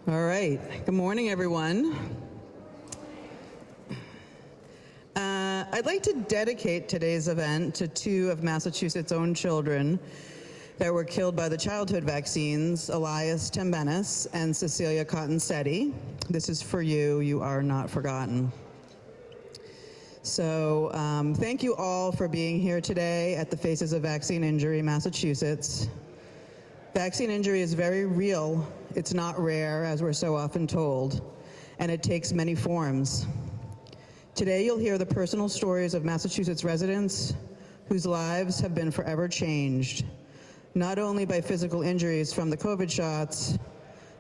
All right. Good morning, everyone. I'd like to dedicate today's event to two of Massachusetts' own children that were killed by the childhood vaccines, Elias Tembenis and Cecilia Cotton-Setti. This is for you. You are not forgotten. So thank you all for being here today at the Faces of Vaccine Injury, Massachusetts. Vaccine injury is very real. It's not rare, as we're so often told, and it takes many forms. Today, you'll hear the personal stories of Massachusetts residents whose lives have been forever changed, not only by physical injuries from the COVID shots,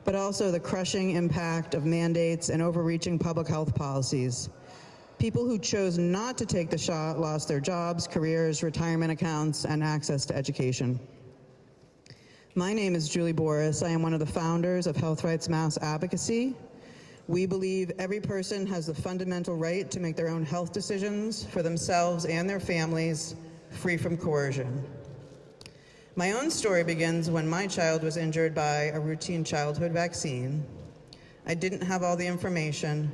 but also the crushing impact of mandates and overreaching public health policies. People who chose not to take the shot lost their jobs, careers, retirement accounts, and access to education. My name is Julie Boris. I am one of the founders of Health Rights Mass Advocacy. We believe every person has the fundamental right to make their own health decisions for themselves and their families, free from coercion. My own story begins when my child was injured by a routine childhood vaccine. I didn't have all the information.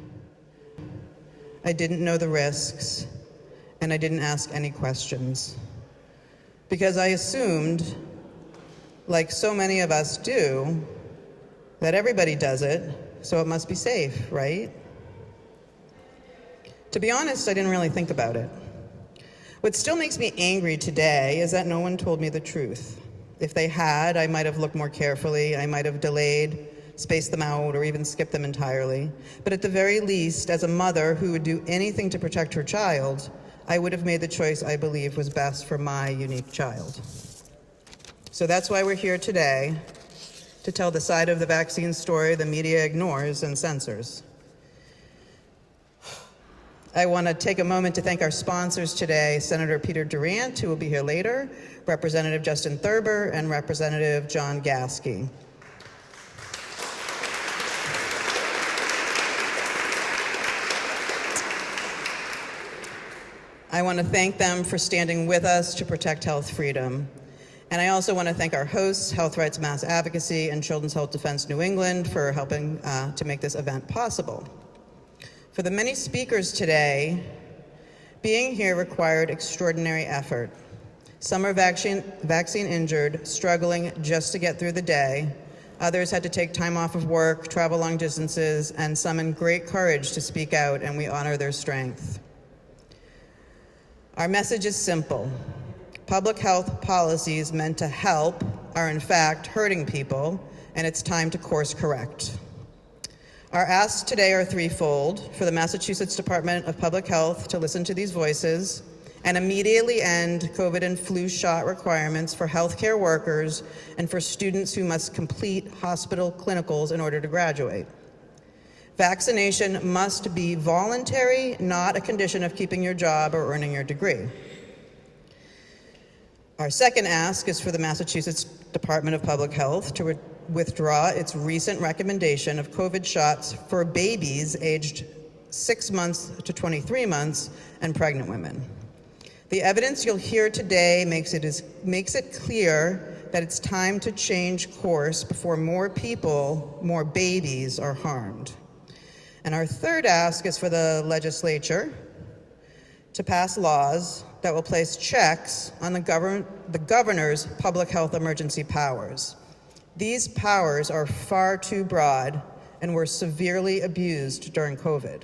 I didn't know the risks, and I didn't ask any questions. Because I assumed, like so many of us do, that everybody does it, so it must be safe, right? To be honest, I didn't really think about it. What still makes me angry today is that no one told me the truth. If they had, I might have looked more carefully, I might have delayed, spaced them out, or even skipped them entirely. But at the very least, as a mother who would do anything to protect her child, I would have made the choice I believe was best for my unique child. So that's why we're here today, to tell the side of the vaccine story the media ignores and censors. I want to take a moment to thank our sponsors today, Senator Peter Durant, who will be here later, Representative Justin Thurber, and Representative John Gasky. I want to thank them for standing with us to protect health freedom. And I also want to thank our hosts, Health Rights Mass Advocacy and Children's Health Defense New England, for helping to make this event possible. For the many speakers today, being here required extraordinary effort. Some are vaccine injured, struggling just to get through the day. Others had to take time off of work, travel long distances, and summoned great courage to speak out, and we honor their strength. Our message is simple. Public health policies meant to help are in fact hurting people, and it's time to course correct. Our asks today are threefold: for the Massachusetts Department of Public Health to listen to these voices and immediately end COVID and flu shot requirements for healthcare workers and for students who must complete hospital clinicals in order to graduate. Vaccination must be voluntary, not a condition of keeping your job or earning your degree. Our second ask is for the Massachusetts Department of Public Health to withdraw its recent recommendation of COVID shots for babies aged 6 months to 23 months and pregnant women. The evidence you'll hear today makes it clear that it's time to change course before more people, more babies, are harmed. And our third ask is for the legislature to pass laws that will place checks on the governor's public health emergency powers. These powers are far too broad and were severely abused during COVID.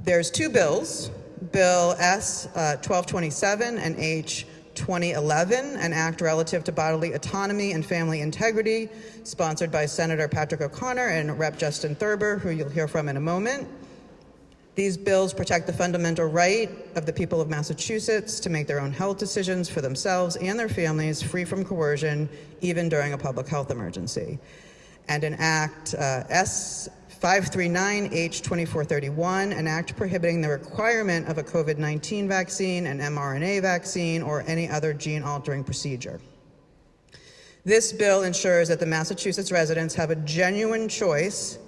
There's two bills, Bill S. 1227 and H. 2011, an act relative to bodily autonomy and family integrity, sponsored by Senator Patrick O'Connor and Rep. Justin Thurber, who you'll hear from in a moment. These bills protect the fundamental right of the people of Massachusetts to make their own health decisions for themselves and their families, free from coercion, even during a public health emergency. And an Act S. 539H2431, an act prohibiting the requirement of a COVID-19 vaccine, an mRNA vaccine, or any other gene-altering procedure. This bill ensures that the Massachusetts residents have a genuine choice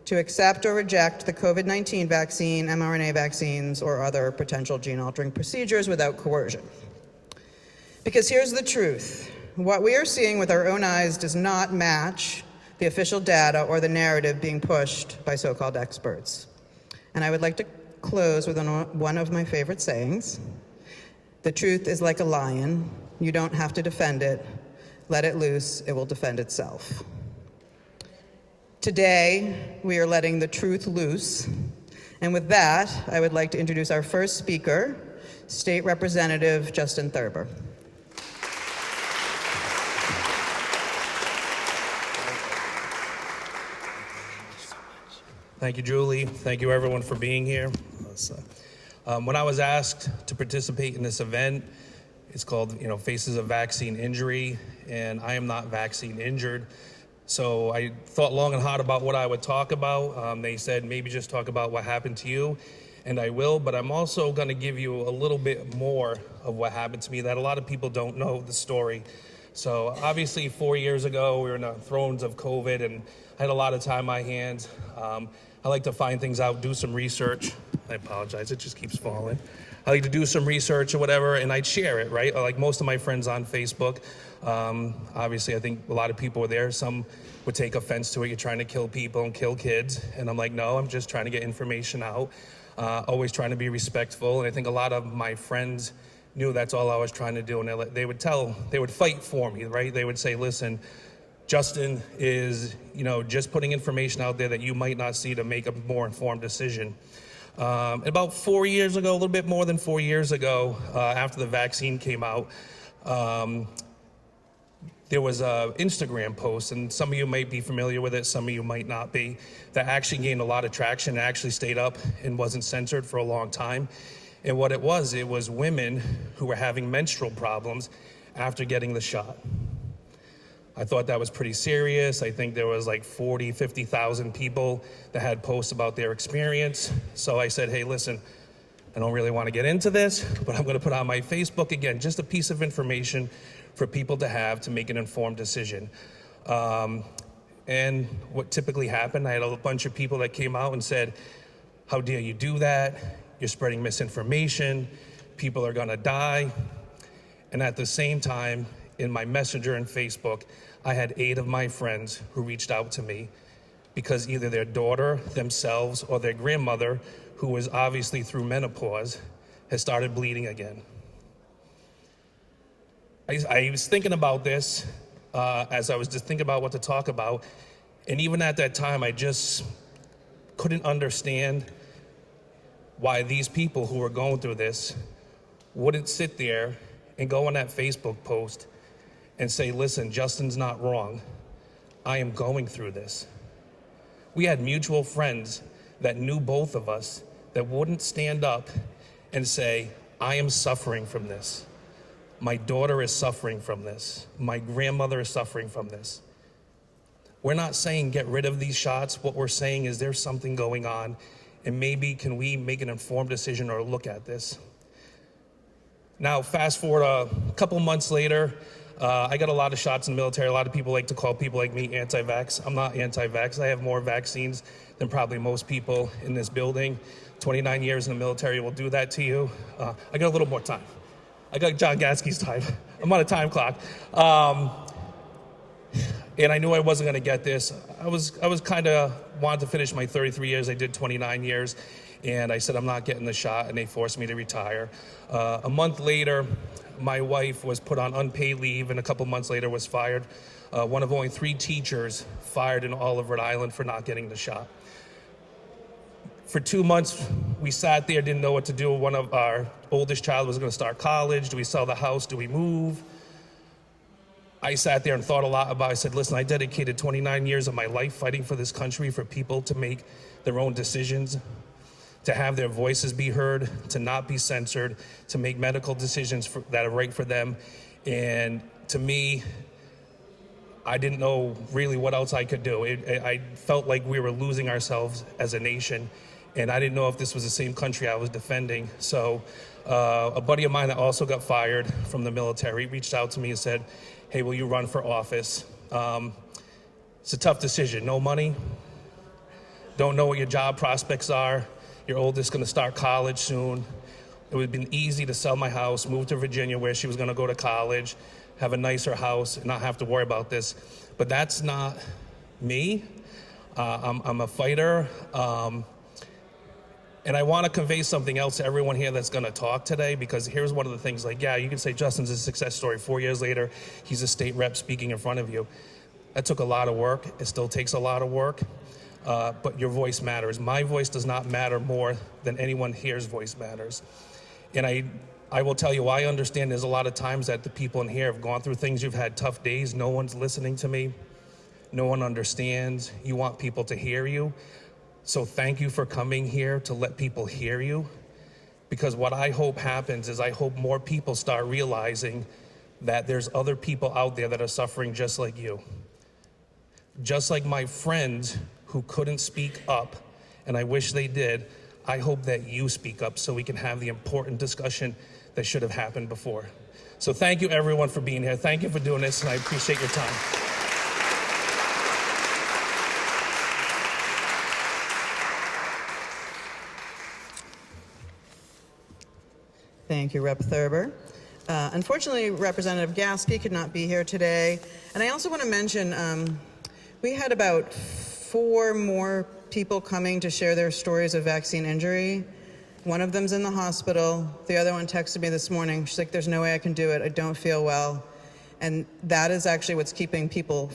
to accept or reject the COVID-19 vaccine, mRNA vaccines, or other potential gene-altering procedures without coercion. Because here's the truth. What we are seeing with our own eyes does not match the official data or the narrative being pushed by so-called experts. And I would like to close with one of my favorite sayings. The truth is like a lion. You don't have to defend it. Let it loose, it will defend itself. Today, we are letting the truth loose. And with that, I would like to introduce our first speaker, State Representative Justin Thurber. Thank you, Julie. Thank you, everyone, for being here. When I was asked to participate in this event, it's called, Faces of Vaccine Injury, and I am not vaccine injured. So I thought long and hard about what I would talk about. They said maybe just talk about what happened to you, and I will, but I'm also going to give you a little bit more of what happened to me that a lot of people don't know the story. So obviously 4 years ago, we were in the throes of COVID, and I had a lot of time on my hands. I like to find things out, do some research. I apologize, it just keeps falling. I like to do some research or whatever, and I'd share it, right? Like most of my friends on Facebook. Obviously, I think a lot of people were there. Some would take offense to it. You're trying to kill people and kill kids. And I'm like, no, I'm just trying to get information out. Always trying to be respectful. And I think a lot of my friends knew that's all I was trying to do. And they would fight for me, right? They would say, listen, Justin is, just putting information out there that you might not see to make a more informed decision. About 4 years ago, a little bit more than 4 years ago, after the vaccine came out, there was an Instagram post, and some of you might be familiar with it, some of you might not be, that actually gained a lot of traction and actually stayed up and wasn't censored for a long time. And what it was women who were having menstrual problems after getting the shot. I thought that was pretty serious. I think there was like 40, 50,000 people that had posts about their experience. So I said, hey, listen, I don't really want to get into this, but I'm going to put on my Facebook, again, just a piece of information for people to have to make an informed decision. And what typically happened, I had a bunch of people that came out and said, how dare you do that? You're spreading misinformation. People are going to die. And at the same time, in my Messenger and Facebook, I had 8 of my friends who reached out to me because either their daughter, themselves, or their grandmother, who was obviously through menopause, has started bleeding again. I was thinking about this as I was just thinking about what to talk about, and even at that time, I just couldn't understand why these people who were going through this wouldn't sit there and go on that Facebook post and say, listen, Justin's not wrong. I am going through this. We had mutual friends that knew both of us that wouldn't stand up and say, I am suffering from this. My daughter is suffering from this. My grandmother is suffering from this. We're not saying get rid of these shots. What we're saying is there's something going on, and maybe can we make an informed decision or look at this? Now, fast forward a couple months later, I got a lot of shots in the military. A lot of people like to call people like me anti-vax. I'm not anti-vax. I have more vaccines than probably most people in this building. 29 years in the military will do that to you. I got a little more time. I got John Gatsky's time. I'm on a time clock. And I knew I wasn't gonna get this. I was kind of wanted to finish my 33 years. I did 29 years. And I said, I'm not getting the shot, and they forced me to retire. A month later, my wife was put on unpaid leave, and a couple months later was fired. One of only 3 teachers fired in all of Rhode Island for not getting the shot. For 2 months, we sat there, didn't know what to do. One of our oldest child was gonna start college. Do we sell the house? Do we move? I sat there and thought a lot about it. I said, listen, I dedicated 29 years of my life fighting for this country, for people to make their own decisions, to have their voices be heard, to not be censored, to make medical decisions that are right for them. And to me, I didn't know really what else I could do. I felt like we were losing ourselves as a nation, and I didn't know if this was the same country I was defending. So a buddy of mine that also got fired from the military reached out to me and said, hey, will you run for office? It's a tough decision. No money, don't know what your job prospects are. Your oldest gonna start college soon. It would have been easy to sell my house, move to Virginia where she was gonna go to college, have a nicer house, and not have to worry about this. But that's not me. I'm a fighter. And I want to convey something else to everyone here that's going to talk today, because here's one of the things, like, yeah, you can say Justin's a success story. 4 years later, he's a state rep speaking in front of you. That took a lot of work. It still takes a lot of work, but your voice matters. My voice does not matter more than anyone here's voice matters. And I will tell you, I understand there's a lot of times that the people in here have gone through things. You've had tough days. No one's listening to me. No one understands. You want people to hear you. So thank you for coming here to let people hear you, because what I hope happens is I hope more people start realizing that there's other people out there that are suffering just like you. Just like my friends who couldn't speak up, and I wish they did, I hope that you speak up so we can have the important discussion that should have happened before. So thank you everyone for being here. Thank you for doing this, and I appreciate your time. Thank you, Rep. Thurber. Unfortunately, Representative Gasky could not be here today. And I also want to mention, we had about 4 more people coming to share their stories of vaccine injury. One of them's in the hospital. The other one texted me this morning. She's like, there's no way I can do it. I don't feel well. And that is actually what's keeping people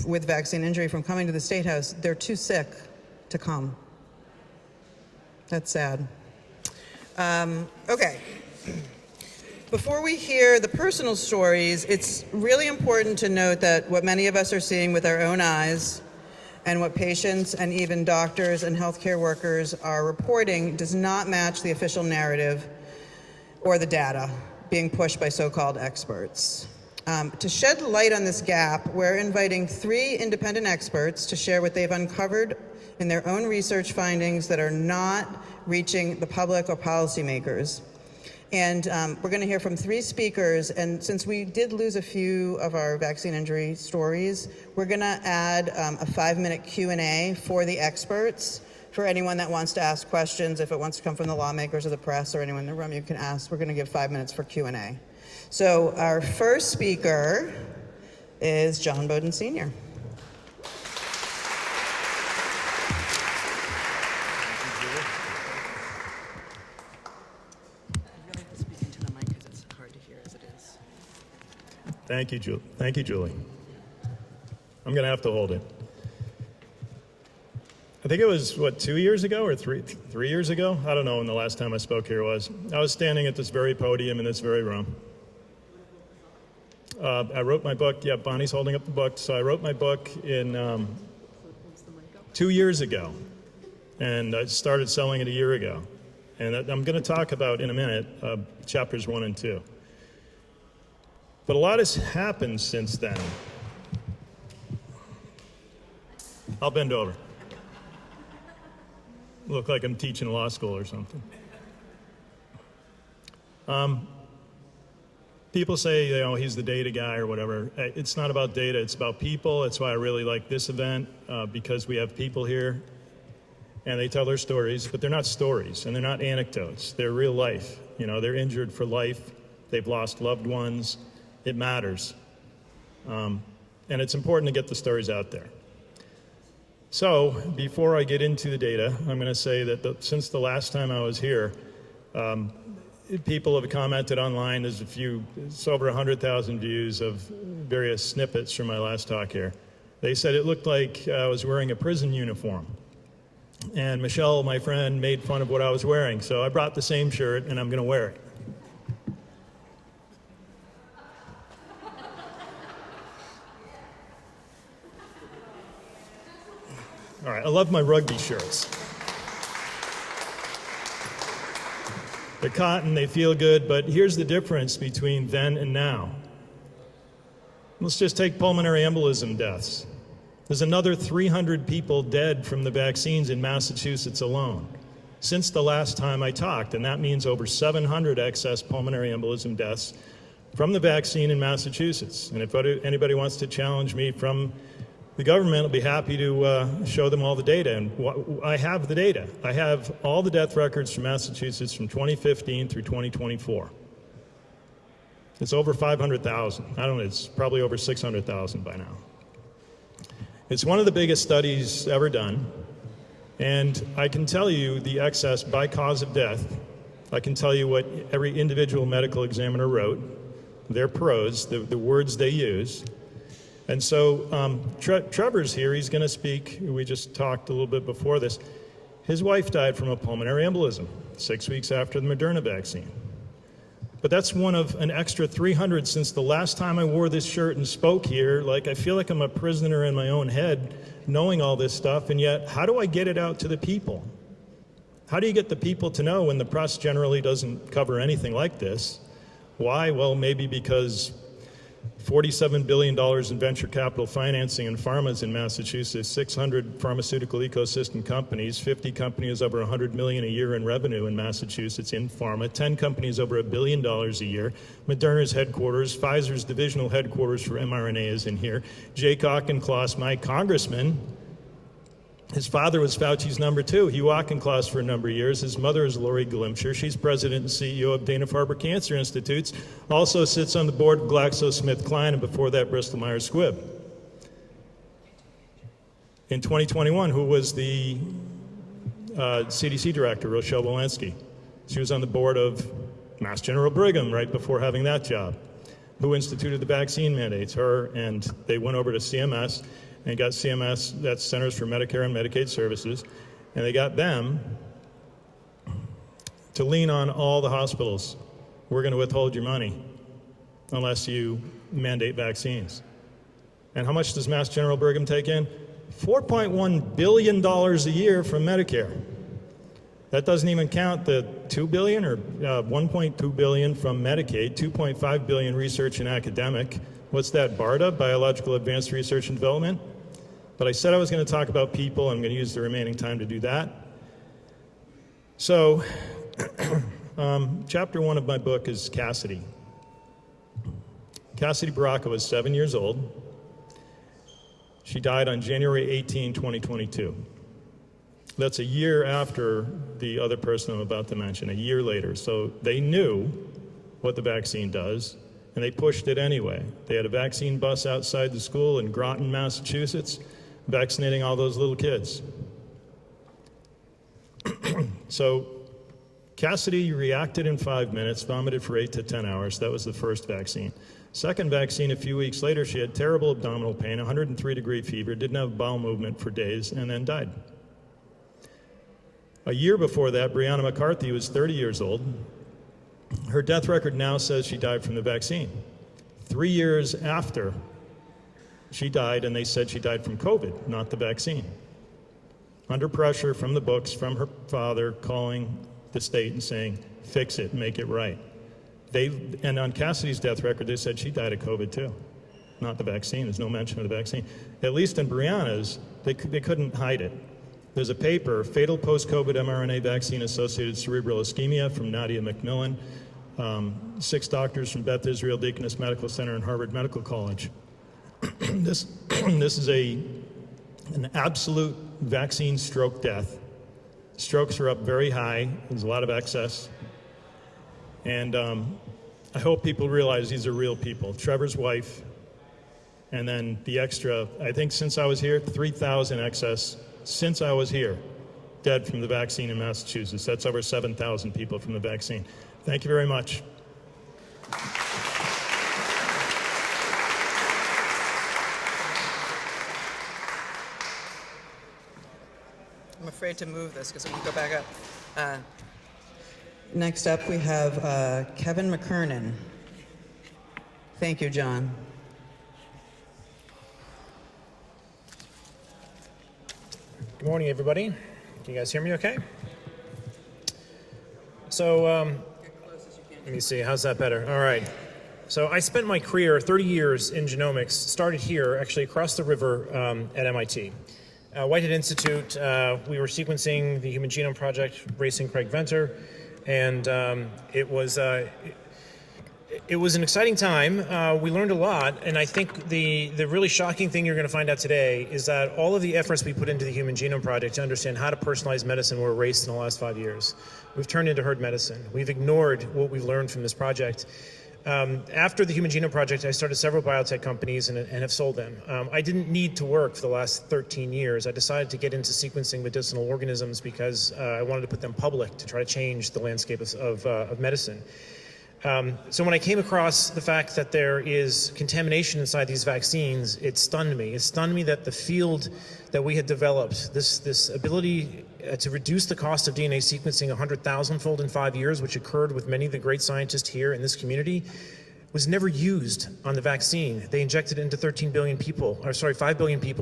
with vaccine injury from coming to the State House. They're too sick to come. That's sad. Okay. Before we hear the personal stories, it's really important to note that what many of us are seeing with our own eyes and what patients and even doctors and healthcare workers are reporting does not match the official narrative or the data being pushed by so-called experts. To shed light on this gap, we're inviting 3 independent experts to share what they've uncovered in their own research findings that are not reaching the public or policymakers. And we're going to hear from 3 speakers, and since we did lose a few of our vaccine injury stories, we're going to add a 5-minute Q&A for the experts. For anyone that wants to ask questions, if it wants to come from the lawmakers or the press or anyone in the room, you can ask. We're going to give 5 minutes for Q&A. So our first speaker is John Bowden Sr. Thank you, Julie. Thank you, Julie. I'm going to have to hold it. I think it was, 2 years ago or three years ago? I don't know when the last time I spoke here was. I was standing at this very podium in this very room. I wrote my book. Yeah, Bonnie's holding up the book. So I wrote my book in 2 years ago, and I started selling it a year ago. And I'm going to talk about, in a minute, chapters 1 and 2. But a lot has happened since then. I'll bend over. Look like I'm teaching law school or something. People say, he's the data guy or whatever. It's not about data, it's about people. That's why I really like this event, because we have people here and they tell their stories, but they're not stories and they're not anecdotes. They're real life. They're injured for life. They've lost loved ones. It matters. And it's important to get the stories out there. So before I get into the data, I'm going to say that since the last time I was here, people have commented online. There's it's over 100,000 views of various snippets from my last talk here. They said it looked like I was wearing a prison uniform. And Michelle, my friend, made fun of what I was wearing. So I brought the same shirt and I'm going to wear it. All right, I love my rugby shirts. They're cotton, they feel good, but here's the difference between then and now. Let's just take pulmonary embolism deaths. There's another 300 people dead from the vaccines in Massachusetts alone since the last time I talked, and that means over 700 excess pulmonary embolism deaths from the vaccine in Massachusetts. And if anybody wants to challenge me from the government, will be happy to show them all the data. And I have the data. I have all the death records from Massachusetts from 2015 through 2024. It's over 500,000. I don't know, it's probably over 600,000 by now. It's one of the biggest studies ever done. And I can tell you the excess by cause of death. I can tell you what every individual medical examiner wrote, their pros, the words they use. And so Trevor's here. He's going to speak. We just talked a little bit before this. His wife died from a pulmonary embolism 6 weeks after the Moderna vaccine. But that's one of an extra 300 since the last time I wore this shirt and spoke here. Like, I feel like I'm a prisoner in my own head knowing all this stuff, and yet how do I get it out to the people? How do you get the people to know when the press generally doesn't cover anything like this? Why? Well, maybe because $47 billion in venture capital financing in pharmas in Massachusetts, 600 pharmaceutical ecosystem companies, 50 companies over $100 million a year in revenue in Massachusetts in pharma, 10 companies over $1 billion a year, Moderna's headquarters, Pfizer's divisional headquarters for mRNA is in here, Jake Auchincloss, my congressman, his father was Fauci's number 2. He Auchincloss for a number of years. His mother is Lori Glimcher. She's president and CEO of Dana-Farber Cancer Institutes. Also sits on the board of GlaxoSmithKline, and before that, Bristol-Myers Squibb. In 2021, who was the CDC director, Rochelle Walensky? She was on the board of Mass General Brigham right before having that job. Who instituted the vaccine mandates? Her, and they went over to CMS and got CMS, that's Centers for Medicare and Medicaid Services, and they got them to lean on all the hospitals. We're going to withhold your money unless you mandate vaccines. And how much does Mass General Brigham take in? $4.1 billion a year from Medicare. That doesn't even count the $2 billion or $1.2 billion from Medicaid, $2.5 billion research and academic. What's that, BARDA, Biological Advanced Research and Development? But I said I was going to talk about people. I'm going to use the remaining time to do that. So, chapter 1 of my book is Cassidy. Cassidy Baraka was 7 years old. She died on January 18, 2022. That's a year after the other person I'm about to mention, a year later. So they knew what the vaccine does, and they pushed it anyway. They had a vaccine bus outside the school in Groton, Massachusetts, vaccinating all those little kids. So Cassidy reacted in 5 minutes, vomited for 8 to 10 hours. That was the first vaccine. Second vaccine, a few weeks later, she had terrible abdominal pain, 103-degree fever, didn't have bowel movement for days, and then died. A year before that, Brianna McCarthy was 30 years old. Her death record now says she died from the vaccine. 3 years after she died, and they said she died from COVID, not the vaccine. Under pressure from the books, from her father calling the state and saying, fix it, make it right. And on Cassidy's death record, they said she died of COVID too, not the vaccine. There's no mention of the vaccine. At least in Brianna's, they couldn't hide it. There's a paper, Fatal Post-COVID mRNA Vaccine-Associated Cerebral Ischemia from Nadia McMillan, 6 doctors from Beth Israel Deaconess Medical Center and Harvard Medical College. This is an absolute vaccine stroke death. Strokes are up very high. There's a lot of excess. And I hope people realize these are real people. Trevor's wife, and then the extra, I think since I was here, 3,000 excess since I was here, dead from the vaccine in Massachusetts. That's over 7,000 people from the vaccine. Thank you very much. I'm afraid to move this because it won't go back up. Next up, we have Kevin McKernan. Thank you, John. Good morning, everybody. Can you guys hear me okay? So, let me see, how's that better? All right. So I spent my career, 30 years in genomics, started here, actually across the river at MIT. Whitehead Institute, we were sequencing the Human Genome Project, racing Craig Venter, and it was an exciting time. We learned a lot, and I think the really shocking thing you're going to find out today is that all of the efforts we put into the Human Genome Project to understand how to personalize medicine were erased in the last 5 years. We've turned into herd medicine. We've ignored what we've learned from this project. After the Human Genome Project, I started several biotech companies and have sold them. I didn't need to work for the last 13 years. I decided to get into sequencing medicinal organisms because I wanted to put them public to try to change the landscape of medicine. So when I came across the fact that there is contamination inside these vaccines, it stunned me. It stunned me that the field that we had developed, this ability to reduce the cost of DNA sequencing 100,000-fold in 5 years, which occurred with many of the great scientists here in this community, was never used on the vaccine. They injected it into 5 billion people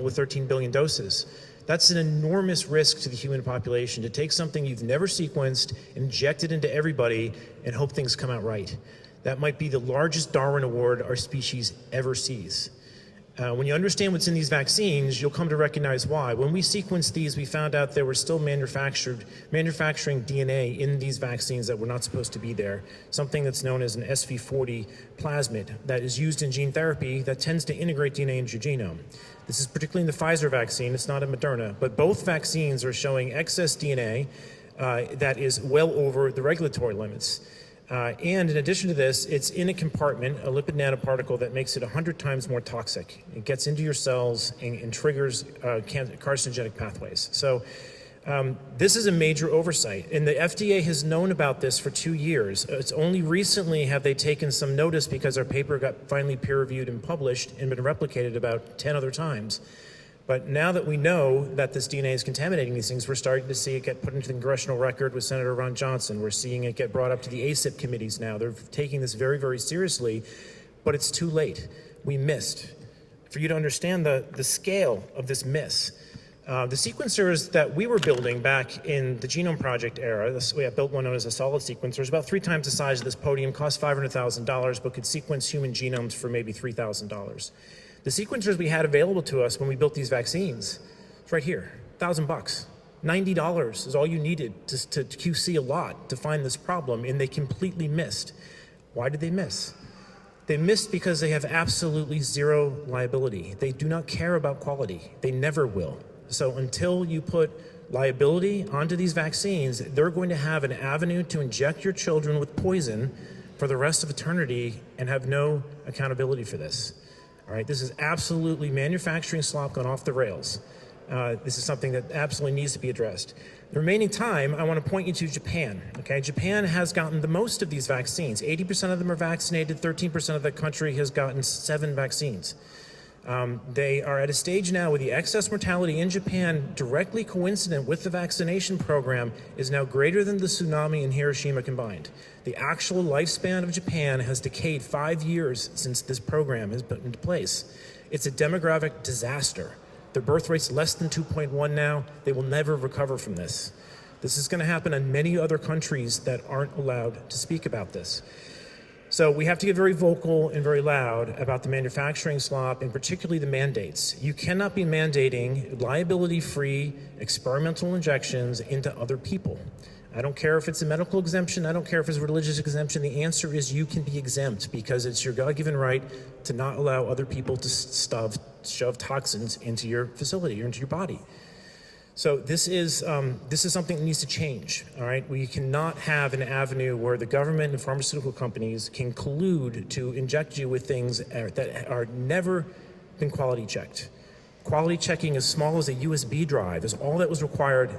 with 13 billion doses. That's an enormous risk to the human population, to take something you've never sequenced, inject it into everybody, and hope things come out right. That might be the largest Darwin Award our species ever sees. When you understand what's in these vaccines, you'll come to recognize why. When we sequenced these, we found out there were still manufacturing DNA in these vaccines that were not supposed to be there, something that's known as an SV40 plasmid that is used in gene therapy that tends to integrate DNA into your genome. This is particularly in the Pfizer vaccine. It's not in Moderna, but both vaccines are showing excess DNA that is well over the regulatory limits. And in addition to this, it's in a compartment, a lipid nanoparticle that makes it 100 times more toxic. It gets into your cells and triggers carcinogenic pathways. So this is a major oversight, and the FDA has known about this for 2 years. It's only recently have they taken some notice because our paper got finally peer-reviewed and published and been replicated about 10 other times. But now that we know that this DNA is contaminating these things, we're starting to see it get put into the congressional record with Senator Ron Johnson. We're seeing it get brought up to the ACIP committees now. They're taking this very, very seriously, but it's too late. We missed. For you to understand the scale of this miss, the sequencers that we were building back in the Genome Project era, we had built one known as a solid sequencer, it's about 3 times the size of this podium, cost $500,000, but could sequence human genomes for maybe $3,000. The sequencers we had available to us when we built these vaccines, it's right here, $1,000. $90 is all you needed to QC a lot to find this problem, and they completely missed. Why did they miss? They missed because they have absolutely zero liability. They do not care about quality. They never will. So until you put liability onto these vaccines, they're going to have an avenue to inject your children with poison for the rest of eternity and have no accountability for this. All right, this is absolutely manufacturing slop gone off the rails. This is something that absolutely needs to be addressed. The remaining time, I want to point you to Japan. Okay, Japan has gotten the most of these vaccines. 80% of them are vaccinated. 13% of the country has gotten 7 vaccines. They are at a stage now where the excess mortality in Japan, directly coincident with the vaccination program, is now greater than the tsunami in Hiroshima combined. The actual lifespan of Japan has decayed 5 years since this program has been into place. It's a demographic disaster. Their birth rate's less than 2.1 now. They will never recover from this. This is going to happen in many other countries that aren't allowed to speak about this. So we have to get very vocal and very loud about the manufacturing slop and particularly the mandates. You cannot be mandating liability-free experimental injections into other people. I don't care if it's a medical exemption. I don't care if it's a religious exemption. The answer is you can be exempt because it's your God-given right to not allow other people to shove toxins into your facility or into your body. So this is something that needs to change, all right? We cannot have an avenue where the government and pharmaceutical companies can collude to inject you with things that are never been quality checked. Quality checking as small as a USB drive is all that was required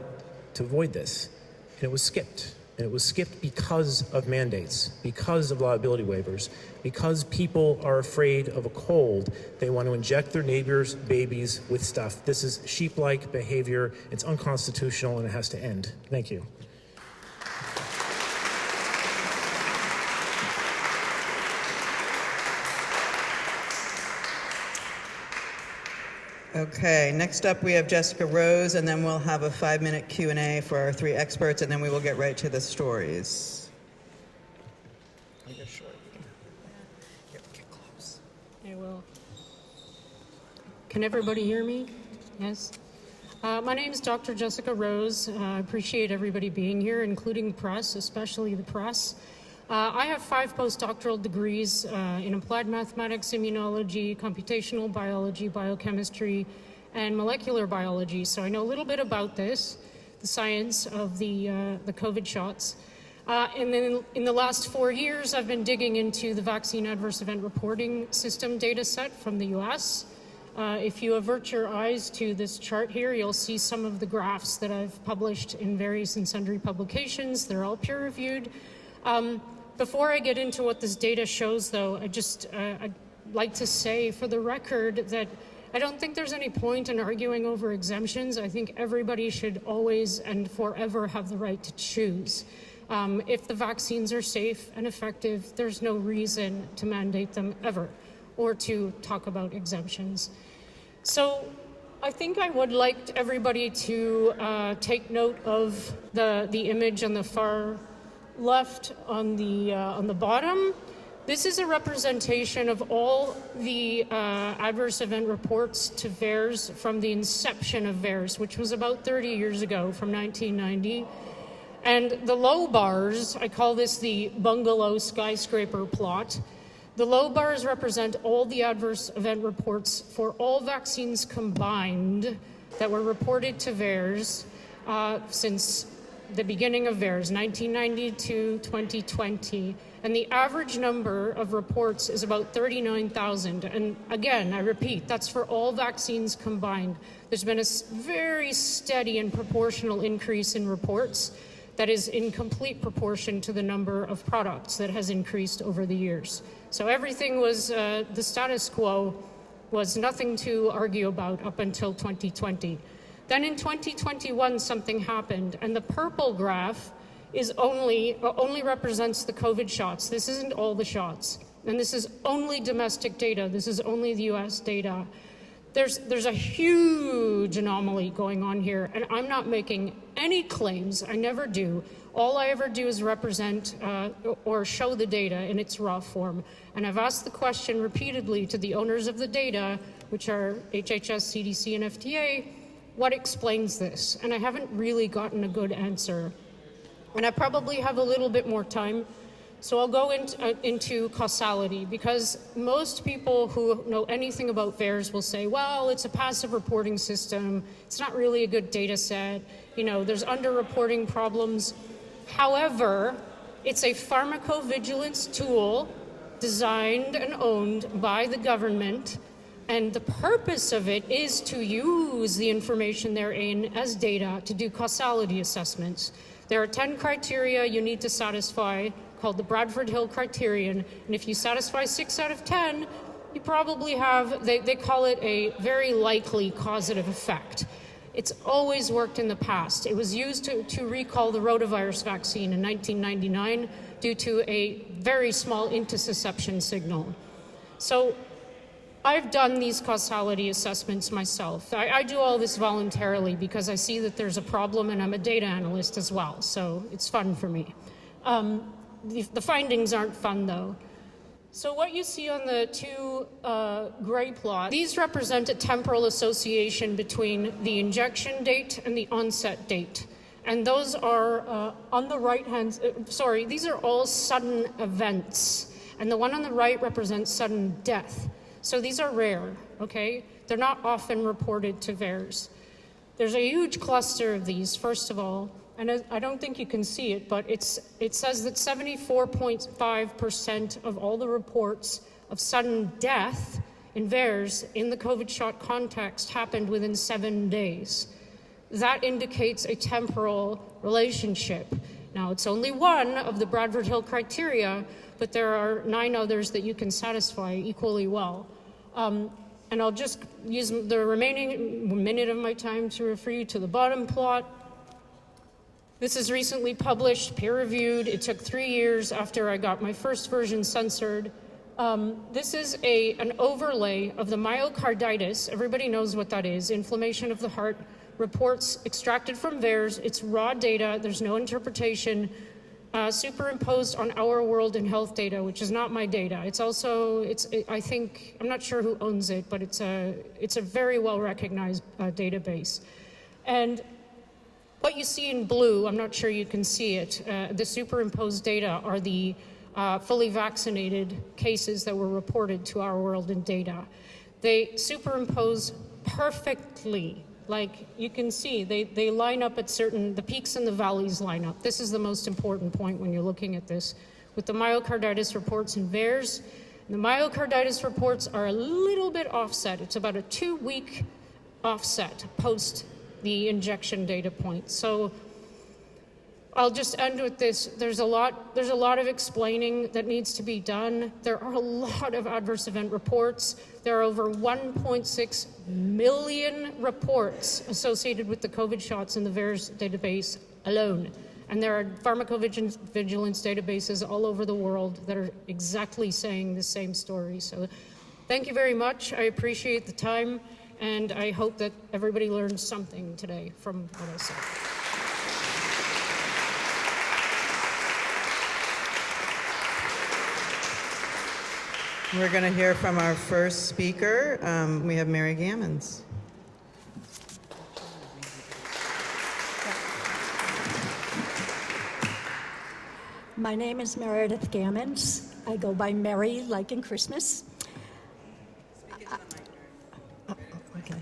to avoid this, and it was skipped. And it was skipped because of mandates, because of liability waivers, because people are afraid of a cold. They want to inject their neighbors' babies with stuff. This is sheep-like behavior. It's unconstitutional, and it has to end. Thank you. Okay, next up we have Jessica Rose, and then we'll have a 5-minute Q&A for our 3 experts, and then we will get right to the stories. I will. Can everybody hear me? Yes? My name is Dr. Jessica Rose. I appreciate everybody being here, including press, especially the press. I have 5 postdoctoral degrees in applied mathematics, immunology, computational biology, biochemistry, and molecular biology. So I know a little bit about this, the science of the COVID shots. And then in the last 4 years, I've been digging into the vaccine adverse event reporting system data set from the US. If you avert your eyes to this chart here, you'll see some of the graphs that I've published in various and sundry publications. They're all peer-reviewed. Before I get into what this data shows, though, I'd like to say for the record that I don't think there's any point in arguing over exemptions. I think everybody should always and forever have the right to choose. If the vaccines are safe and effective, there's no reason to mandate them ever or to talk about exemptions. So I think I would like everybody to take note of the image on the far left on the bottom. This is a representation of all the adverse event reports to VAERS from the inception of VAERS, which was about 30 years ago, from 1990. And the low bars, I call this the bungalow skyscraper plot. The low bars represent all the adverse event reports for all vaccines combined that were reported to VAERS since the beginning of VAERS, 1990 to 2020. And the average number of reports is about 39,000. And again, I repeat, that's for all vaccines combined. There's been a very steady and proportional increase in reports that is in complete proportion to the number of products that has increased over the years. So everything was, the status quo was nothing to argue about up until 2020. Then in 2021, something happened, and the purple graph is only represents the COVID shots. This isn't all the shots, and this is only domestic data. This is only the US data. There's a huge anomaly going on here, and I'm not making any claims. I never do. All I ever do is represent or show the data in its raw form. And I've asked the question repeatedly to the owners of the data, which are HHS, CDC, and FDA, what explains this? And I haven't really gotten a good answer. And I probably have a little bit more time, so I'll go into causality, because most people who know anything about VAERS will say, well, it's a passive reporting system, it's not really a good data set, you know, there's underreporting problems. However, it's a pharmacovigilance tool designed and owned by the government, and the purpose of it is to use the information therein as data to do causality assessments. There are 10 criteria you need to satisfy, called the Bradford Hill criterion, and if you satisfy 6 out of 10, you probably have, they call it a very likely causative effect. It's always worked in the past. It was used to recall the rotavirus vaccine in 1999 due to a very small intussusception signal. So I've done these causality assessments myself. I do all this voluntarily because I see that there's a problem, and I'm a data analyst as well, so it's fun for me. The findings aren't fun, though. So what you see on the two gray plots, these represent a temporal association between the injection date and the onset date. And those are on the right-hand, these are all sudden events. And the one on the right represents sudden death. So these are rare, okay? They're not often reported to VAERS. There's a huge cluster of these, first of all, and I don't think you can see it, but it says that 74.5% of all the reports of sudden death in VAERS in the COVID shot context happened within 7 days. That indicates a temporal relationship. Now, it's only one of the Bradford Hill criteria, but there are 9 others that you can satisfy equally well. And I'll just use the remaining minute of my time to refer you to the bottom plot. This is recently published, peer-reviewed. It took 3 years after I got my first version censored. This is an overlay of the myocarditis. Everybody knows what that is, inflammation of the heart. Reports extracted from VAERS. It's raw data. There's no interpretation. Superimposed on our world and health data, which is not my data. It's also, I think, I'm not sure who owns it, but it's a very well-recognized database. And what you see in blue, I'm not sure you can see it, the superimposed data are the fully vaccinated cases that were reported to our world in data. They superimpose perfectly Like you can see, they line up at the peaks and the valleys line up. This is the most important point when you're looking at this. With the myocarditis reports in VAERS, the myocarditis reports are a little bit offset. It's about a 2-week offset post the injection data point. So I'll just end with this. There's a lot of explaining that needs to be done. There are a lot of adverse event reports. There are over 1.6 million reports associated with the COVID shots in the VAERS database alone. And there are pharmacovigilance databases all over the world that are exactly saying the same story. So thank you very much. I appreciate the time, and I hope that everybody learned something today from what I said. We're going to hear from our first speaker. We have Mary Gammons. My name is Meredith Gammons. I go by Mary, like in Christmas. Okay.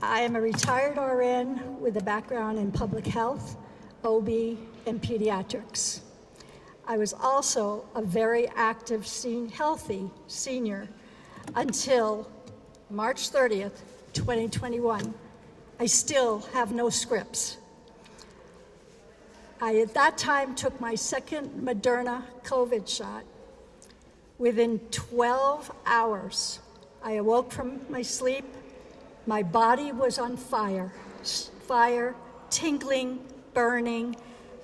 I am a retired RN with a background in public health, OB, and pediatrics. I was also a very active, healthy senior until March 30th, 2021. I still have no scripts. I, at that time, took my second Moderna COVID shot. Within 12 hours, I awoke from my sleep. My body was on fire, tingling, burning,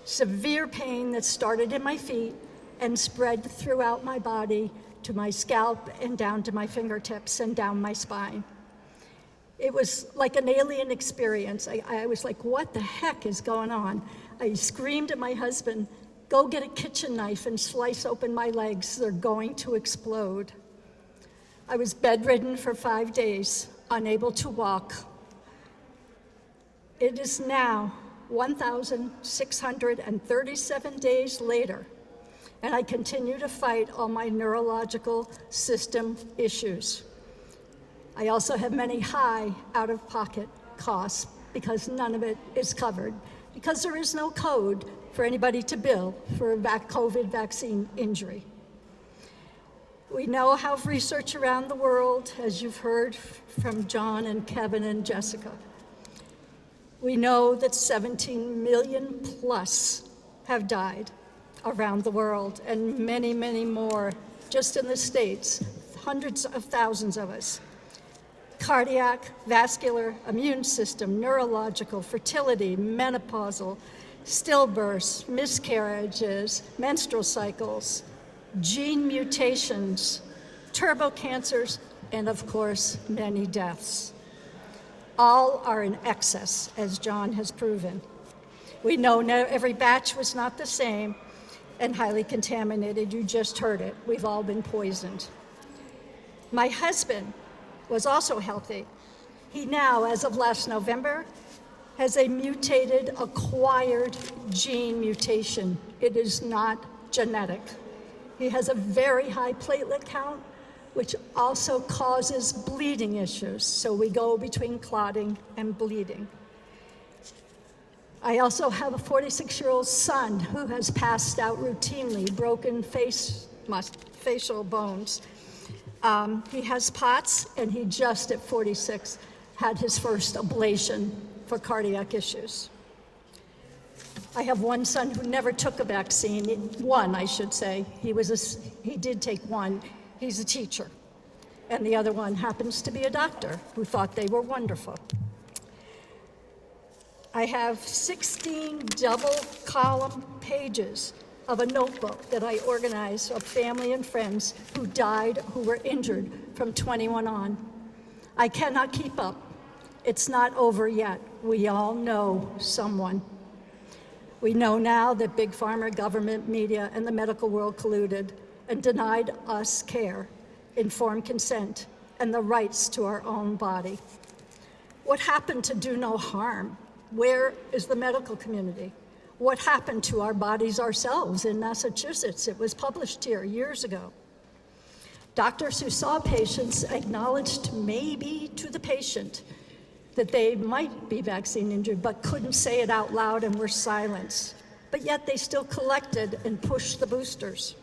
severe pain that started in my feet and spread throughout my body to my scalp and down to my fingertips and down my spine. It was like an alien experience. I was like, what the heck is going on? I screamed at my husband, go get a kitchen knife and slice open my legs. They're going to explode. I was bedridden for 5 days, unable to walk. It is now 1,637 days later, and I continue to fight all my neurological system issues. I also have many high out-of-pocket costs because none of it is covered, because there is no code for anybody to bill for a COVID vaccine injury. We know how research around the world, as you've heard from John and Kevin and Jessica. We know that 17 million plus have died around the world, and many, many more just in the States, hundreds of thousands of us. Cardiac, vascular, immune system, neurological, fertility, menopausal, stillbirths, miscarriages, menstrual cycles, gene mutations, turbo cancers, and of course, many deaths. All are in excess, as John has proven. We know every batch was not the same and highly contaminated. You just heard it. We've all been poisoned. My husband was also healthy. He now, as of last November, has a mutated, acquired gene mutation. It is not genetic. He has a very high platelet count, which also causes bleeding issues. So we go between clotting and bleeding. I also have a 46-year-old son who has passed out routinely, broken facial bones. He has POTS, and he just at 46 had his first ablation for cardiac issues. I have one son who never took a vaccine, one I should say. He did take one. He's a teacher. And the other one happens to be a doctor who thought they were wonderful. I have 16 double column pages of a notebook that I organized of family and friends who died, who were injured from 21 on. I cannot keep up. It's not over yet. We all know someone. We know now that big pharma, government, media, and the medical world colluded and denied us care, informed consent, and the rights to our own body. What happened to do no harm? Where is the medical community? What happened to our bodies ourselves in Massachusetts? It was published here years ago. Doctors who saw patients acknowledged maybe to the patient that they might be vaccine injured but couldn't say it out loud and were silenced. But yet they still collected and pushed the boosters.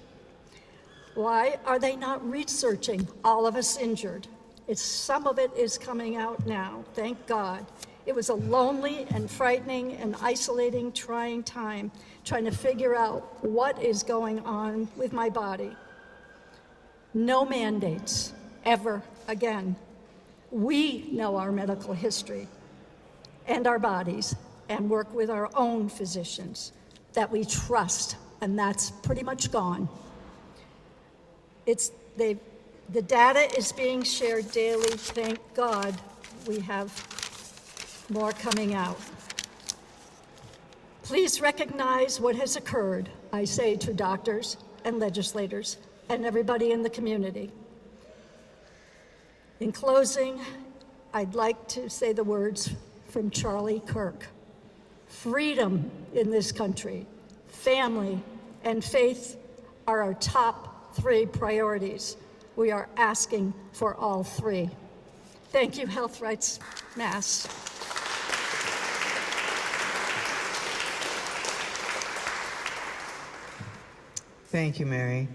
Why are they not researching all of us injured? Some of it is coming out now, thank God. It was a lonely and frightening and isolating, trying time, trying to figure out what is going on with my body. No mandates, ever again. We know our medical history and our bodies and work with our own physicians that we trust, and that's pretty much gone. The data is being shared daily. Thank God we have more coming out. Please recognize what has occurred, I say to doctors and legislators and everybody in the community. In closing, I'd like to say the words from Charlie Kirk. Freedom in this country, family, and faith are our top 3 priorities. We are asking for all 3. Thank you, Health Rights Mass. Thank you, Mary.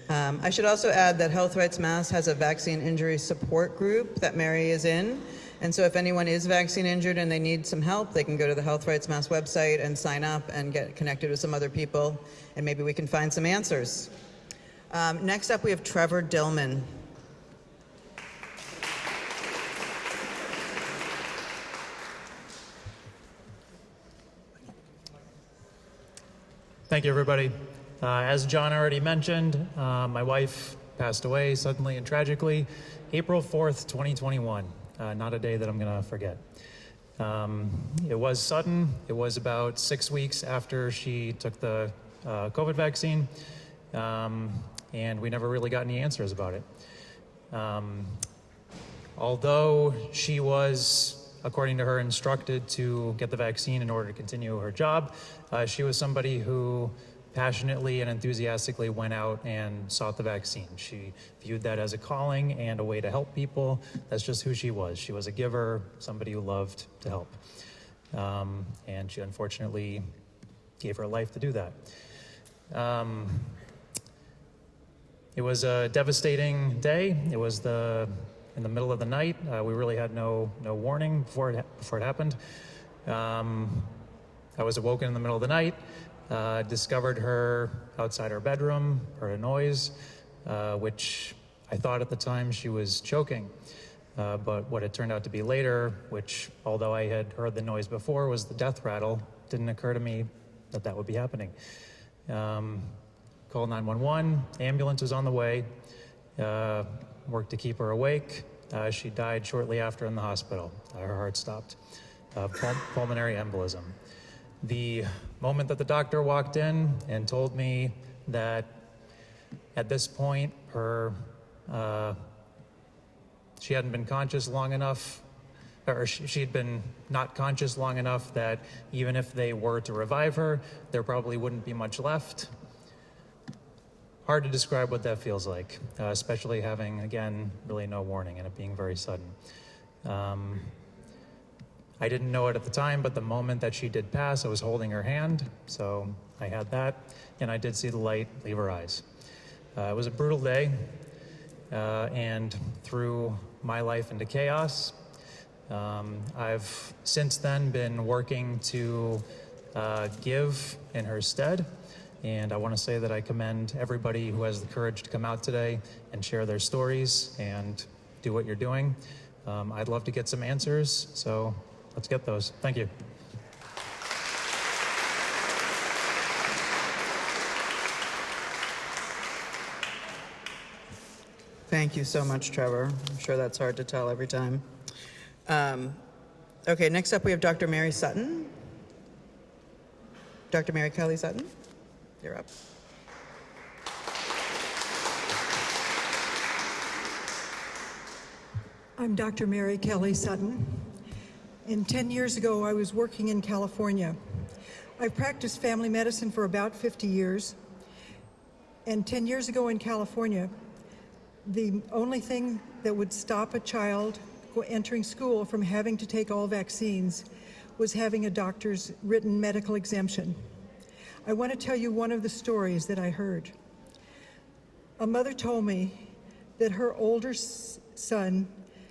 I should also add that Health Rights Mass has a vaccine injury support group that Mary is in. And so if anyone is vaccine injured and they need some help, they can go to the Health Rights Mass website and sign up and get connected with some other people, and maybe we can find some answers. Next up, we have Trevor Dillman. Thank you, everybody. As John already mentioned, my wife passed away suddenly and tragically April 4th, 2021. Not a day that I'm going to forget. It was sudden. It was about 6 weeks after she took the COVID vaccine, and we never really got any answers about it. Although she was, according to her, instructed to get the vaccine in order to continue her job, she was somebody who passionately and enthusiastically went out and sought the vaccine. She viewed that as a calling and a way to help people. That's just who she was. She was a giver, somebody who loved to help. And she unfortunately gave her life to do that. It was a devastating day. It was in the middle of the night. We really had no warning before it happened. I was awoken in the middle of the night. Discovered her outside her bedroom, heard a noise, which I thought at the time she was choking. But what it turned out to be later, which although I had heard the noise before, was the death rattle. Didn't occur to me that would be happening. Called 911, ambulance was on the way, worked to keep her awake. She died shortly after in the hospital. Her heart stopped. Pulmonary embolism. The moment that the doctor walked in and told me that at this point she hadn't been conscious long enough, or she'd been not conscious long enough that even if they were to revive her, there probably wouldn't be much left. Hard to describe what that feels like, especially having, again, really no warning and it being very sudden. I didn't know it at the time, but the moment that she did pass, I was holding her hand, so I had that, and I did see the light leave her eyes. It was a brutal day, and threw my life into chaos. I've since then been working to give in her stead, and I want to say that I commend everybody who has the courage to come out today and share their stories and do what you're doing. I'd love to get some answers, so let's get those. Thank you. Thank you so much, Trevor. I'm sure that's hard to tell every time. Okay, next up we have Dr. Mary Sutton. Dr. Mary Kelly Sutton, you're up. I'm Dr. Mary Kelly Sutton, and 10 years ago I was working in California. I've practiced family medicine for about 50 years, and 10 years ago in California, the only thing that would stop a child entering school from having to take all vaccines was having a doctor's written medical exemption. I want to tell you one of the stories that I heard. A mother told me that her older son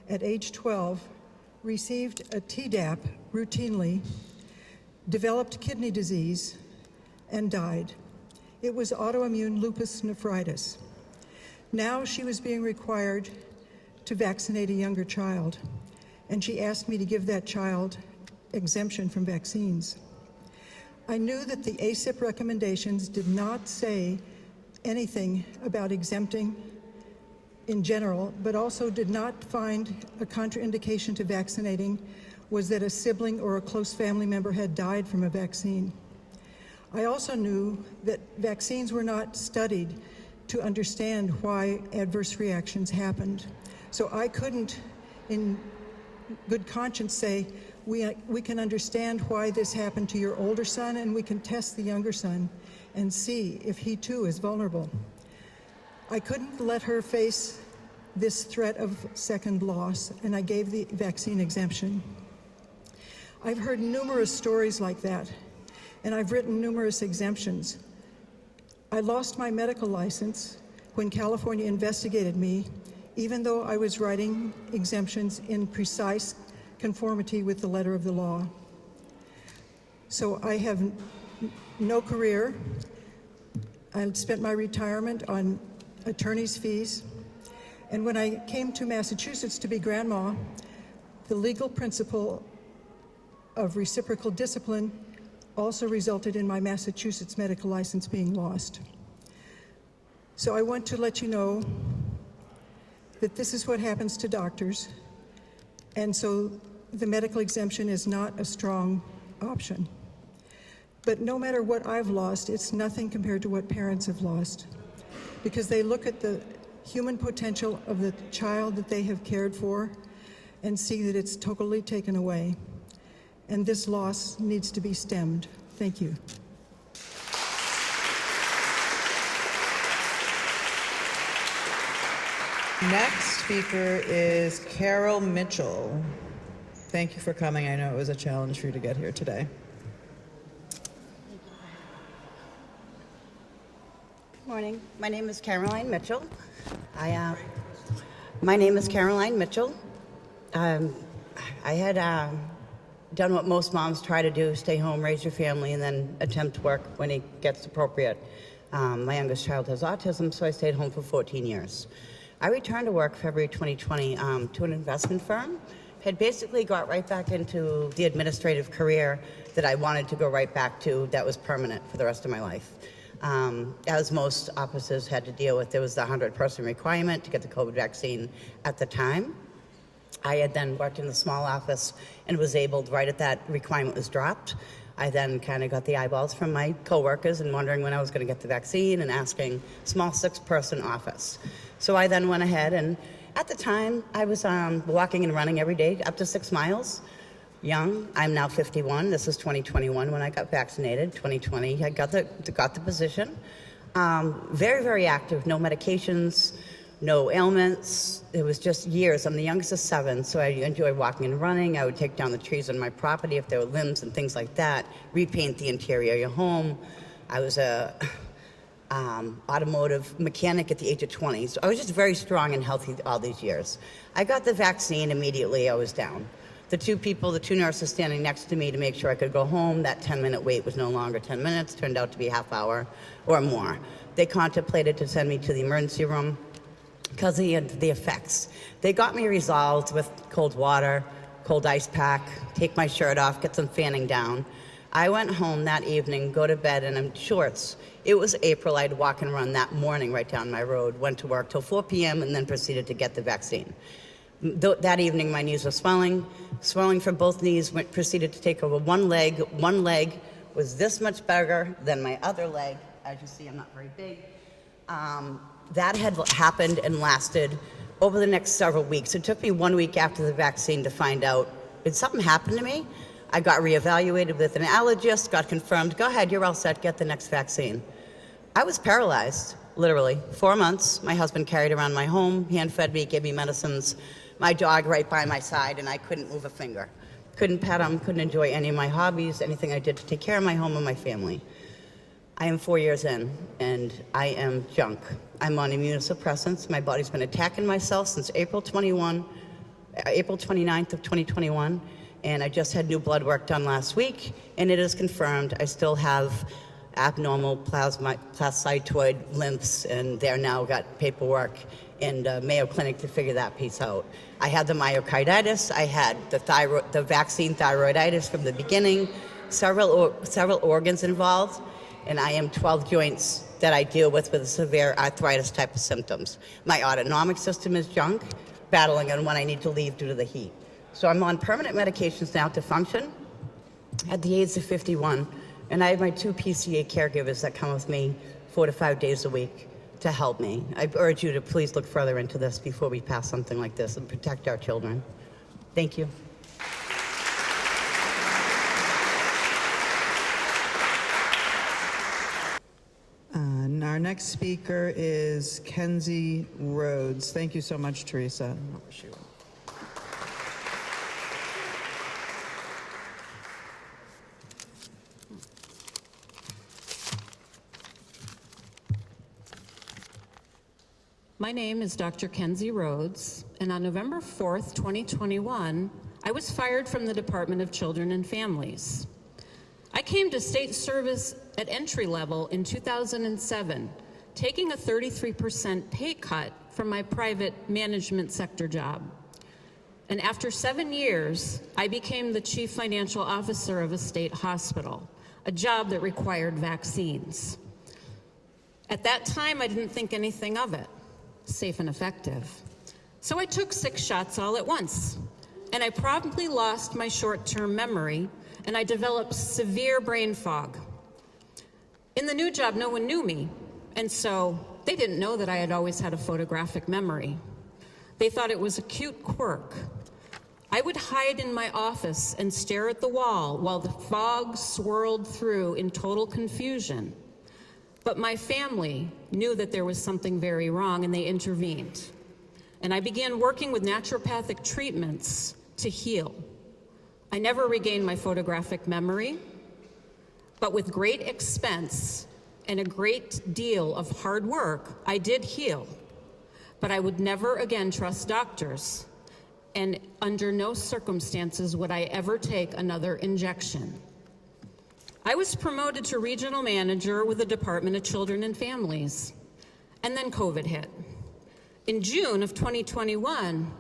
at age 12 received a Tdap routinely, developed kidney disease, and died. It was autoimmune lupus nephritis. Now she was being required to vaccinate a younger child, and she asked me to give that child exemption from vaccines. I knew that the ACIP recommendations did not say anything about exempting in general, but also did not find a contraindication to vaccinating was that a sibling or a close family member had died from a vaccine. I also knew that vaccines were not studied to understand why adverse reactions happened. So I couldn't, in good conscience, say, we can understand why this happened to your older son, and we can test the younger son and see if he too is vulnerable. I couldn't let her face this threat of second loss, and I gave the vaccine exemption. I've heard numerous stories like that, and I've written numerous exemptions. I lost my medical license when California investigated me, even though I was writing exemptions in precise conformity with the letter of the law. So I have no career. I spent my retirement on attorney's fees. And when I came to Massachusetts to be grandma, the legal principle of reciprocal discipline also resulted in my Massachusetts medical license being lost. So I want to let you know that this is what happens to doctors, and so the medical exemption is not a strong option. But no matter what I've lost, it's nothing compared to what parents have lost, because they look at the human potential of the child that they have cared for and see that it's totally taken away. And this loss needs to be stemmed. Thank you. Next speaker is Carol Mitchell. Thank you for coming. I know it was a challenge for you to get here today. Good morning. My name is Caroline Mitchell. I had done what most moms try to do, stay home, raise your family, and then attempt work when it gets appropriate. My youngest child has autism, so I stayed home for 14 years. I returned to work February 2020 to an investment firm. Had basically got right back into the administrative career that I wanted to go right back to, that was permanent for the rest of my life. As most offices had to deal with, there was the 100-person requirement to get the COVID vaccine at the time. I had then worked in the small office and was able, right at that requirement was dropped, I then kind of got the eyeballs from my coworkers and wondering when I was going to get the vaccine and asking, small 6-person office. So I then went ahead, and at the time I was walking and running every day up to 6 miles. Young, I'm now 51. This is 2021 when I got vaccinated. 2020, I got the position. Very, very active. No medications, no ailments. It was just years. I'm the youngest of 7, so I enjoy walking and running. I would take down the trees on my property if there were limbs and things like that. Repaint the interior of your home. I was a automotive mechanic at the age of 20. So I was just very strong and healthy all these years. I got the vaccine immediately. I was down. The two nurses standing next to me to make sure I could go home, that 10-minute wait was no longer 10 minutes, turned out to be a half hour or more. They contemplated to send me to the emergency room because of the effects. They got me resolved with cold water, cold ice pack, take my shirt off, get some fanning down. I went home that evening, go to bed, and I'm shorts. It was April. I'd walk and run that morning right down my road, went to work till 4 p.m. and then proceeded to get the vaccine. That evening, my knees were swelling from both knees, proceeded to take over one leg. One leg was this much bigger than my other leg. As you see, I'm not very big. That had happened and lasted over the next several weeks. It took me 1 week after the vaccine to find out, did something happen to me? I got reevaluated with an allergist, got confirmed, go ahead, you're all set, get the next vaccine. I was paralyzed, literally. 4 months, my husband carried around my home, hand-fed me, gave me medicines. my dog right by my side, and I couldn't move a finger. Couldn't pet him, couldn't enjoy any of my hobbies, anything I did to take care of my home and my family. I am 4 years in, and I am junk. I'm on immunosuppressants. My body's been attacking myself since April 29th of 2021, and I just had new blood work done last week, and it is confirmed I still have abnormal plasmacytoid lymphs, and they're now got paperwork in the Mayo Clinic to figure that piece out. I had the myocarditis, I had the vaccine thyroiditis from the beginning, several organs involved, and I am 12 joints that I deal with severe arthritis type of symptoms. My autonomic system is junk, battling on when I need to leave due to the heat. So I'm on permanent medications now to function at the age of 51, and I have my 2 PCA caregivers that come with me 4 to 5 days a week to help me. I urge you to please look further into this before we pass something like this and protect our children. Thank you. And our next speaker is Kenzie Rhodes. Thank you so much, Teresa. My name is Dr. Kenzie Rhodes, and on November 4th, 2021, I was fired from the Department of Children and Families. I came to state service at entry level in 2007, taking a 33% pay cut from my private management sector job. And after 7 years, I became the chief financial officer of a state hospital, a job that required vaccines. At that time, I didn't think anything of it. Safe and effective. So I took 6 shots all at once, and I promptly lost my short-term memory, and I developed severe brain fog. In the new job, no one knew me, and so they didn't know that I had always had a photographic memory. They thought it was a cute quirk. I would hide in my office and stare at the wall while the fog swirled through in total confusion. But my family knew that there was something very wrong, and they intervened. And I began working with naturopathic treatments to heal. I never regained my photographic memory, but with great expense and a great deal of hard work, I did heal. But I would never again trust doctors, and under no circumstances would I ever take another injection. I was promoted to regional manager with the Department of Children and Families, and then COVID hit. In June of 2021,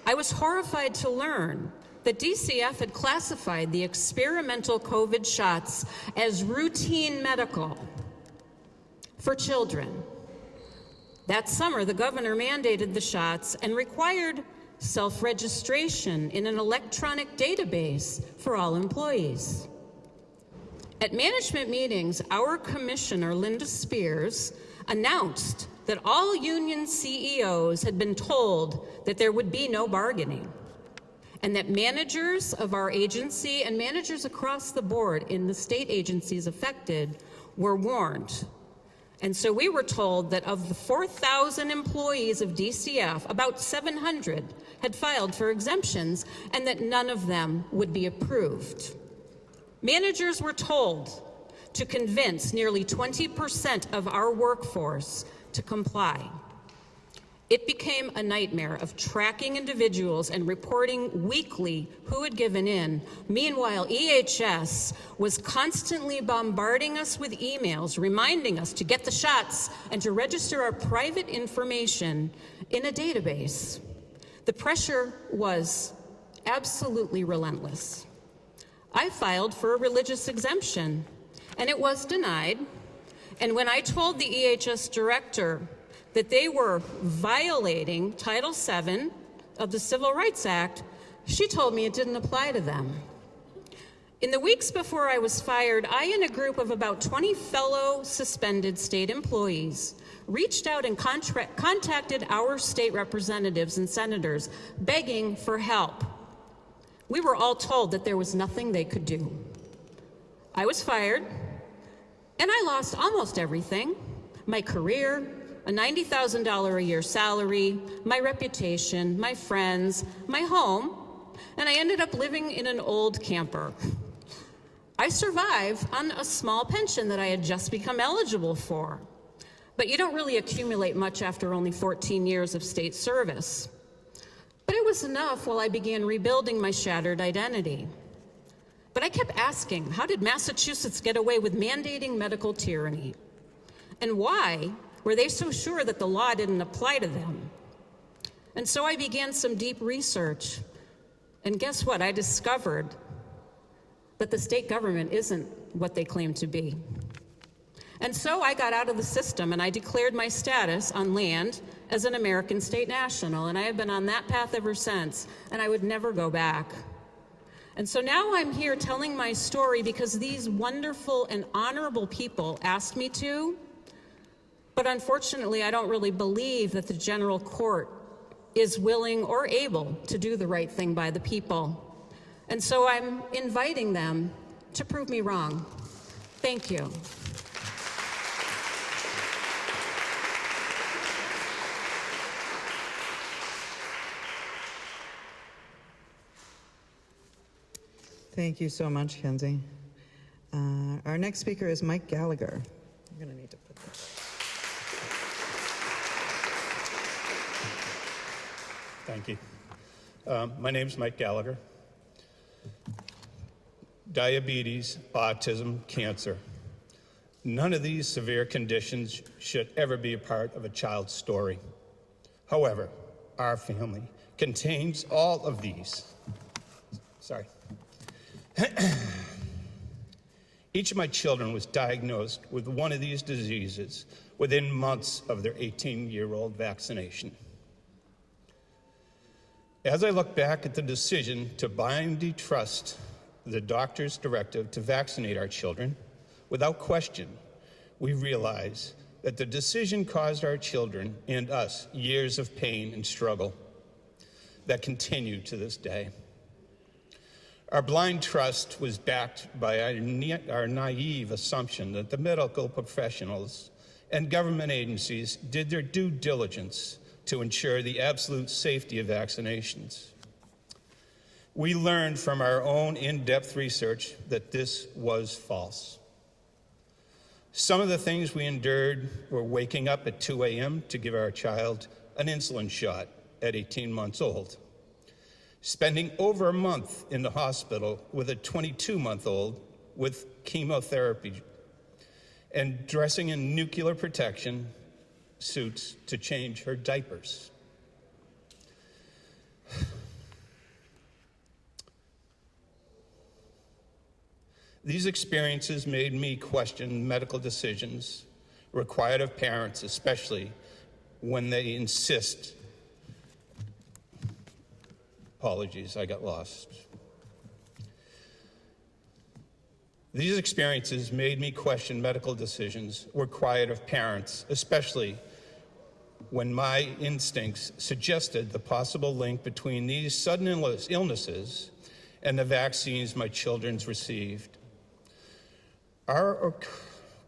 I was horrified to learn that DCF had classified the experimental COVID shots as routine medical for children. That summer, the governor mandated the shots and required self-registration in an electronic database for all employees. At management meetings, our commissioner, Linda Spears, announced that all union CEOs had been told that there would be no bargaining, and that managers of our agency and managers across the board in the state agencies affected were warned. And so we were told that of the 4,000 employees of DCF, about 700 had filed for exemptions, and that none of them would be approved. Managers were told to convince nearly 20% of our workforce to comply. It became a nightmare of tracking individuals and reporting weekly who had given in. Meanwhile, EHS was constantly bombarding us with emails reminding us to get the shots and to register our private information in a database. The pressure was absolutely relentless. I filed for a religious exemption, and it was denied. And when I told the EHS director that they were violating Title VII of the Civil Rights Act, she told me it didn't apply to them. In the weeks before I was fired, I and a group of about 20 fellow suspended state employees reached out and contacted our state representatives and senators begging for help. We were all told that there was nothing they could do. I was fired, and I lost almost everything: my career, a $90,000 a year salary, my reputation, my friends, my home, and I ended up living in an old camper. I survived on a small pension that I had just become eligible for. But you don't really accumulate much after only 14 years of state service. But it was enough while I began rebuilding my shattered identity. But I kept asking, how did Massachusetts get away with mandating medical tyranny? And why were they so sure that the law didn't apply to them? And so I began some deep research. And guess what? I discovered that the state government isn't what they claim to be. And so I got out of the system and I declared my status on land as an American state national, and I have been on that path ever since, and I would never go back. And so now I'm here telling my story because these wonderful and honorable people asked me to, but unfortunately I don't really believe that the general court is willing or able to do the right thing by the people. And so I'm inviting them to prove me wrong. Thank you. Thank you so much, Kenzie. Our next speaker is Mike Gallagher. I'm going to need to put that. Thank you. My name is Mike Gallagher. Diabetes, autism, cancer. None of these severe conditions should ever be a part of a child's story. However, our family contains all of these. Sorry. Each of my children was diagnosed with one of these diseases within months of their 18-year-old vaccination. As I look back at the decision to blindly trust the doctor's directive to vaccinate our children, without question, we realize that the decision caused our children and us years of pain and struggle that continue to this day. Our blind trust was backed by our naive assumption that the medical professionals and government agencies did their due diligence to ensure the absolute safety of vaccinations. We learned from our own in-depth research that this was false. Some of the things we endured were waking up at 2 a.m. to give our child an insulin shot at 18 months old, spending over a month in the hospital with a 22-month-old with chemotherapy, and dressing in nuclear protection suits to change her diapers. These experiences made me question medical decisions required of parents, especially when they insist. Apologies, I got lost. These experiences made me question medical decisions required of parents, especially when my instincts suggested the possible link between these sudden illnesses and the vaccines my children received. Our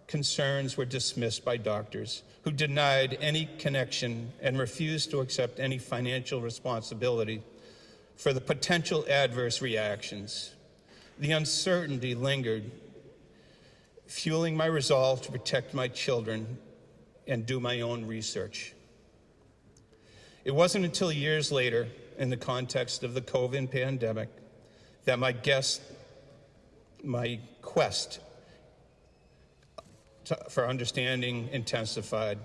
concerns were dismissed by doctors who denied any connection and refused to accept any financial responsibility for the potential adverse reactions. The uncertainty lingered, fueling my resolve to protect my children and do my own research. It wasn't until years later, in the context of the COVID pandemic, that my quest for understanding intensified.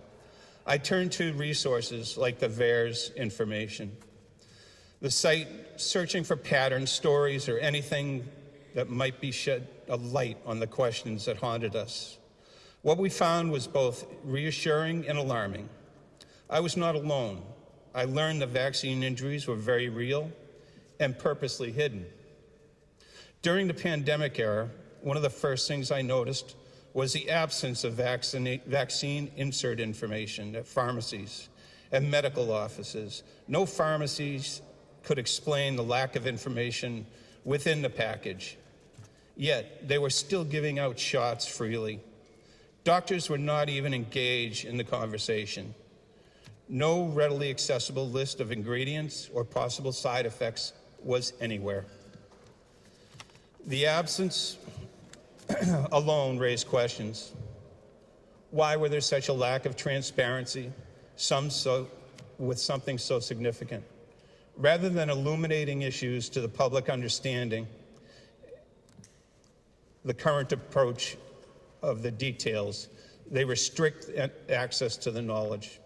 I turned to resources like the VAERS information, the site searching for patterns, stories, or anything that might be shed a light on the questions that haunted us. What we found was both reassuring and alarming. I was not alone. I learned the vaccine injuries were very real and purposely hidden. During the pandemic era, one of the first things I noticed was the absence of vaccine insert information at pharmacies and medical offices. No pharmacies could explain the lack of information within the package, yet they were still giving out shots freely. Doctors were not even engaged in the conversation. No readily accessible list of ingredients or possible side effects was anywhere. The absence alone raised questions. Why were there such a lack of transparency, with something so significant? Rather than illuminating issues to the public understanding, the current approach of the details, they restrict access to the knowledge.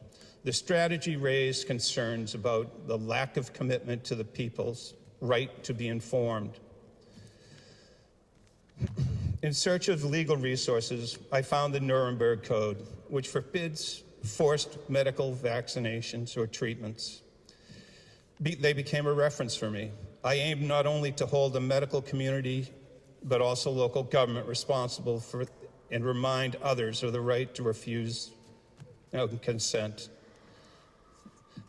The strategy raised concerns about the lack of commitment to the people's right to be informed. In search of legal resources, I found the Nuremberg Code, which forbids forced medical vaccinations or treatments. They became a reference for me. I aimed not only to hold the medical community, but also local government responsible for and remind others of the right to refuse consent.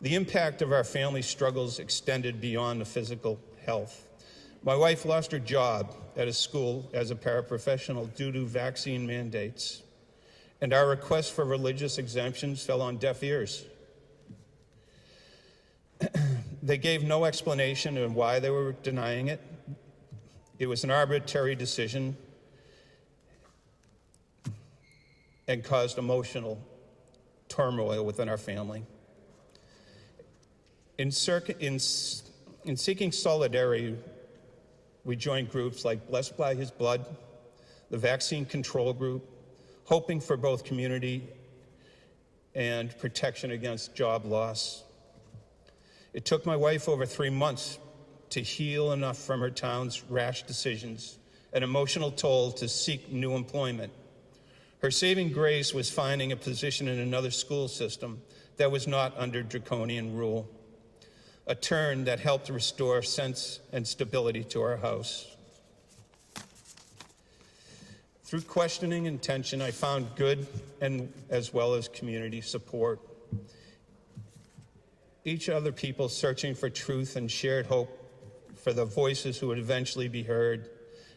The impact of our family struggles extended beyond the physical health. My wife lost her job at a school as a paraprofessional due to vaccine mandates, and our request for religious exemptions fell on deaf ears. They gave no explanation of why they were denying it. It was an arbitrary decision and caused emotional turmoil within our family. In seeking solidarity, we joined groups like Blessed by His Blood, the Vaccine Control Group, hoping for both community and protection against job loss. It took my wife over 3 months to heal enough from her town's rash decisions, an emotional toll to seek new employment. Her saving grace was finding a position in another school system that was not under draconian rule, a turn that helped restore sense and stability to our house. Through questioning and tension, I found good and as well as community support. Each other people searching for truth and shared hope for the voices who would eventually be heard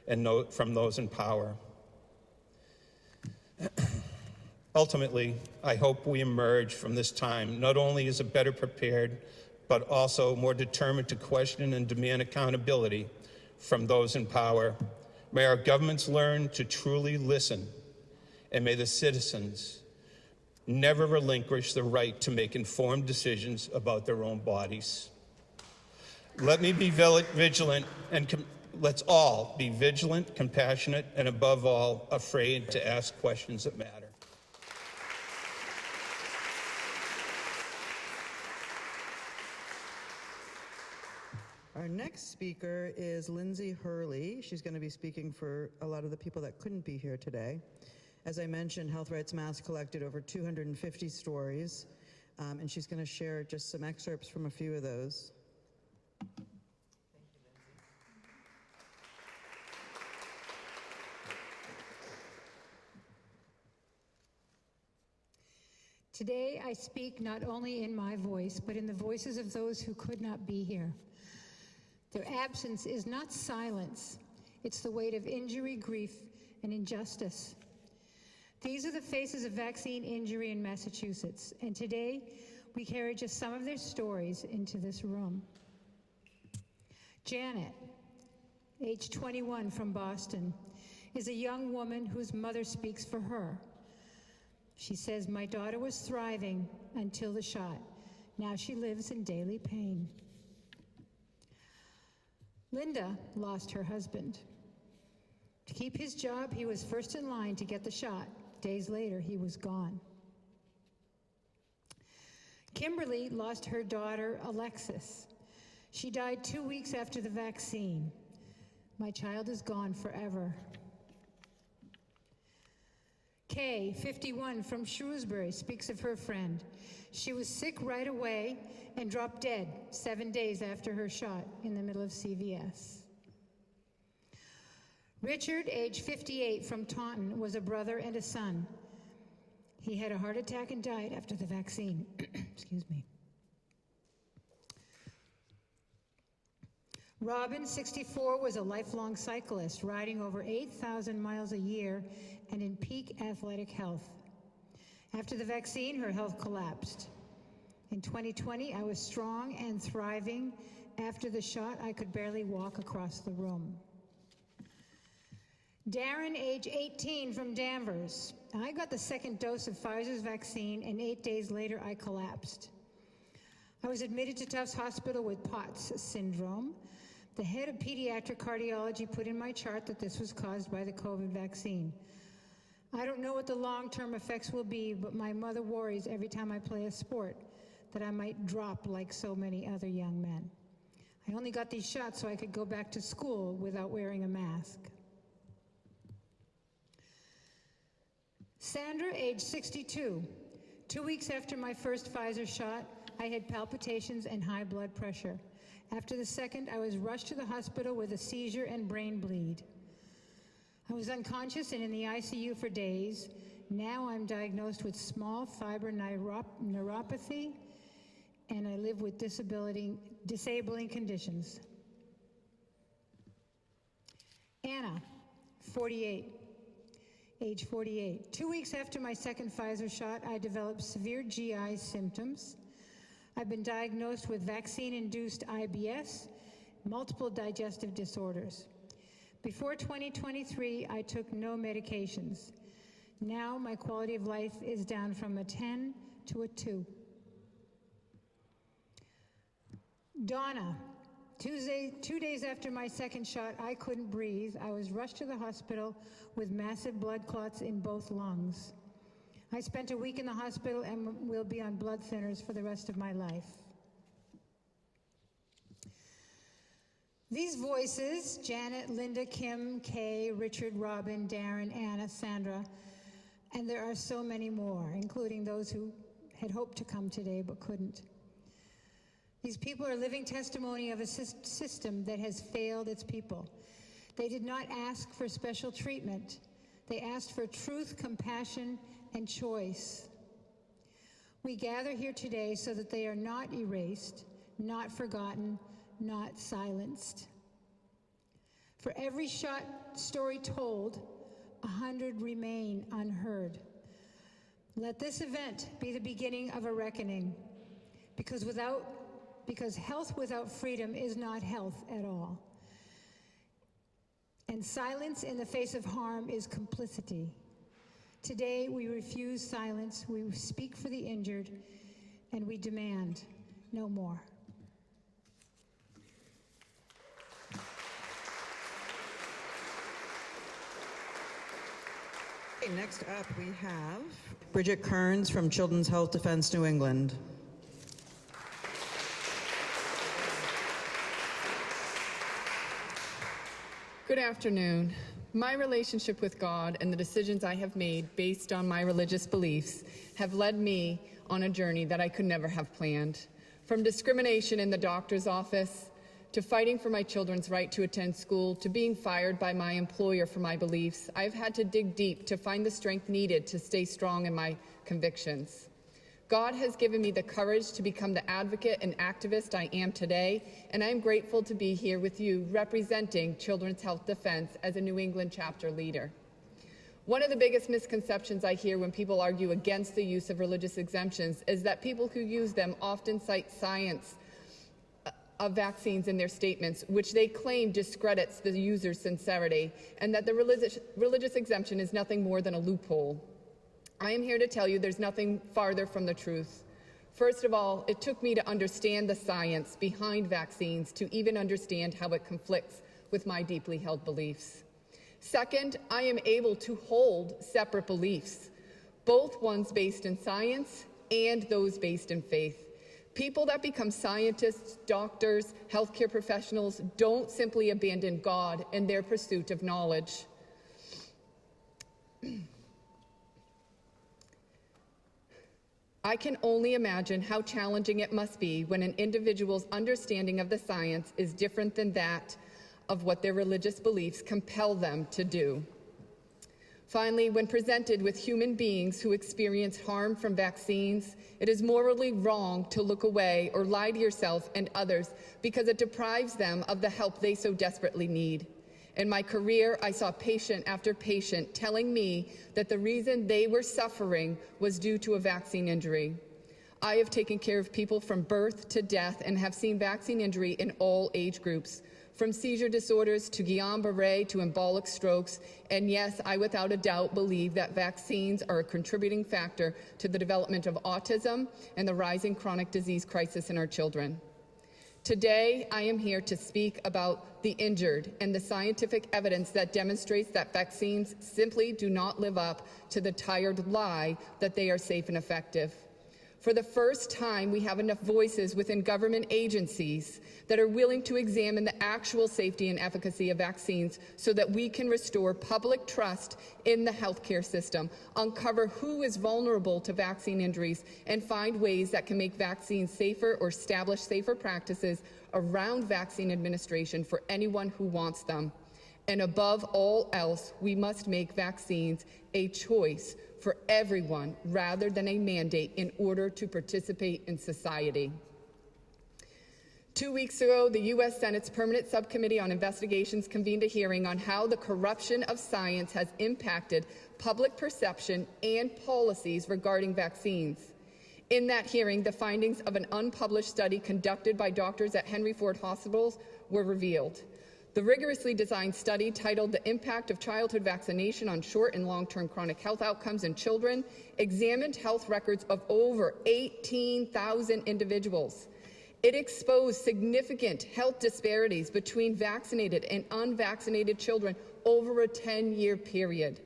and from those in power. Ultimately, I hope we emerge from this time not only as a better prepared, but also more determined to question and demand accountability from those in power. May our governments learn to truly listen, and may the citizens never relinquish the right to make informed decisions about their own bodies. Let me be vigilant, and let's all be vigilant, compassionate, and above all, afraid to ask questions that matter. Our next speaker is Lindsay Hurley. She's going to be speaking for a lot of the people that couldn't be here today. As I mentioned, Health Rights Mass collected over 250 stories, and she's going to share just some excerpts from a few of those. Today, I speak not only in my voice, but in the voices of those who could not be here. Their absence is not silence. It's the weight of injury, grief, and injustice. These are the faces of vaccine injury in Massachusetts, and today we carry just some of their stories into this room. Janet, age 21 from Boston, is a young woman whose mother speaks for her. She says, "My daughter was thriving until the shot. Now she lives in daily pain." Linda lost her husband. To keep his job, he was first in line to get the shot. Days later, he was gone. Kimberly lost her daughter, Alexis. She died 2 weeks after the vaccine. "My child is gone forever." Kay, 51, from Shrewsbury, speaks of her friend. "She was sick right away and dropped dead 7 days after her shot in the middle of CVS. Richard, age 58, from Taunton, was a brother and a son. He had a heart attack and died after the vaccine. Excuse me. Robin, 64, was a lifelong cyclist, riding over 8,000 miles a year and in peak athletic health. After the vaccine, her health collapsed. In 2020, I was strong and thriving. After the shot, I could barely walk across the room. Darren, age 18, from Danvers. I got the second dose of Pfizer's vaccine, and 8 days later, I collapsed. I was admitted to Tufts Hospital with POTS syndrome. The head of pediatric cardiology put in my chart that this was caused by the COVID vaccine. I don't know what the long-term effects will be, but my mother worries every time I play a sport that I might drop like so many other young men. I only got these shots so I could go back to school without wearing a mask. Sandra, age 62. 2 weeks after my first Pfizer shot, I had palpitations and high blood pressure. After the second, I was rushed to the hospital with a seizure and brain bleed. I was unconscious and in the ICU for days. Now I'm diagnosed with small fiber neuropathy, and I live with disabling conditions. Anna, 48. Age 48. 2 weeks after my second Pfizer shot, I developed severe GI symptoms. I've been diagnosed with vaccine-induced IBS, multiple digestive disorders. Before 2023, I took no medications. Now my quality of life is down from a 10 to a 2. Donna, 2 days after my second shot, I couldn't breathe. I was rushed to the hospital with massive blood clots in both lungs. I spent a week in the hospital and will be on blood thinners for the rest of my life. These voices, Janet, Linda, Kim, Kay, Richard, Robin, Darren, Anna, Sandra, and there are so many more, including those who had hoped to come today but couldn't. These people are living testimony of a system that has failed its people. They did not ask for special treatment. They asked for truth, compassion, and choice. We gather here today so that they are not erased, not forgotten, not silenced. For every shot story told, 100 remain unheard. Let this event be the beginning of a reckoning, because health without freedom is not health at all. And silence in the face of harm is complicity. Today, we refuse silence, we speak for the injured, and we demand no more. Okay, next up we have Bridget Kearns from Children's Health Defense New England. Good afternoon. My relationship with God and the decisions I have made based on my religious beliefs have led me on a journey that I could never have planned. From discrimination in the doctor's office, to fighting for my children's right to attend school, to being fired by my employer for my beliefs, I've had to dig deep to find the strength needed to stay strong in my convictions. God has given me the courage to become the advocate and activist I am today, and I'm grateful to be here with you representing Children's Health Defense as a New England chapter leader. One of the biggest misconceptions I hear when people argue against the use of religious exemptions is that people who use them often cite science of vaccines in their statements, which they claim discredits the user's sincerity, and that the religious exemption is nothing more than a loophole. I am here to tell you there's nothing farther from the truth. First of all, it took me to understand the science behind vaccines to even understand how it conflicts with my deeply held beliefs. Second, I am able to hold separate beliefs, both ones based in science and those based in faith. People that become scientists, doctors, healthcare professionals don't simply abandon God in their pursuit of knowledge. I can only imagine how challenging it must be when an individual's understanding of the science is different than that of what their religious beliefs compel them to do. Finally, when presented with human beings who experience harm from vaccines, it is morally wrong to look away or lie to yourself and others because it deprives them of the help they so desperately need. In my career, I saw patient after patient telling me that the reason they were suffering was due to a vaccine injury. I have taken care of people from birth to death and have seen vaccine injury in all age groups, from seizure disorders to Guillain-Barré to embolic strokes. And yes, I without a doubt believe that vaccines are a contributing factor to the development of autism and the rising chronic disease crisis in our children. Today, I am here to speak about the injured and the scientific evidence that demonstrates that vaccines simply do not live up to the tired lie that they are safe and effective. For the first time, we have enough voices within government agencies that are willing to examine the actual safety and efficacy of vaccines so that we can restore public trust in the healthcare system, uncover who is vulnerable to vaccine injuries, and find ways that can make vaccines safer or establish safer practices around vaccine administration for anyone who wants them. And above all else, we must make vaccines a choice for everyone rather than a mandate in order to participate in society. 2 weeks ago, the U.S. Senate's Permanent Subcommittee on Investigations convened a hearing on how the corruption of science has impacted public perception and policies regarding vaccines. In that hearing, the findings of an unpublished study conducted by doctors at Henry Ford hospitals were revealed. The rigorously designed study, titled The Impact of Childhood Vaccination on Short and Long-Term Chronic Health Outcomes in Children, examined health records of over 18,000 individuals. It exposed significant health disparities between vaccinated and unvaccinated children over a 10-year period.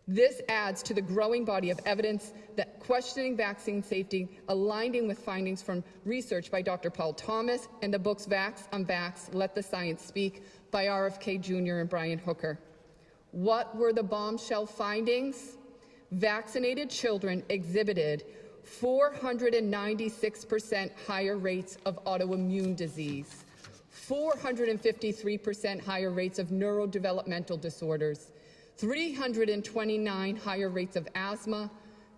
This adds to the growing body of evidence that questioning vaccine safety, aligning with findings from research by Dr. Paul Thomas and the books Vax, Unvax, Let the Science Speak by RFK Jr. and Brian Hooker. What were the bombshell findings? Vaccinated children exhibited 496% higher rates of autoimmune disease, 453% higher rates of neurodevelopmental disorders, 329 higher rates of asthma,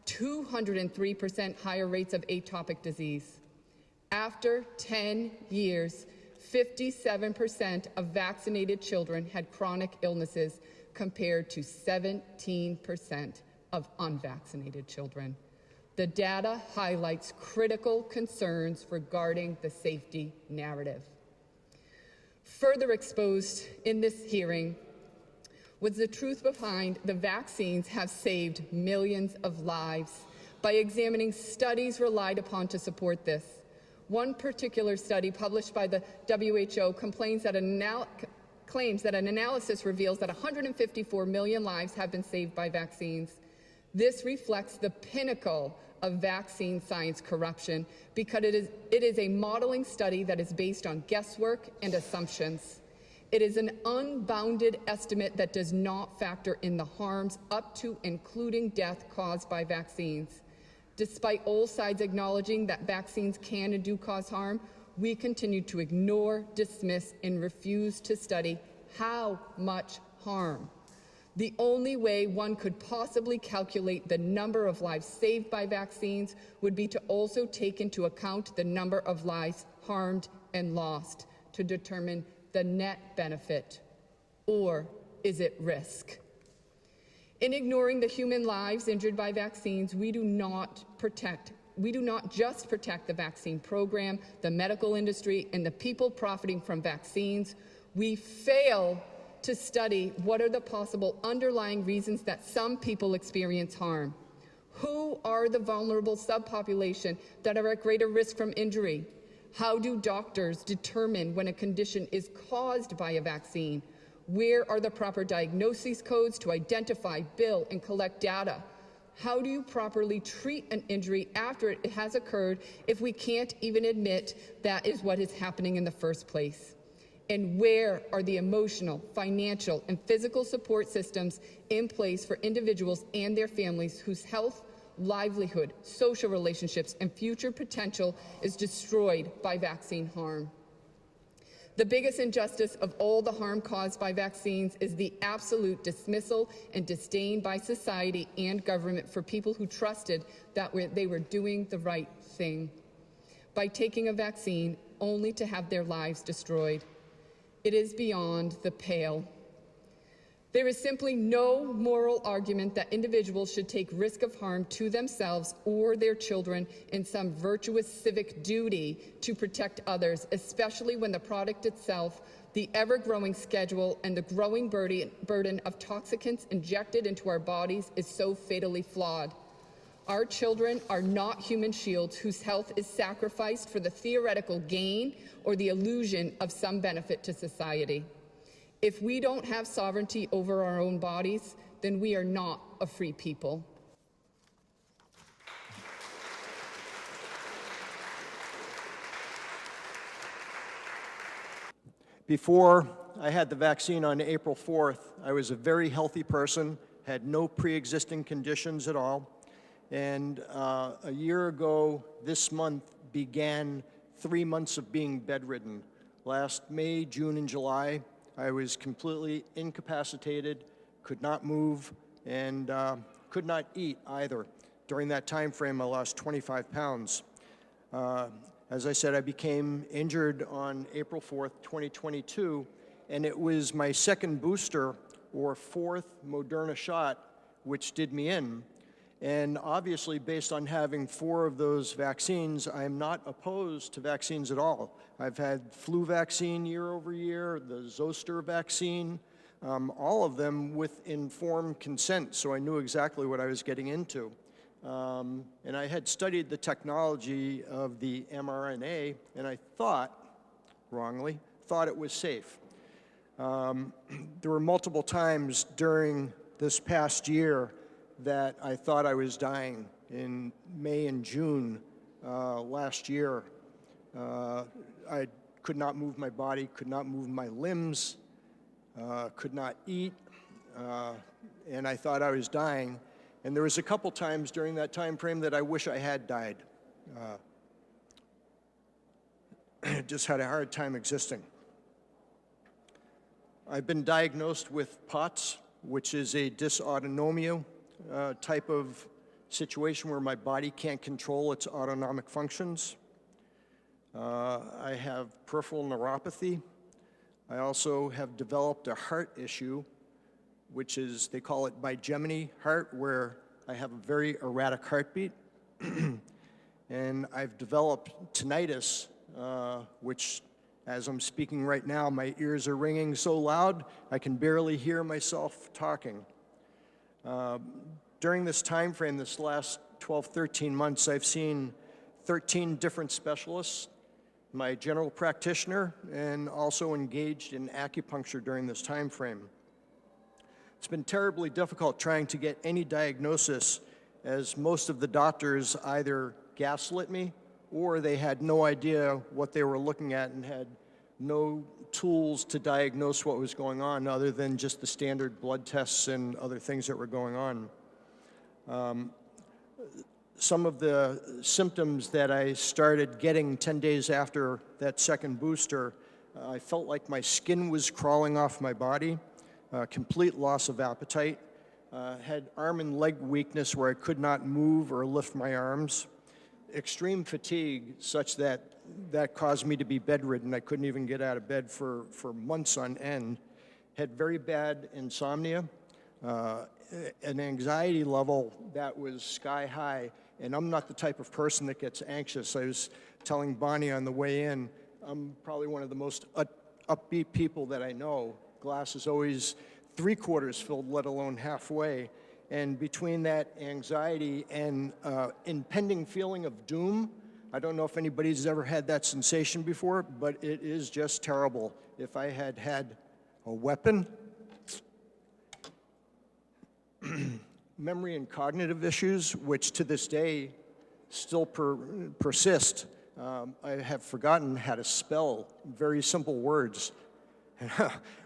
203% higher rates of atopic disease. After 10 years, 57% of vaccinated children had chronic illnesses compared to 17% of unvaccinated children. The data highlights critical concerns regarding the safety narrative. Further exposed in this hearing was the truth behind the vaccines have saved millions of lives by examining studies relied upon to support this. One particular study published by the WHO claims that an analysis reveals that 154 million lives have been saved by vaccines. This reflects the pinnacle of vaccine science corruption because it is a modeling study that is based on guesswork and assumptions. It is an unbounded estimate that does not factor in the harms up to including death caused by vaccines. Despite all sides acknowledging that vaccines can and do cause harm, we continue to ignore, dismiss, and refuse to study how much harm. The only way one could possibly calculate the number of lives saved by vaccines would be to also take into account the number of lives harmed and lost to determine the net benefit, or is it risk? In ignoring the human lives injured by vaccines, we do not just protect the vaccine program, the medical industry, and the people profiting from vaccines. We fail to study what are the possible underlying reasons that some people experience harm. Who are the vulnerable subpopulation that are at greater risk from injury? How do doctors determine when a condition is caused by a vaccine? Where are the proper diagnosis codes to identify, bill, and collect data? How do you properly treat an injury after it has occurred if we can't even admit that is what is happening in the first place? And where are the emotional, financial, and physical support systems in place for individuals and their families whose health, livelihood, social relationships, and future potential is destroyed by vaccine harm? The biggest injustice of all the harm caused by vaccines is the absolute dismissal and disdain by society and government for people who trusted that they were doing the right thing by taking a vaccine only to have their lives destroyed. It is beyond the pale. There is simply no moral argument that individuals should take risk of harm to themselves or their children in some virtuous civic duty to protect others, especially when the product itself, the ever-growing schedule, and the growing burden of toxicants injected into our bodies is so fatally flawed. Our children are not human shields whose health is sacrificed for the theoretical gain or the illusion of some benefit to society. If we don't have sovereignty over our own bodies, then we are not a free people. Before I had the vaccine on April 4th, I was a very healthy person, had no pre-existing conditions at all. And a year ago, this month, began 3 months of being bedridden. Last May, June, and July, I was completely incapacitated, could not move, and could not eat either. During that time frame, I lost 25 pounds. As I said, I became injured on April 4th, 2022, and it was my second booster or fourth Moderna shot which did me in. And obviously, based on having 4 of those vaccines, I am not opposed to vaccines at all. I've had flu vaccine year over year, the zoster vaccine, all of them with informed consent, so I knew exactly what I was getting into. And I had studied the technology of the mRNA, and I thought, wrongly, thought it was safe. There were multiple times during this past year that I thought I was dying. In May and June last year, I could not move my body, could not move my limbs, could not eat, and I thought I was dying. And there was a couple times during that time frame that I wish I had died. Just had a hard time existing. I've been diagnosed with POTS, which is a dysautonomia type of situation where my body can't control its autonomic functions. I have peripheral neuropathy. I also have developed a heart issue, which is, they call it bigeminy heart, where I have a very erratic heartbeat. And I've developed tinnitus, which, as I'm speaking right now, my ears are ringing so loud I can barely hear myself talking. During this time frame, this last 12, 13 months, I've seen 13 different specialists, my general practitioner, and also engaged in acupuncture during this time frame. It's been terribly difficult trying to get any diagnosis, as most of the doctors either gaslit me or they had no idea what they were looking at and had no tools to diagnose what was going on other than just the standard blood tests and other things that were going on. Some of the symptoms that I started getting 10 days after that second booster, I felt like my skin was crawling off my body, complete loss of appetite, had arm and leg weakness where I could not move or lift my arms, extreme fatigue such that that caused me to be bedridden. I couldn't even get out of bed for months on end, had very bad insomnia, an anxiety level that was sky high, and I'm not the type of person that gets anxious. I was telling Bonnie on the way in, I'm probably one of the most upbeat people that I know. Glass is always 3/4 filled, let alone halfway. And between that anxiety and impending feeling of doom, I don't know if anybody's ever had that sensation before, but it is just terrible. If I had had a weapon, memory and cognitive issues, which to this day still persist. I have forgotten how to spell very simple words.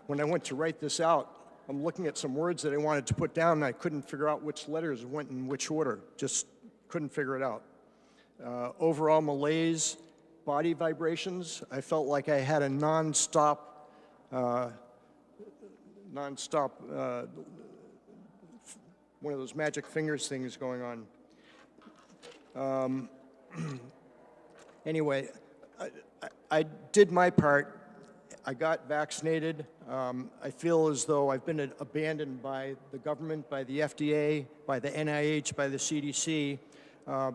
When I went to write this out, I'm looking at some words that I wanted to put down, and I couldn't figure out which letters went in which order. Just couldn't figure it out. Overall malaise, body vibrations. I felt like I had a non-stop one of those magic fingers things going on. Anyway, I did my part. I got vaccinated. I feel as though I've been abandoned by the government, by the FDA, by the NIH, by the CDC.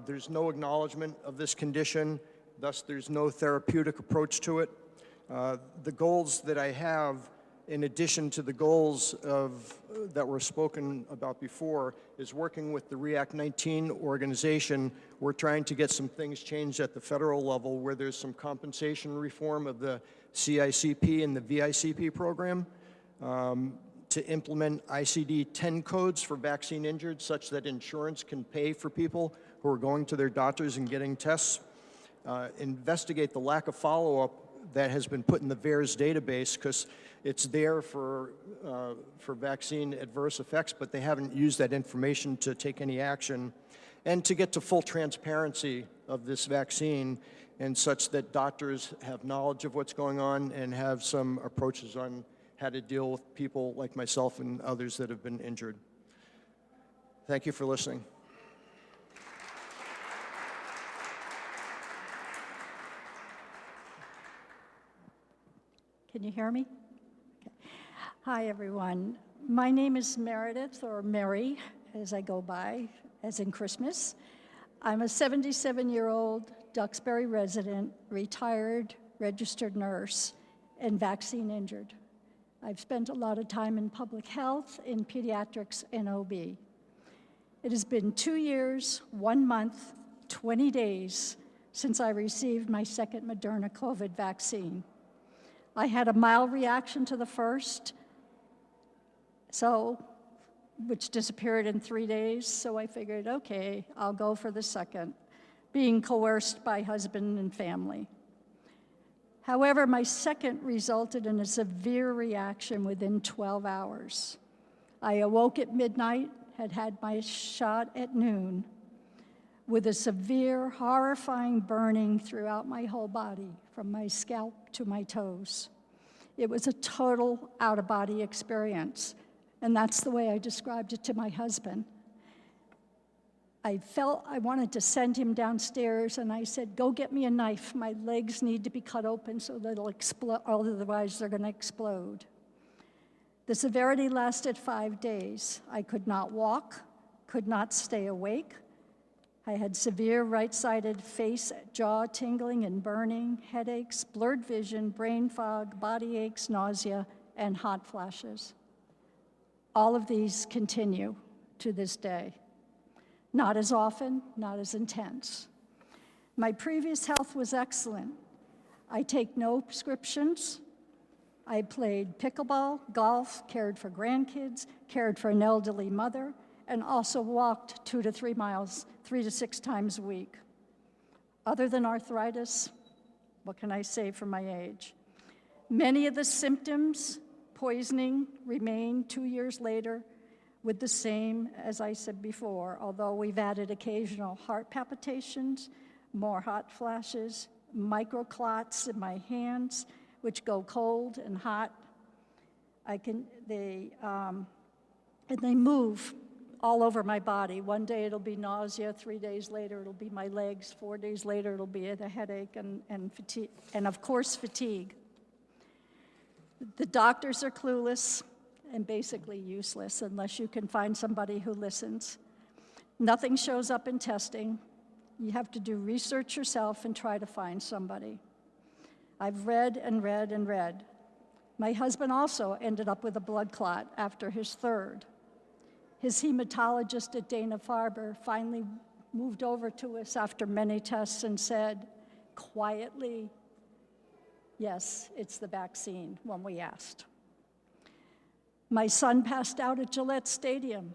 There's no acknowledgement of this condition, thus there's no therapeutic approach to it. The goals that I have, in addition to the goals that were spoken about before, is working with the React 19 organization. We're trying to get some things changed at the federal level where there's some compensation reform of the CICP and the VICP program to implement ICD-10 codes for vaccine injured such that insurance can pay for people who are going to their doctors and getting tests. Investigate the lack of follow-up that has been put in the VAERS database, because it's there for vaccine adverse effects, but they haven't used that information to take any action, and to get to full transparency of this vaccine and such that doctors have knowledge of what's going on and have some approaches on how to deal with people like myself and others that have been injured. Thank you for listening. Can you hear me? Okay. Hi, everyone. My name is Meredith, or Mary, as I go by, as in Christmas. I'm a 77-year-old Duxbury resident, retired registered nurse, and vaccine injured. I've spent a lot of time in public health, in pediatrics, and OB. It has been 2 years, 1 month, 20 days since I received my second Moderna COVID vaccine. I had a mild reaction to the first, which disappeared in 3 days, so I figured, okay, I'll go for the second, being coerced by husband and family. However, my second resulted in a severe reaction within 12 hours. I awoke at midnight, had had my shot at noon, with a severe, horrifying burning throughout my whole body, from my scalp to my toes. It was a total out-of-body experience, and that's the way I described it to my husband. I felt I wanted to send him downstairs, and I said, go get me a knife. My legs need to be cut open so that it'll explode, otherwise they're gonna explode. The severity lasted 5 days. I could not walk, could not stay awake. I had severe right-sided face, jaw tingling and burning, headaches, blurred vision, brain fog, body aches, nausea, and hot flashes. All of these continue to this day. Not as often, not as intense. My previous health was excellent. I take no prescriptions. I played pickleball, golf, cared for grandkids, cared for an elderly mother, and also walked 2 to 3 miles, 3 to 6 times a week. Other than arthritis, what can I say for my age? Many of the symptoms, poisoning, remain 2 years later with the same, as I said before, although we've added occasional heart palpitations, more hot flashes, microclots in my hands, which go cold and hot. And they move all over my body. One day it'll be nausea, 3 days later it'll be my legs, 4 days later it'll be a headache and fatigue, and of course fatigue. The doctors are clueless and basically useless unless you can find somebody who listens. Nothing shows up in testing. You have to do research yourself and try to find somebody. I've read and read and read. My husband also ended up with a blood clot after his third. His hematologist at Dana-Farber finally moved over to us after many tests and said, quietly, yes, it's the vaccine, when we asked. My son passed out at Gillette Stadium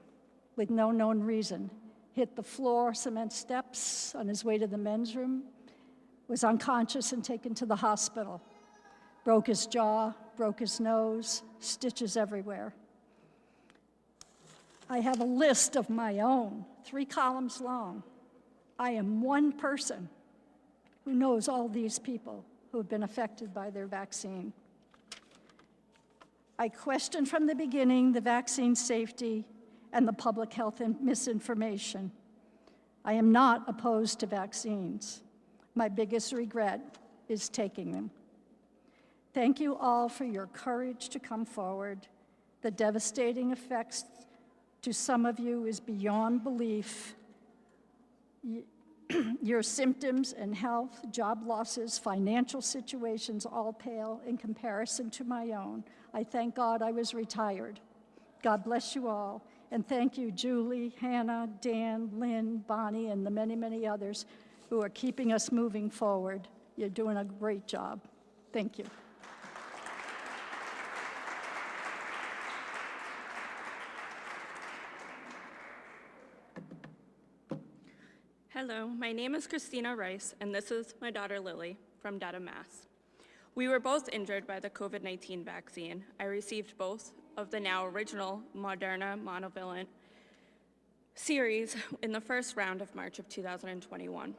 with no known reason, hit the floor cement steps on his way to the men's room, was unconscious and taken to the hospital, broke his jaw, broke his nose, stitches everywhere. I have a list of my own, 3 columns long. I am one person who knows all these people who have been affected by their vaccine. I questioned from the beginning the vaccine safety and the public health misinformation. I am not opposed to vaccines. My biggest regret is taking them. Thank you all for your courage to come forward. The devastating effects to some of you is beyond belief. Your symptoms and health, job losses, financial situations all pale in comparison to my own. I thank God I was retired. God bless you all. And thank you, Julie, Hannah, Dan, Lynn, Bonnie, and the many, many others who are keeping us moving forward. You're doing a great job. Thank you. Hello, my name is Christina Rice, and this is my daughter Lily from Dedham, Mass. We were both injured by the COVID-19 vaccine. I received both of the now original Moderna monovalent series in the first round of March of 2021.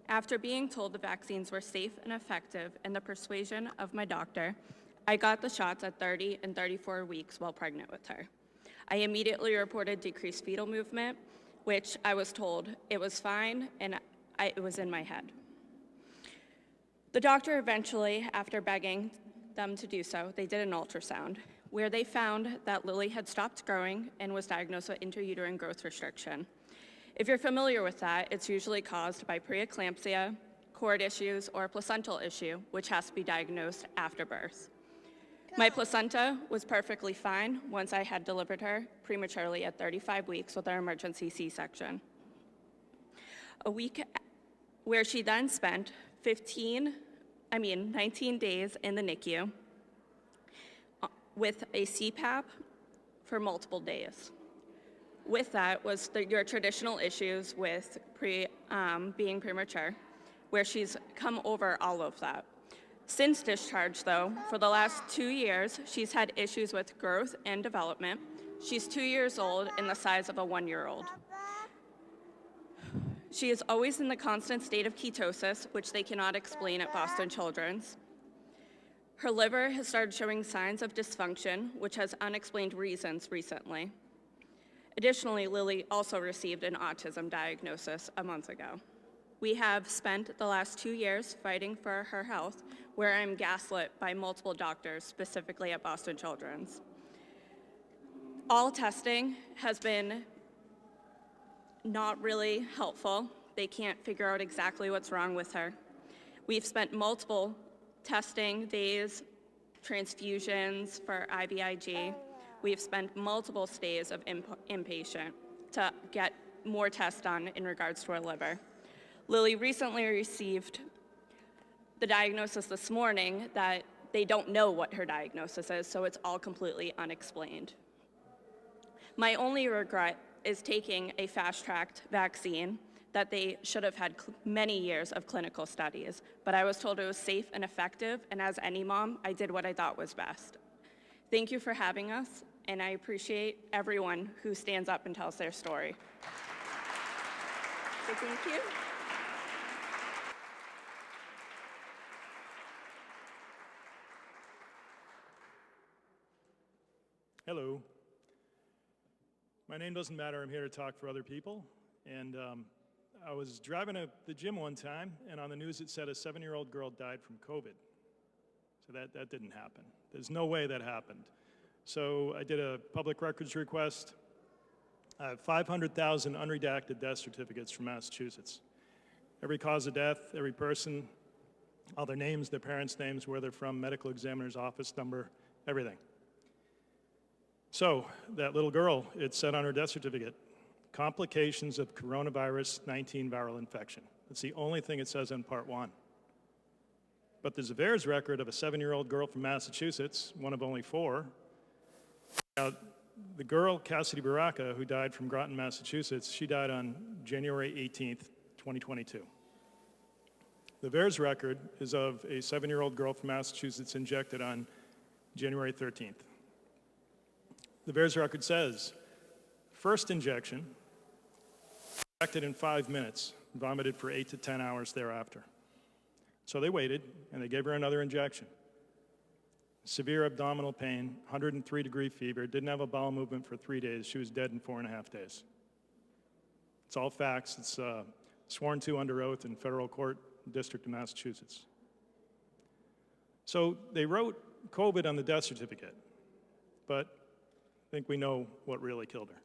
After being told the vaccines were safe and effective and the persuasion of my doctor, I got the shots at 30 and 34 weeks while pregnant with her. I immediately reported decreased fetal movement, which I was told it was fine and it was in my head. The doctor eventually, after begging them to do so, they did an ultrasound where they found that Lily had stopped growing and was diagnosed with intrauterine growth restriction. If you're familiar with that, it's usually caused by preeclampsia, cord issues, or a placental issue, which has to be diagnosed after birth. My placenta was perfectly fine once I had delivered her prematurely at 35 weeks with our emergency C-section. A week where she then spent 19 days in the NICU with a CPAP for multiple days. With that was your traditional issues with being premature, where she's come over all of that. Since discharge, though, for the last 2 years, she's had issues with growth and development. She's 2 years old and the size of a 1-year-old. She is always in the constant state of ketosis, which they cannot explain at Boston Children's. Her liver has started showing signs of dysfunction, which has unexplained reasons recently. Additionally, Lily also received an autism diagnosis a month ago. We have spent the last 2 years fighting for her health, where I'm gaslit by multiple doctors, specifically at Boston Children's. All testing has been not really helpful. They can't figure out exactly what's wrong with her. We've spent multiple testing days, transfusions for IVIG. We've spent multiple stays of inpatient to get more tests done in regards to her liver. Lily recently received the diagnosis this morning that they don't know what her diagnosis is, so it's all completely unexplained. My only regret is taking a fast-tracked vaccine that they should have had many years of clinical studies, but I was told it was safe and effective, and as any mom, I did what I thought was best. Thank you for having us, and I appreciate everyone who stands up and tells their story. So thank you. Hello. My name doesn't matter. I'm here to talk for other people. And I was driving to the gym one time, and on the news it said a 7-year-old girl died from COVID. So that didn't happen. There's no way that happened. So I did a public records request. I have 500,000 unredacted death certificates from Massachusetts. Every cause of death, every person, all their names, their parents' names, where they're from, medical examiner's office number, everything. So that little girl, it said on her death certificate, complications of coronavirus 19 viral infection. That's the only thing it says in part 1. But there's a VAERS record of a 7-year-old girl from Massachusetts, one of only 4. Now, the girl, Cassidy Baraka, who died from Groton, Massachusetts, she died on January 18th, 2022. The VAERS record is of a 7-year-old girl from Massachusetts injected on January 13th. The VAERS record says, first injection, injected in 5 minutes, vomited for 8 to 10 hours thereafter. So they waited, and they gave her another injection. Severe abdominal pain, 103-degree fever, didn't have a bowel movement for 3 days. She was dead in 4.5 days. It's all facts. It's sworn to under oath in federal court, District of Massachusetts. So they wrote COVID on the death certificate, but I think we know what really killed her.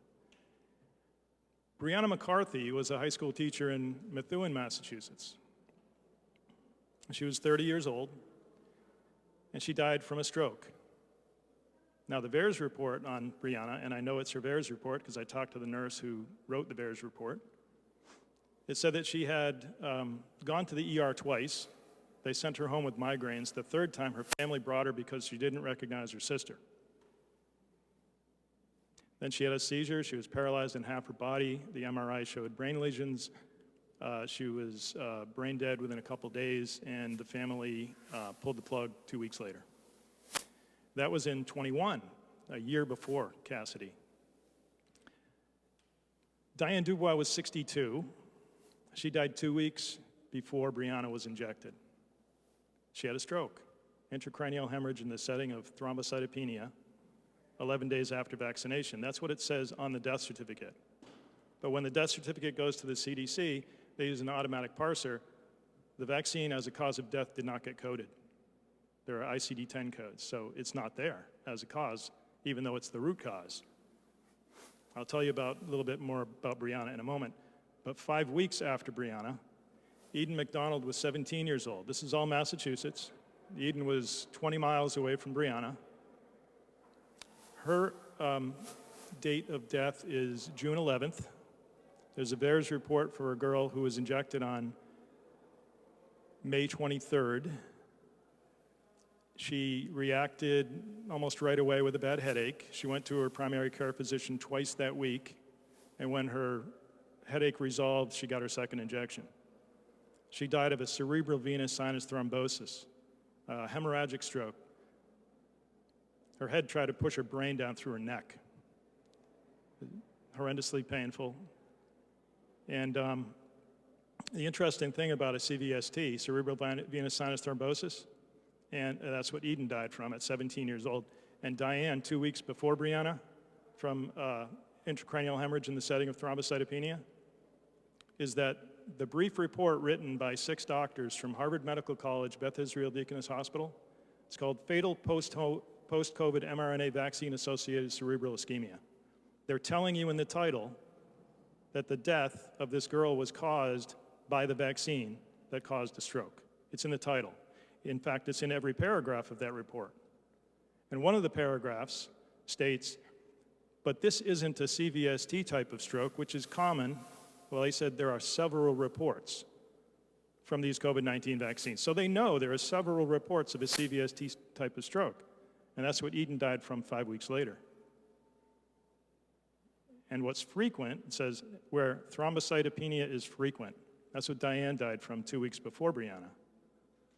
Brianna McCarthy was a high school teacher in Methuen, Massachusetts. She was 30 years old, and she died from a stroke. Now, the VAERS report on Brianna, and I know it's her VAERS report because I talked to the nurse who wrote the VAERS report, it said that she had gone to the ER twice. They sent her home with migraines. The third time, her family brought her because she didn't recognize her sister. Then she had a seizure. She was paralyzed in half her body. The MRI showed brain lesions. She was brain dead within a couple days, and the family pulled the plug 2 weeks later. That was in 21, a year before Cassidy. Diane Dubois was 62. She died 2 weeks before Brianna was injected. She had a stroke, intracranial hemorrhage in the setting of thrombocytopenia, 11 days after vaccination. That's what it says on the death certificate. But when the death certificate goes to the CDC, they use an automatic parser. The vaccine as a cause of death did not get coded. There are ICD-10 codes, so it's not there as a cause, even though it's the root cause. I'll tell you a little bit more about Brianna in a moment. But 5 weeks after Brianna, Eden McDonald was 17 years old. This is all Massachusetts. Eden was 20 miles away from Brianna. Her date of death is June 11th. There's a VAERS report for a girl who was injected on May 23rd. She reacted almost right away with a bad headache. She went to her primary care physician twice that week, and when her headache resolved, she got her second injection. She died of a cerebral venous sinus thrombosis, a hemorrhagic stroke. Her head tried to push her brain down through her neck. Horrendously painful. And the interesting thing about a CVST, cerebral venous sinus thrombosis, and that's what Eden died from at 17 years old. And Diane, 2 weeks before Brianna, from intracranial hemorrhage in the setting of thrombocytopenia, is that the brief report written by 6 doctors from Harvard Medical College, Beth Israel Deaconess Hospital, it's called Fatal Post-COVID mRNA Vaccine-Associated Cerebral Ischemia. They're telling you in the title that the death of this girl was caused by the vaccine that caused a stroke. It's in the title. In fact, it's in every paragraph of that report. And one of the paragraphs states, but this isn't a CVST type of stroke, which is common. Well, they said there are several reports from these COVID-19 vaccines. So they know there are several reports of a CVST type of stroke. And that's what Eden died from 5 weeks later. And what's frequent, it says where thrombocytopenia is frequent. That's what Diane died from 2 weeks before Brianna.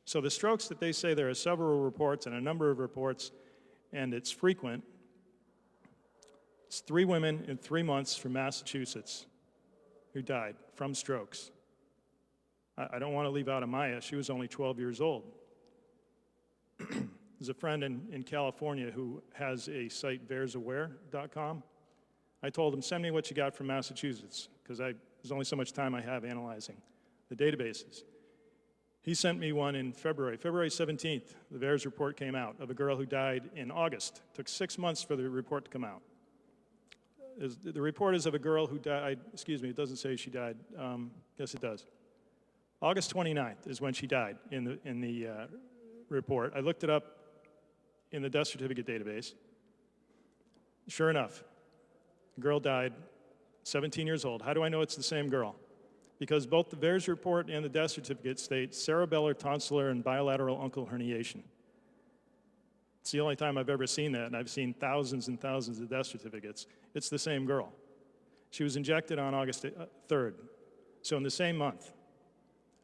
So the strokes that they say there are several reports and a number of reports, and it's frequent, it's 3 women in 3 months from Massachusetts who died from strokes. I don't want to leave out Amaya. She was only 12 years old. There's a friend in California who has a site, VAERSaware.com. I told him, send me what you got from Massachusetts, because there's only so much time I have analyzing the databases. He sent me one in February 17th, the VAERS report came out of a girl who died in August. It took 6 months for the report to come out. The report is of a girl who died, it doesn't say she died. Yes, it does. August 29th is when she died in the report. I looked it up in the death certificate database. Sure enough, the girl died, 17 years old. How do I know it's the same girl? Because both the VAERS report and the death certificate state cerebellar, tonsillar, and bilateral uncal herniation. It's the only time I've ever seen that, and I've seen thousands and thousands of death certificates. It's the same girl. She was injected on August 3rd, so in the same month.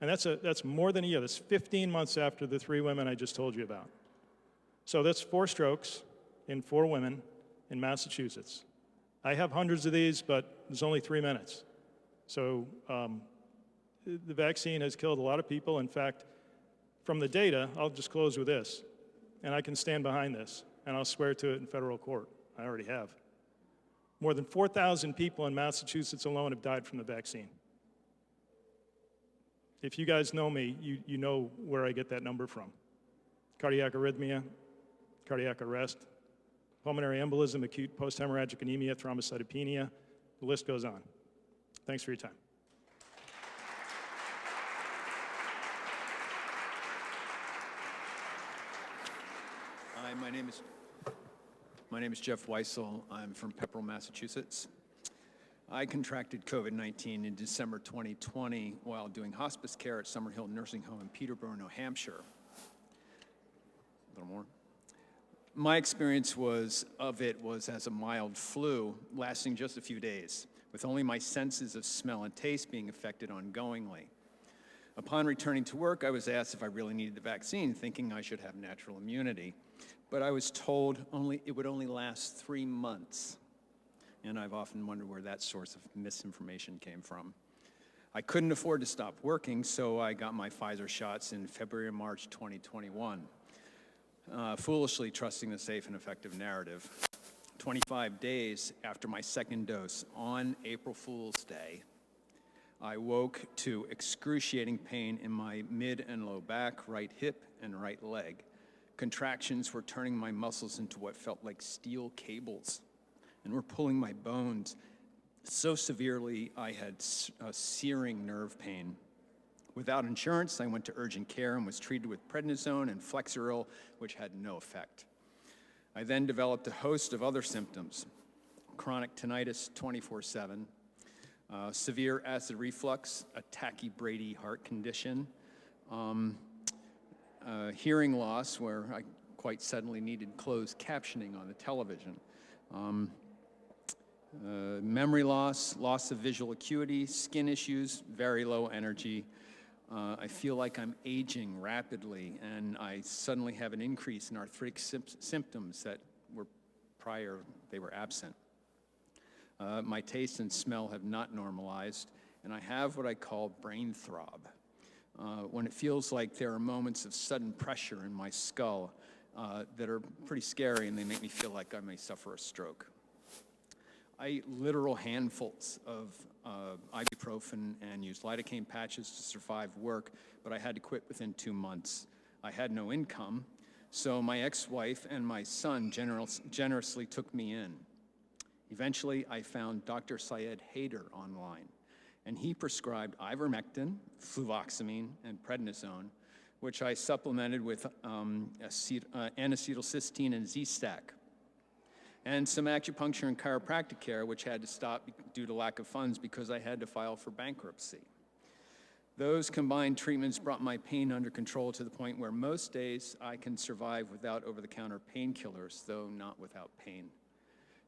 And that's more than a year. That's 15 months after the 3 women I just told you about. So that's 4 strokes in 4 women in Massachusetts. I have hundreds of these, but there's only 3 minutes. So the vaccine has killed a lot of people. In fact, from the data, I'll just close with this, and I can stand behind this, and I'll swear to it in federal court. I already have. More than 4,000 people in Massachusetts alone have died from the vaccine. If you guys know me, you know where I get that number from, cardiac arrhythmia, cardiac arrest, pulmonary embolism, acute post-hemorrhagic anemia, thrombocytopenia. The list goes on. Thanks for your time. Hi, my name is Jeff Weissel. I'm from Pepperell, Massachusetts. I contracted COVID-19 in December 2020 while doing hospice care at Summerhill Nursing Home in Peterborough, New Hampshire. A little more. My experience was as a mild flu lasting just a few days, with only my senses of smell and taste being affected ongoingly. Upon returning to work, I was asked if I really needed the vaccine, thinking I should have natural immunity. But I was told it would only last 3 months. And I've often wondered where that source of misinformation came from. I couldn't afford to stop working, so I got my Pfizer shots in February and March 2021, foolishly trusting the safe and effective narrative. 25 days after my second dose, on April Fool's Day, I woke to excruciating pain in my mid and low back, right hip, and right leg. Contractions were turning my muscles into what felt like steel cables and were pulling my bones so severely I had searing nerve pain. Without insurance, I went to urgent care and was treated with prednisone and Flexeril, which had no effect. I then developed a host of other symptoms: chronic tinnitus 24/7, severe acid reflux, a tachybrady heart condition, hearing loss, where I quite suddenly needed closed captioning on the television, memory loss, loss of visual acuity, skin issues, very low energy. I feel like I'm aging rapidly, and I suddenly have an increase in arthritic symptoms that were prior, they were absent. My taste and smell have not normalized, and I have what I call brain throb, when it feels like there are moments of sudden pressure in my skull that are pretty scary, and they make me feel like I may suffer a stroke. I eat literal handfuls of ibuprofen and used lidocaine patches to survive work, but I had to quit within 2 months. I had no income, so my ex-wife and my son generously took me in. Eventually, I found Dr. Syed Haider online, and he prescribed ivermectin, fluvoxamine, and prednisone, which I supplemented with N-acetylcysteine and Z-Stack, and some acupuncture and chiropractic care, which had to stop due to lack of funds because I had to file for bankruptcy. Those combined treatments brought my pain under control to the point where most days I can survive without over-the-counter painkillers, though not without pain.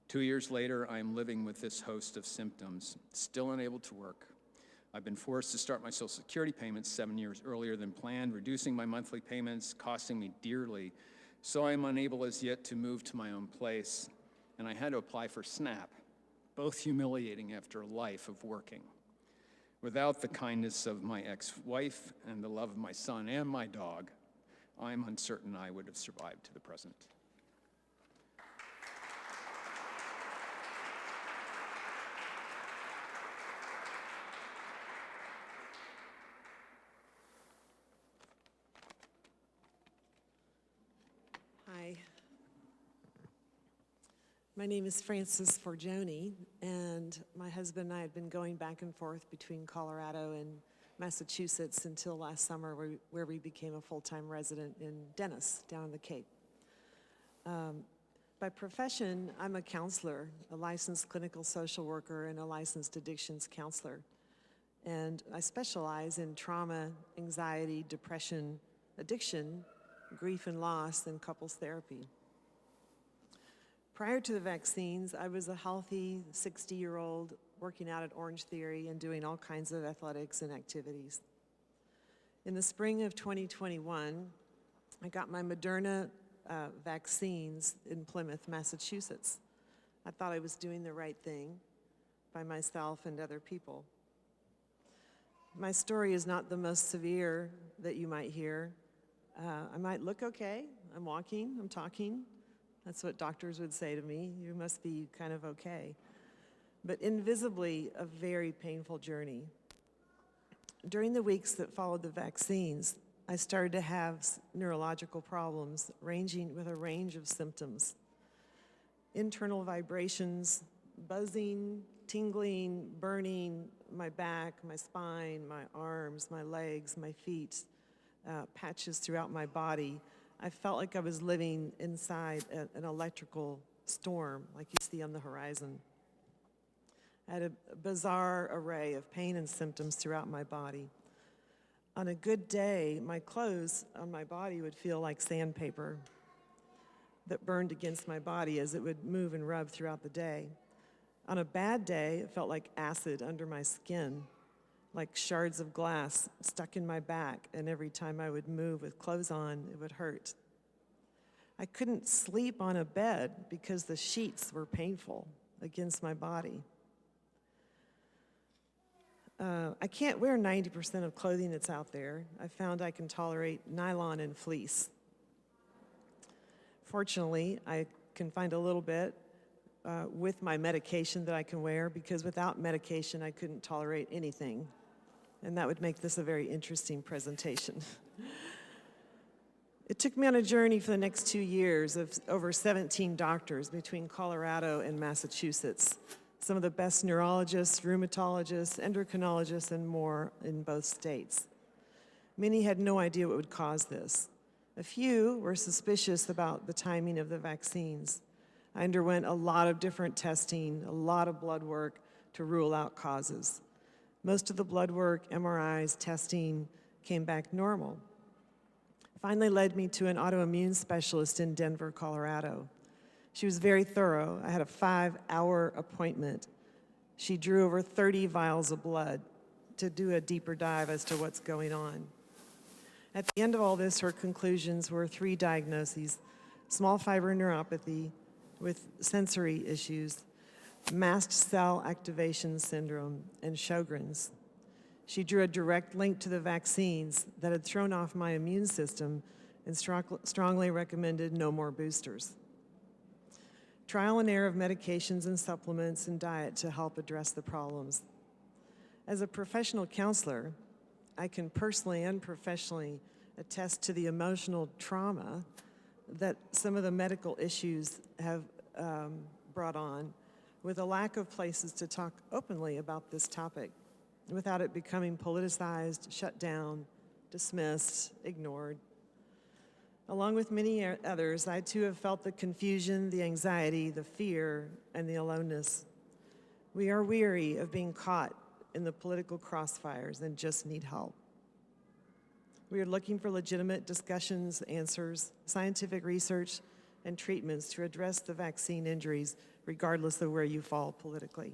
2 years later, I am living with this host of symptoms, still unable to work. I've been forced to start my Social Security payments 7 years earlier than planned, reducing my monthly payments, costing me dearly, so I am unable as yet to move to my own place, and I had to apply for SNAP, both humiliating after a life of working. Without the kindness of my ex-wife and the love of my son and my dog, I am uncertain I would have survived to the present. Hi. My name is Frances Forgione, and my husband and I had been going back and forth between Colorado and Massachusetts until last summer, where we became a full-time resident in Dennis, down in the Cape. By profession, I'm a counselor, a licensed clinical social worker, and a licensed addictions counselor. And I specialize in trauma, anxiety, depression, addiction, grief and loss, and couples therapy. Prior to the vaccines, I was a healthy 60-year-old working out at Orange Theory and doing all kinds of athletics and activities. In the spring of 2021, I got my Moderna vaccines in Plymouth, Massachusetts. I thought I was doing the right thing by myself and other people. My story is not the most severe that you might hear. I might look okay. I'm walking, I'm talking. That's what doctors would say to me. You must be kind of okay. But invisibly, a very painful journey. During the weeks that followed the vaccines, I started to have neurological problems ranging with a range of symptoms. Internal vibrations, buzzing, tingling, burning, my back, my spine, my arms, my legs, my feet, patches throughout my body. I felt like I was living inside an electrical storm like you see on the horizon. I had a bizarre array of pain and symptoms throughout my body. On a good day, my clothes on my body would feel like sandpaper that burned against my body as it would move and rub throughout the day. On a bad day, it felt like acid under my skin, like shards of glass stuck in my back, and every time I would move with clothes on, it would hurt. I couldn't sleep on a bed because the sheets were painful against my body. I can't wear 90% of clothing that's out there. I found I can tolerate nylon and fleece. Fortunately, I can find a little bit with my medication that I can wear, because without medication, I couldn't tolerate anything. And that would make this a very interesting presentation. It took me on a journey for the next 2 years of over 17 doctors between Colorado and Massachusetts. Some of the best neurologists, rheumatologists, endocrinologists, and more in both states. Many had no idea what would cause this. A few were suspicious about the timing of the vaccines. I underwent a lot of different testing, a lot of blood work to rule out causes. Most of the blood work, MRIs, testing came back normal. Finally led me to an autoimmune specialist in Denver, Colorado. She was very thorough. I had a 5-hour appointment. She drew over 30 vials of blood to do a deeper dive as to what's going on. At the end of all this, her conclusions were 3 diagnoses: small fiber neuropathy with sensory issues, mast cell activation syndrome, and Sjogren's. She drew a direct link to the vaccines that had thrown off my immune system and strongly recommended no more boosters. Trial and error of medications and supplements and diet to help address the problems. As a professional counselor, I can personally and professionally attest to the emotional trauma that some of the medical issues have brought on, with a lack of places to talk openly about this topic without it becoming politicized, shut down, dismissed, ignored. Along with many others, I too have felt the confusion, the anxiety, the fear, and the aloneness. We are weary of being caught in the political crossfires and just need help. We are looking for legitimate discussions, answers, scientific research, and treatments to address the vaccine injuries, regardless of where you fall politically.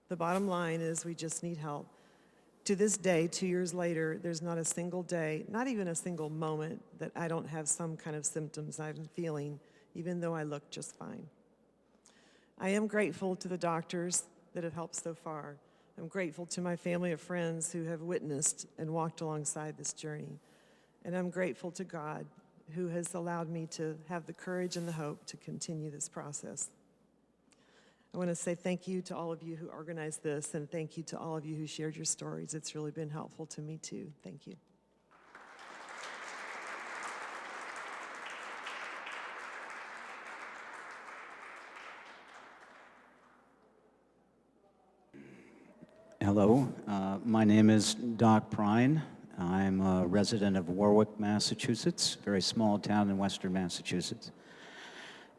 The bottom line is we just need help. To this day, 2 years later, there's not a single day, not even a single moment, that I don't have some kind of symptoms I'm feeling, even though I look just fine. I am grateful to the doctors that have helped so far. I'm grateful to my family of friends who have witnessed and walked alongside this journey. And I'm grateful to God, who has allowed me to have the courage and the hope to continue this process. I want to say thank you to all of you who organized this, and thank you to all of you who shared your stories. It's really been helpful to me too. Thank you. Hello, my name is Doc Prine. I'm a resident of Warwick, Massachusetts, a very small town in western Massachusetts.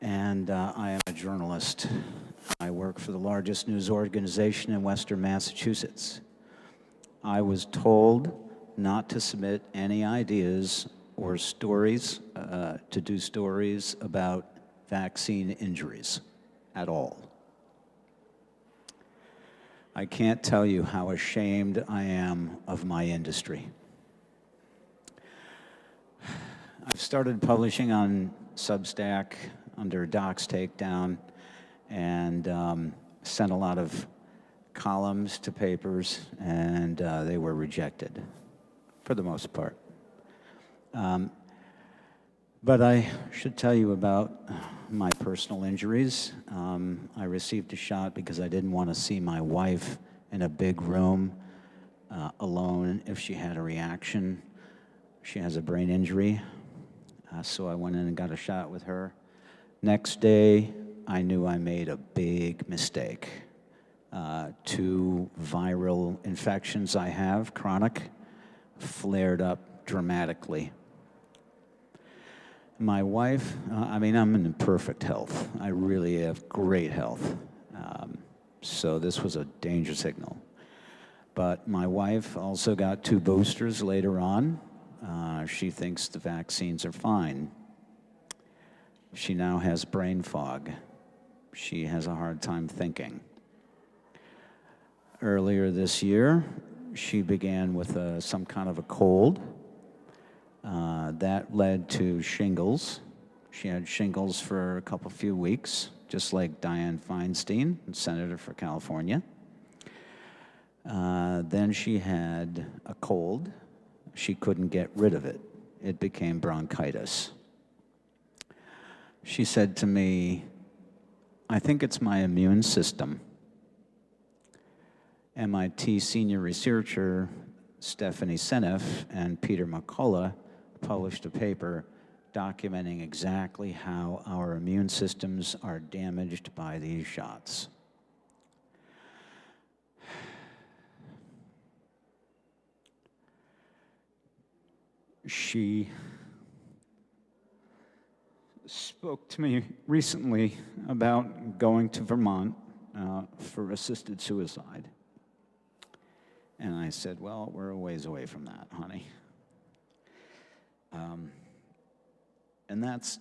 And I am a journalist. I work for the largest news organization in western Massachusetts. I was told not to submit any ideas or stories, to do stories about vaccine injuries at all. I can't tell you how ashamed I am of my industry. I've started publishing on Substack under Doc's Takedown, and sent a lot of columns to papers, and they were rejected for the most part. But I should tell you about my personal injuries. I received a shot because I didn't want to see my wife in a big room alone if she had a reaction. She has a brain injury, so I went in and got a shot with her. Next day, I knew I made a big mistake. 2 viral infections I have, chronic, flared up dramatically. My wife, I'm in perfect health. I really have great health. So this was a danger signal. But my wife also got 2 boosters later on. She thinks the vaccines are fine. She now has brain fog. She has a hard time thinking. Earlier this year, she began with some kind of a cold. That led to shingles. She had shingles for a few weeks, just like Dianne Feinstein, Senator for California. Then she had a cold. She couldn't get rid of it. It became bronchitis. She said to me, "I think it's my immune system." MIT senior researcher Stephanie Seneff and Peter McCullough published a paper documenting exactly how our immune systems are damaged by these shots. She spoke to me recently about going to Vermont for assisted suicide. And I said, well, we're a ways away from that, honey. And that's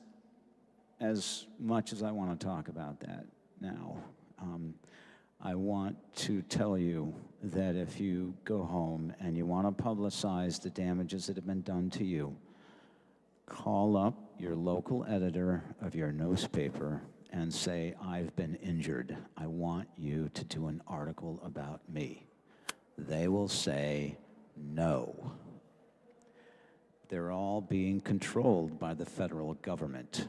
as much as I want to talk about that now. I want to tell you that if you go home and you want to publicize the damages that have been done to you, call up your local editor of your newspaper and say, I've been injured. I want you to do an article about me. They will say no. They're all being controlled by the federal government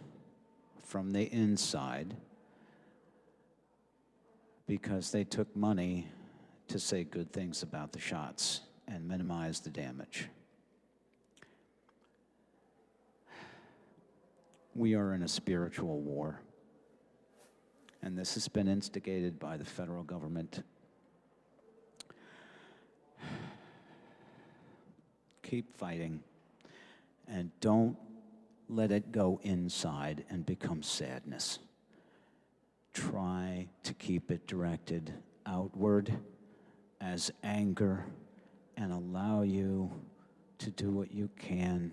from the inside because they took money to say good things about the shots and minimize the damage. We are in a spiritual war, and this has been instigated by the federal government. Keep fighting, and don't let it go inside and become sadness. Try to keep it directed outward as anger and allow you to do what you can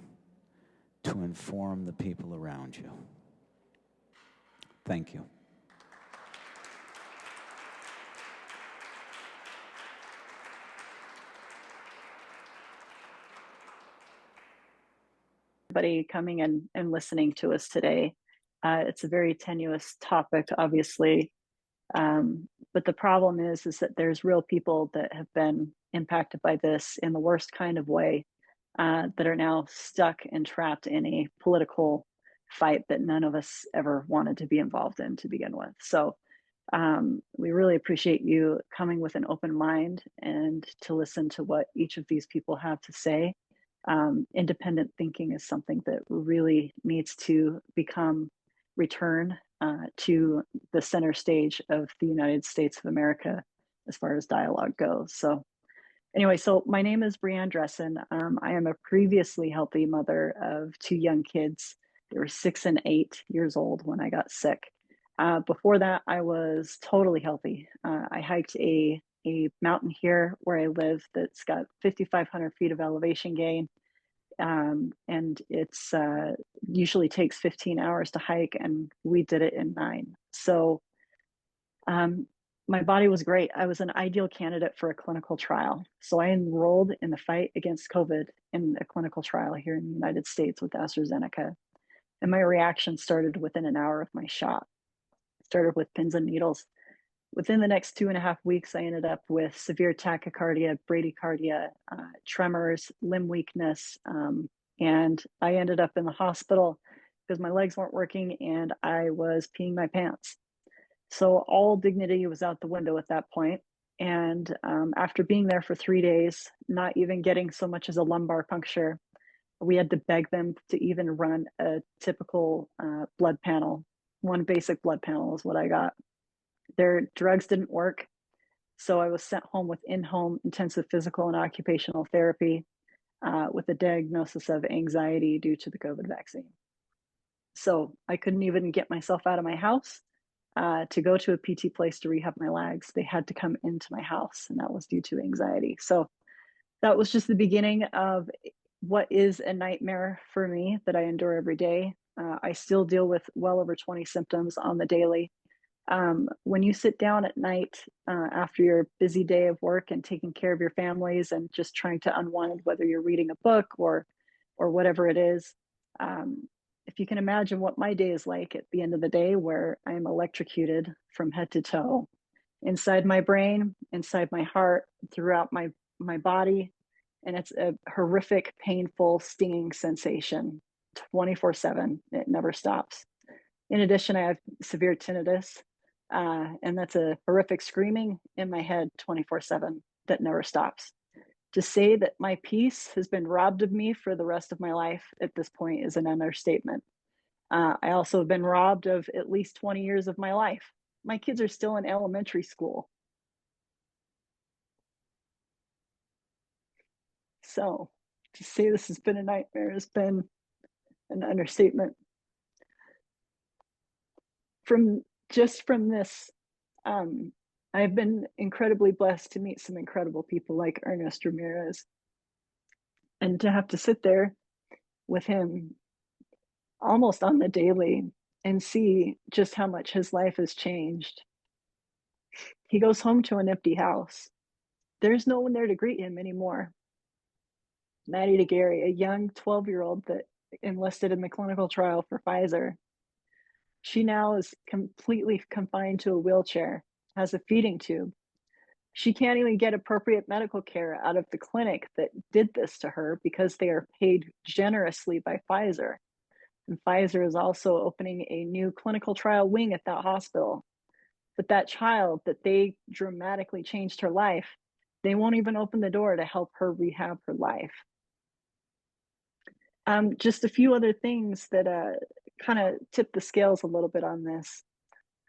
to inform the people around you. Thank you. Everybody coming in and listening to us today. It's a very tenuous topic, obviously, but the problem is that there's real people that have been impacted by this in the worst kind of way, that are now stuck and trapped in a political fight that none of us ever wanted to be involved in to begin with. So we really appreciate you coming with an open mind and to listen to what each of these people have to say. Independent thinking is something that really needs to return to the center stage of the United States of America as far as dialogue goes. So anyway, so my name is Brianne Dressen. I am a previously healthy mother of 2 young kids. They were 6 and 8 years old when I got sick. Before that, I was totally healthy. I hiked a mountain here where I live that's got 5,500 feet of elevation gain. And it's usually takes 15 hours to hike, and we did it in 9. So my body was great. I was an ideal candidate for a clinical trial. So I enrolled in the fight against COVID in a clinical trial here in the United States with AstraZeneca. And my reaction started within an hour of my shot. It started with pins and needles. Within the next 2.5 weeks, I ended up with severe tachycardia, bradycardia, tremors, limb weakness, and I ended up in the hospital because my legs weren't working and I was peeing my pants. So all dignity was out the window at that point. And after being there for 3 days, not even getting so much as a lumbar puncture, We had to beg them to even run a typical blood panel. One basic blood panel is what I got. Their drugs didn't work, so I was sent home with in-home intensive physical and occupational therapy with a diagnosis of anxiety due to the COVID vaccine. So I couldn't even get myself out of my house to go to a PT place to rehab my legs. They had to come into my house, and that was due to anxiety. So that was just the beginning of what is a nightmare for me that I endure every day. I still deal with well over 20 symptoms on the daily. When you sit down at night after your busy day of work and taking care of your families and just trying to unwind, whether you're reading a book or whatever it is, if you can imagine what my day is like at the end of the day, where I'm electrocuted from head to toe, inside my brain, inside my heart, throughout my body, and it's a horrific, painful, stinging sensation 24/7. It never stops. In addition, I have severe tinnitus, and that's a horrific screaming in my head 24/7 that never stops. To say that my peace has been robbed of me for the rest of my life at this point is an understatement. I also have been robbed of at least 20 years of my life. My kids are still in elementary school. So to say this has been a nightmare has been an understatement. From this, I've been incredibly blessed to meet some incredible people like Ernest Ramirez, and to have to sit there with him almost on the daily and see just how much his life has changed. He goes home to an empty house. There's no one there to greet him anymore. Maddie DeGarry, a young 12-year-old that enlisted in the clinical trial for Pfizer, she now is completely confined to a wheelchair, has a feeding tube. She can't even get appropriate medical care out of the clinic that did this to her because they are paid generously by Pfizer. And Pfizer is also opening a new clinical trial wing at that hospital. But that child that they dramatically changed her life, they won't even open the door to help her rehab her life. Just a few other things that kind of tip the scales a little bit on this.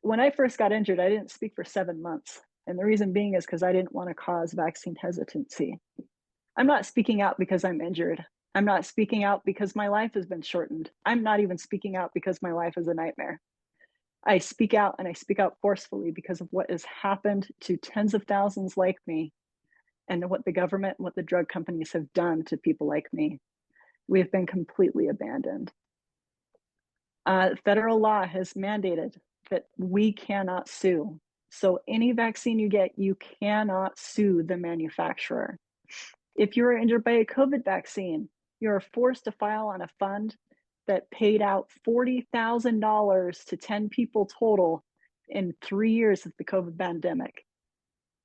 When I first got injured, I didn't speak for 7 months. And the reason being is because I didn't want to cause vaccine hesitancy. I'm not speaking out because I'm injured. I'm not speaking out because my life has been shortened. I'm not even speaking out because my life is a nightmare. I speak out, and I speak out forcefully because of what has happened to tens of thousands like me, and what the government and what the drug companies have done to people like me. We have been completely abandoned. Federal law has mandated that we cannot sue. So any vaccine you get, you cannot sue the manufacturer. If you are injured by a COVID vaccine, you are forced to file on a fund that paid out $40,000 to 10 people total in 3 years of the COVID pandemic.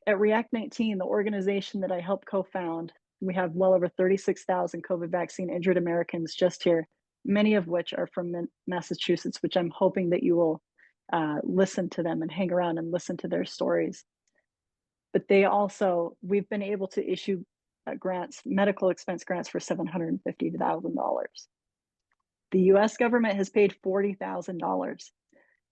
At React 19, the organization that I helped co-found, we have well over 36,000 COVID vaccine injured Americans just here, many of which are from Massachusetts, which I'm hoping that you will listen to them and hang around and listen to their stories. But they also, we've been able to issue grants, medical expense grants for $750,000. The US government has paid $40,000.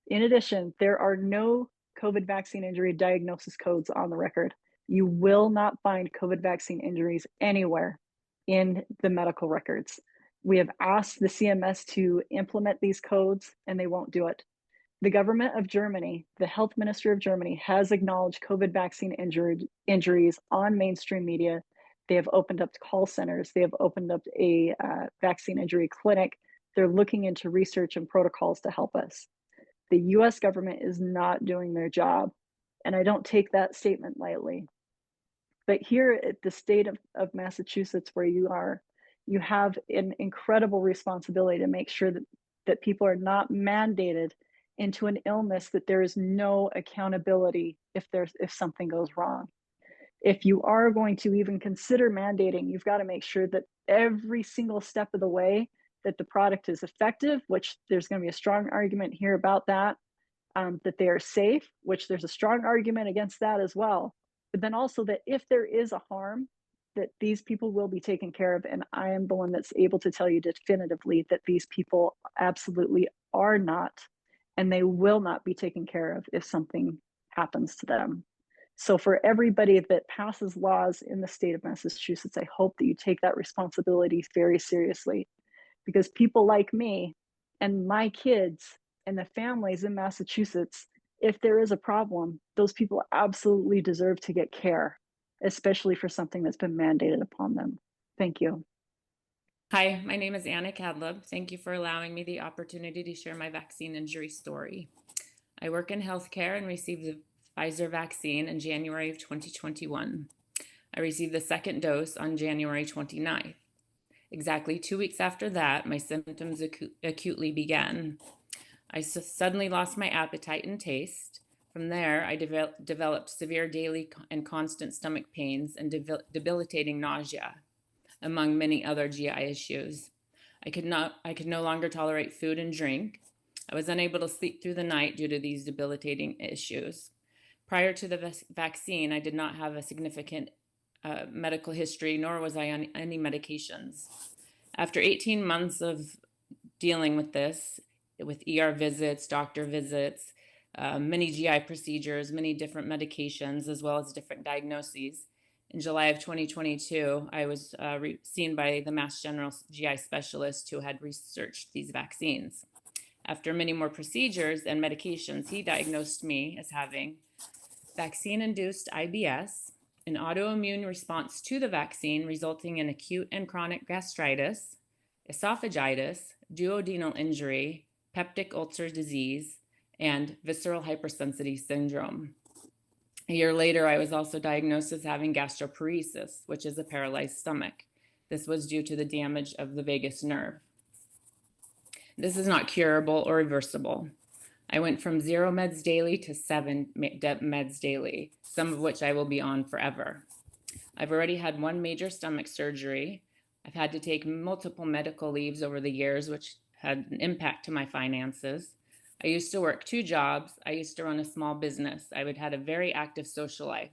In addition, there are no COVID vaccine injury diagnosis codes on the record. You will not find COVID vaccine injuries anywhere in the medical records. We have asked the CMS to implement these codes, and they won't do it. The government of Germany, the health minister of Germany, has acknowledged COVID vaccine injuries on mainstream media. They have opened up call centers. They have opened up a vaccine injury clinic. They're looking into research and protocols to help us. The US government is not doing their job, and I don't take that statement lightly. But here at the state of Massachusetts, where you are, you have an incredible responsibility to make sure that people are not mandated into an illness that there is no accountability if something goes wrong. If you are going to even consider mandating, you've got to make sure that every single step of the way that the product is effective, which there's going to be a strong argument here about that, that they are safe, which there's a strong argument against that as well. But then also that if there is a harm, that these people will be taken care of. And I am the one that's able to tell you definitively that these people absolutely are not, and they will not be taken care of if something happens to them. So for everybody that passes laws in the state of Massachusetts, I hope that you take that responsibility very seriously, because people like me and my kids and the families in Massachusetts, if there is a problem, those people absolutely deserve to get care, especially for something that's been mandated upon them. Thank you. Hi, my name is Anna Cadleb. Thank you for allowing me the opportunity to share my vaccine injury story. I work in healthcare and received the Pfizer vaccine in January of 2021. I received the second dose on January 29th. Exactly 2 weeks after that, my symptoms acutely began. I suddenly lost my appetite and taste. From there, I developed severe daily and constant stomach pains and debilitating nausea, among many other GI issues. I could no longer tolerate food and drink. I was unable to sleep through the night due to these debilitating issues. Prior to the vaccine, I did not have a significant medical history, nor was I on any medications. After 18 months of dealing with this, with ER visits, doctor visits, many GI procedures, many different medications, as well as different diagnoses, in July of 2022, I was seen by the Mass General GI specialist who had researched these vaccines. After many more procedures and medications, he diagnosed me as having vaccine-induced IBS, an autoimmune response to the vaccine resulting in acute and chronic gastritis, esophagitis, duodenal injury, peptic ulcer disease, and visceral hypersensitivity syndrome. A year later, I was also diagnosed as having gastroparesis, which is a paralyzed stomach. This was due to the damage of the vagus nerve. This is not curable or reversible. I went from 0 meds daily to 7 meds daily, some of which I will be on forever. I've already had 1 major stomach surgery. I've had to take multiple medical leaves over the years, which had an impact to my finances. I used to work 2 jobs. I used to run a small business. I would had a very active social life.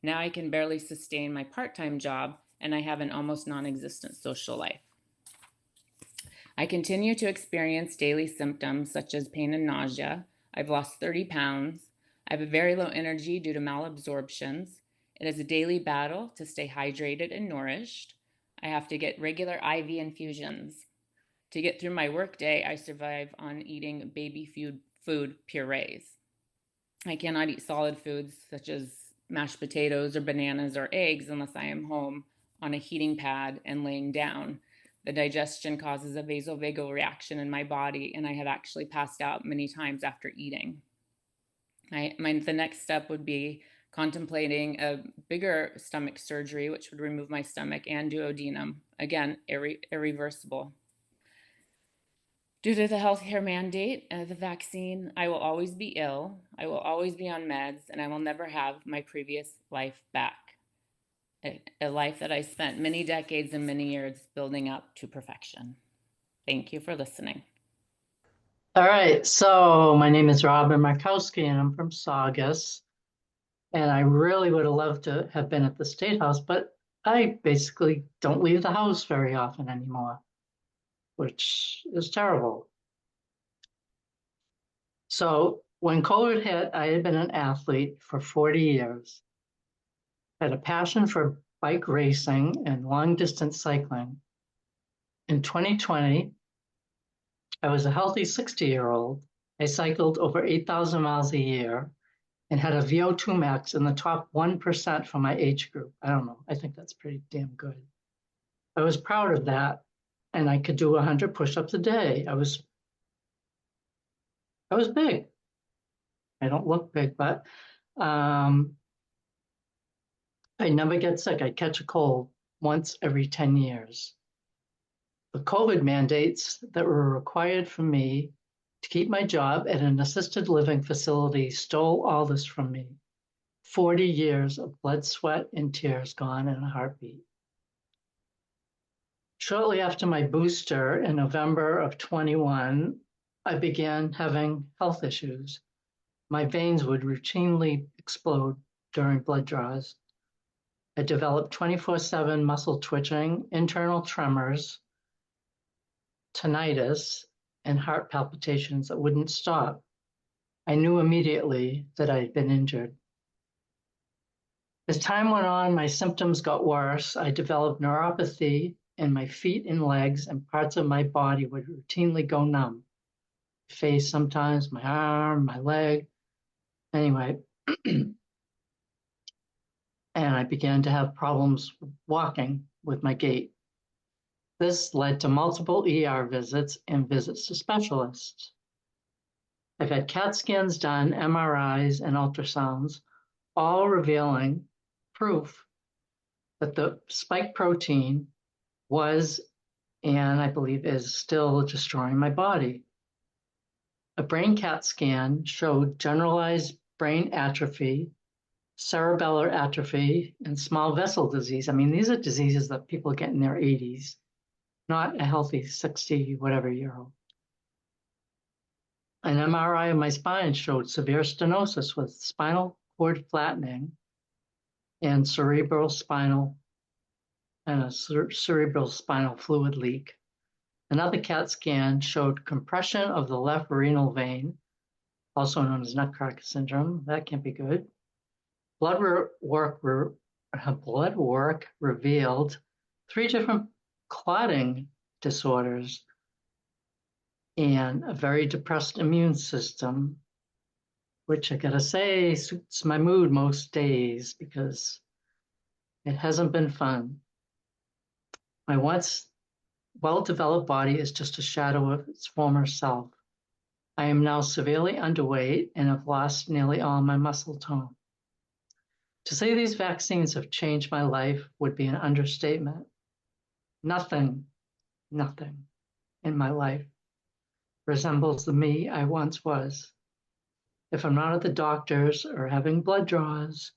Now I can barely sustain my part-time job, and I have an almost non-existent social life. I continue to experience daily symptoms such as pain and nausea. I've lost 30 pounds. I have a very low energy due to malabsorptions. It is a daily battle to stay hydrated and nourished. I have to get regular IV infusions. To get through my workday, I survive on eating baby food purees. I cannot eat solid foods such as mashed potatoes or bananas or eggs unless I am home on a heating pad and laying down. The digestion causes a vasovagal reaction in my body, and I have actually passed out many times after eating. The next step would be contemplating a bigger stomach surgery, which would remove my stomach and duodenum. Again, irreversible. Due to the healthcare mandate and the vaccine, I will always be ill, I will always be on meds, and I will never have my previous life back. A life that I spent many decades and many years building up to perfection. Thank you for listening. All right, so my name is Robin Markowski and I'm from Saugus. And I really would have loved to have been at the State House, but I basically don't leave the house very often anymore, which is terrible. So when COVID hit, I had been an athlete for 40 years, had a passion for bike racing and long distance cycling. In 2020, I was a healthy 60-year-old. I cycled over 8,000 miles a year and had a VO2 max in the top 1% for my age group. I don't know. I think that's pretty damn good. I was proud of that, and I could do 100 push-ups a day. I was big. I don't look big, but I never get sick. I catch a cold once every 10 years. The COVID mandates that were required for me to keep my job at an assisted living facility stole all this from me. 40 years of blood, sweat, and tears gone in a heartbeat. Shortly after my booster in November of 21, I began having health issues. My veins would routinely explode during blood draws. I developed 24/7 muscle twitching, internal tremors, tinnitus, and heart palpitations that wouldn't stop. I knew immediately that I had been injured. As time went on, my symptoms got worse. I developed neuropathy in my feet and legs, and parts of my body would routinely go numb. Face sometimes, my arm, my leg. Anyway, and I began to have problems walking with my gait. This led to multiple ER visits and visits to specialists. I've had CAT scans done, MRIs, and ultrasounds, all revealing proof that the spike protein was, and I believe is still, destroying my body. A brain CAT scan showed generalized brain atrophy, cerebellar atrophy, and small vessel disease. I mean, these are diseases that people get in their 80s, not a healthy 60 whatever year old. An MRI of my spine showed severe stenosis with spinal cord flattening and cerebral spinal fluid leak. Another CAT scan showed compression of the left renal vein, also known as nutcracker syndrome. That can't be good. Blood work revealed 3 different clotting disorders and a very depressed immune system, which I gotta say suits my mood most days because it hasn't been fun. My once well-developed body is just a shadow of its former self. I am now severely underweight and have lost nearly all my muscle tone. To say these vaccines have changed my life would be an understatement. Nothing in my life resembles the me I once was. If I'm not at the doctor's or having blood draws,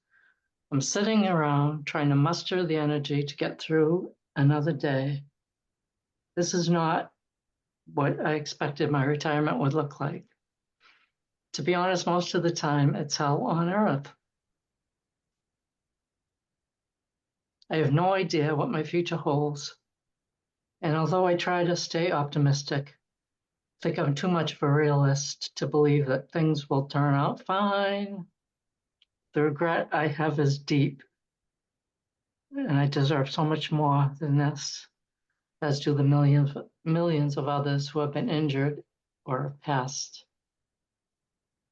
I'm sitting around trying to muster the energy to get through another day. This is not what I expected my retirement would look like. To be honest, most of the time, it's hell on earth. I have no idea what my future holds. And although I try to stay optimistic, I think I'm too much of a realist to believe that things will turn out fine. The regret I have is deep, and I deserve so much more than this, as do the millions of others who have been injured or have passed.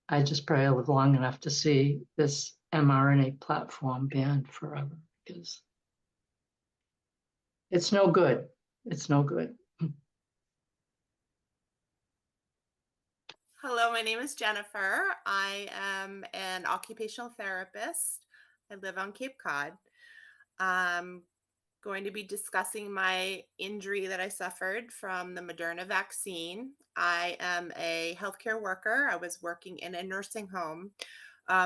I just pray I live long enough to see this mRNA platform banned forever, because it's no good. It's no good. Hello, my name is Jennifer. I am an occupational therapist. I live on Cape Cod. I'm going to be discussing my injury that I suffered from the Moderna vaccine. I am a healthcare worker. I was working in a nursing home.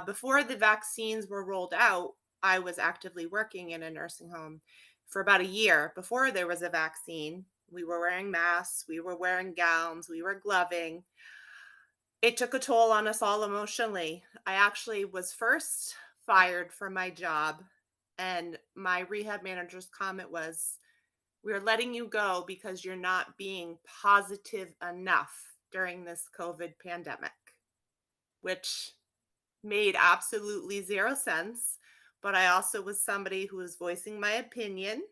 Before the vaccines were rolled out, I was actively working in a nursing home for about a year. Before there was a vaccine, we were wearing masks, we were wearing gowns, we were gloving. It took a toll on us all emotionally. I actually was first fired from my job, and my rehab manager's comment was, "We're letting you go because you're not being positive enough during this COVID pandemic," which made absolutely zero sense. But I also was somebody who was voicing my opinion,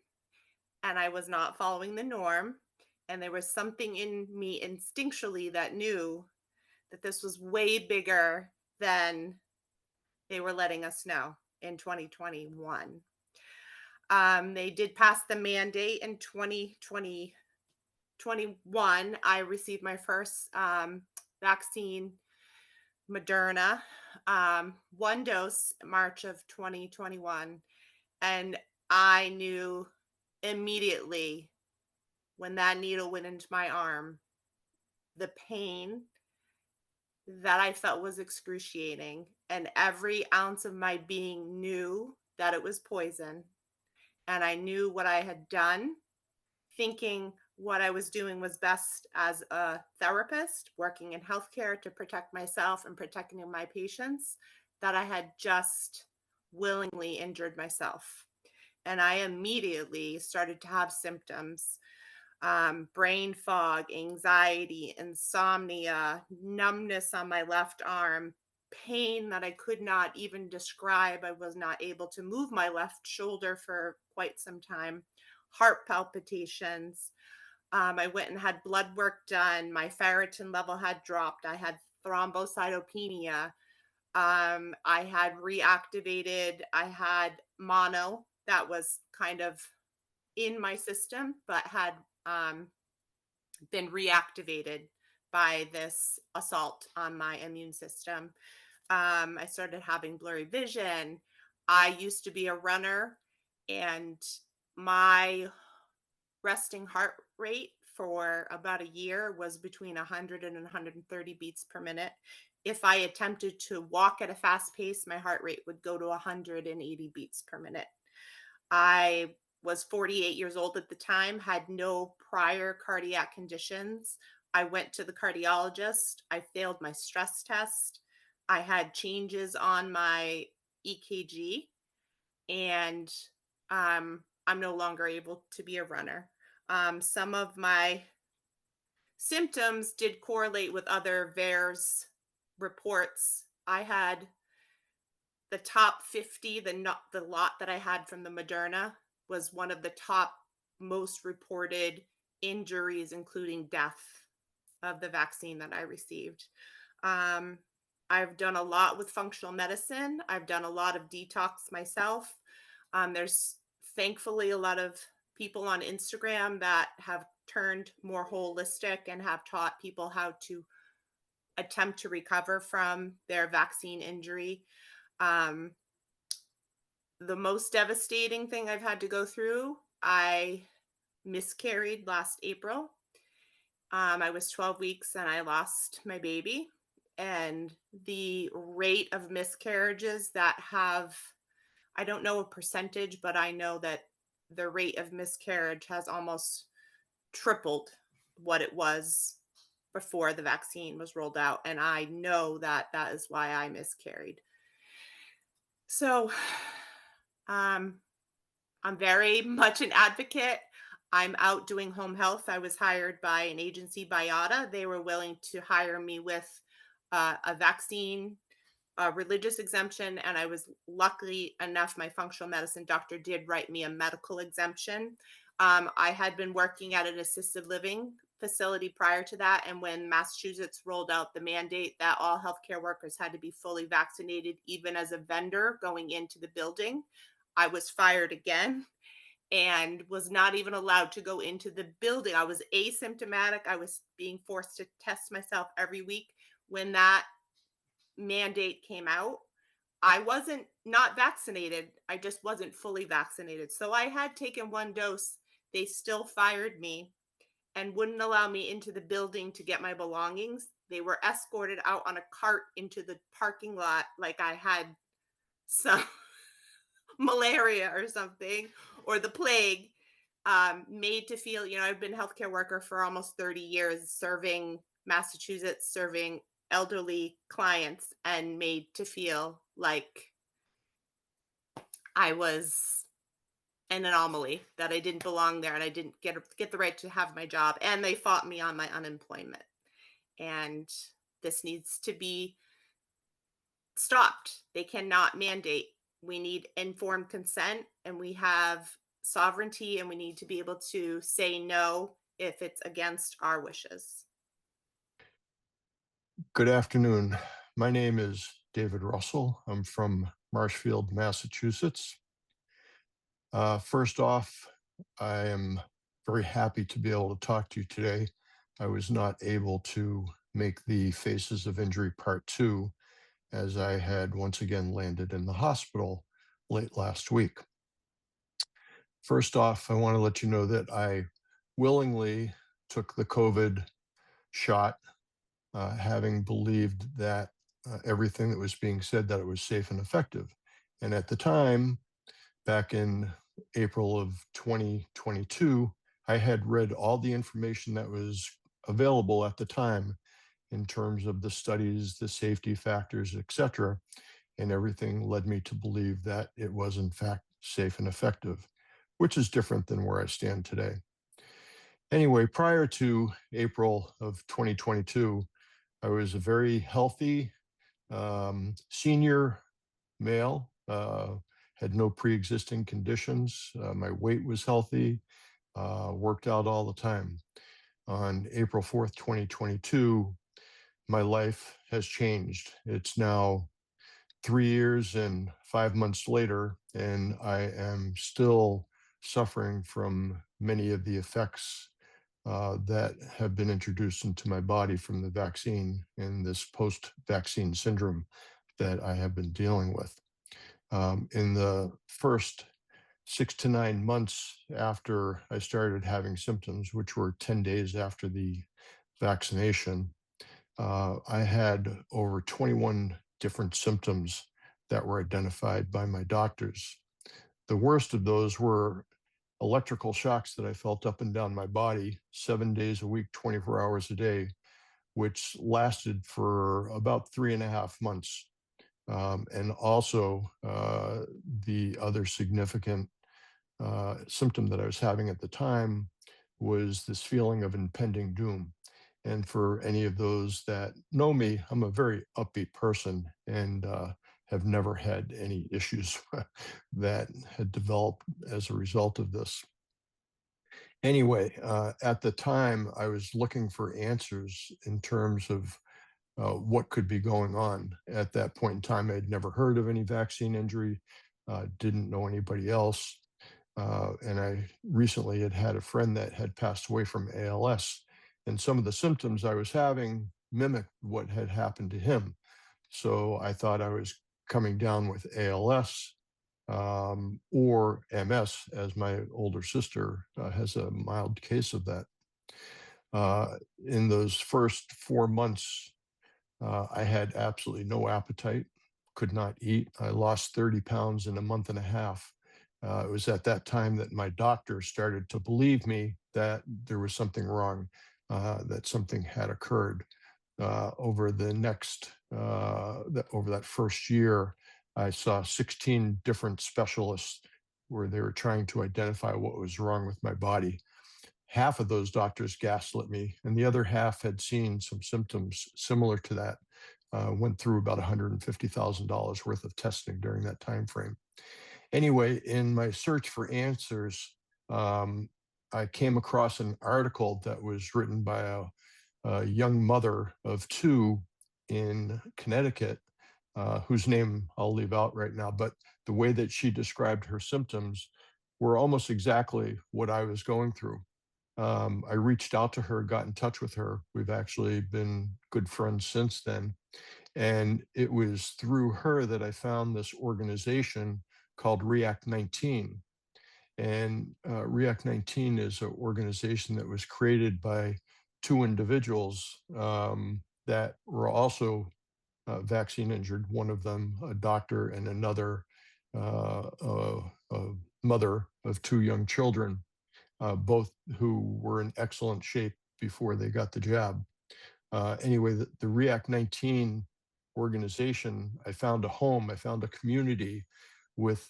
and I was not following the norm. And there was something in me instinctually that knew that this was way bigger than they were letting us know in 2021. They did pass the mandate in 2021. I received my first vaccine, Moderna, 1 dose, March of 2021. And I knew immediately when that needle went into my arm, the pain that I felt was excruciating, and every ounce of my being knew that it was poison. And I knew what I had done, thinking what I was doing was best as a therapist working in healthcare to protect myself and protecting my patients, that I had just willingly injured myself. and I immediately started to have symptoms, brain fog, anxiety, insomnia, numbness on my left arm, pain that I could not even describe. I was not able to move my left shoulder for quite some time, heart palpitations. I went and had blood work done. My ferritin level had dropped. I had thrombocytopenia. I had reactivated, I had mono that was kind of in my system, but had been reactivated by this assault on my immune system. I started having blurry vision. I used to be a runner, and my resting heart rate for about a year was between 100 and 130 beats per minute. If I attempted to walk at a fast pace, my heart rate would go to 180 beats per minute. I was 48 years old at the time, had no prior cardiac conditions. I went to the cardiologist. I failed my stress test. I had changes on my EKG, and I'm no longer able to be a runner. Some of my symptoms did correlate with other VAERS reports. I had the top 50, the lot that I had from the Moderna was one of the top most reported injuries, including death of the vaccine that I received. Um, I've done a lot with functional medicine. I've done a lot of detox myself. There's thankfully a lot of people on Instagram that have turned more holistic and have taught people how to attempt to recover from their vaccine injury. Um, the most devastating thing I've had to go through, I miscarried last April. I was 12 weeks and I lost my baby. And the rate of miscarriages that have, I don't know a percentage, but I know that the rate of miscarriage has almost tripled what it was before the vaccine was rolled out. And I know that that is why I miscarried. So, um, I'm very much an advocate. I'm out doing home health. I was hired by an agency, Biata. They were willing to hire me with a vaccine, a religious exemption, and I was luckily enough, my functional medicine doctor did write me a medical exemption. I had been working at an assisted living facility prior to that, and when Massachusetts rolled out the mandate that all healthcare workers had to be fully vaccinated, even as a vendor going into the building, I was fired again and was not even allowed to go into the building. I was asymptomatic. I was being forced to test myself every week. When that mandate came out, I wasn't not vaccinated. I just wasn't fully vaccinated. So I had taken one dose. They still fired me and wouldn't allow me into the building to get my belongings. They were escorted out on a cart into the parking lot like I had some malaria or something, or the plague. Made to feel, I've been a healthcare worker for almost 30 years, serving Massachusetts, serving elderly clients, and made to feel like I was an anomaly, that I didn't belong there, and I didn't get the right to have my job, and they fought me on my unemployment. And this needs to be stopped. They cannot mandate. We need informed consent, and we have sovereignty, and we need to be able to say no if it's against our wishes. Good afternoon. My name is David Russell. I'm from Marshfield, Massachusetts. First off, I am very happy to be able to talk to you today. I was not able to make the Faces of Injury Part 2 as I had once again landed in the hospital late last week. First off, I want to let you know that I willingly took the COVID shot, having believed that everything that was being said, that it was safe and effective. And at the time, back in April of 2022, I had read all the information that was available at the time in terms of the studies, the safety factors, etc. And everything led me to believe that it was in fact safe and effective. which is different than where I stand today. Anyway, prior to April of 2022, I was a very healthy senior male, had no pre-existing conditions. My weight was healthy, worked out all the time. On April 4th, 2022, my life has changed. It's now 3 years and 5 months later, and I am still suffering from many of the effects that have been introduced into my body from the vaccine and this post-vaccine syndrome that I have been dealing with. In the first 6 to 9 months after I started having symptoms, which were 10 days after the vaccination, I had over 21 different symptoms that were identified by my doctors. The worst of those were electrical shocks that I felt up and down my body 7 days a week, 24 hours a day, which lasted for about 3.5 months. And also the other significant symptom that I was having at the time was this feeling of impending doom. And for any of those that know me, I'm a very upbeat person and have never had any issues that had developed as a result of this. Anyway, at the time, I was looking for answers in terms of what could be going on. At that point in time, I had never heard of any vaccine injury, didn't know anybody else. And I recently had had a friend that had passed away from ALS, and some of the symptoms I was having mimicked what had happened to him. So I thought I was coming down with ALS or MS, as my older sister has a mild case of that. In those first 4 months, I had absolutely no appetite, could not eat. I lost 30 pounds in a month and a half. It was at that time that my doctor started to believe me that there was something wrong, that something had occurred. Over that first year, I saw 16 different specialists where they were trying to identify what was wrong with my body. Half of those doctors gaslit me, and the other half had seen some symptoms similar to that. Went through about $150,000 worth of testing during that time frame. Anyway, in my search for answers, I came across an article that was written by a young mother of 2 in Connecticut, whose name I'll leave out right now, but the way that she described her symptoms were almost exactly what I was going through. I reached out to her, got in touch with her. We've actually been good friends since then. And it was through her that I found this organization called React 19. And React 19 is an organization that was created by 2 individuals that were also vaccine injured, one of them a doctor and another a mother of 2 young children, both who were in excellent shape before they got the jab. Anyway, the React 19 organization, I found a home, I found a community with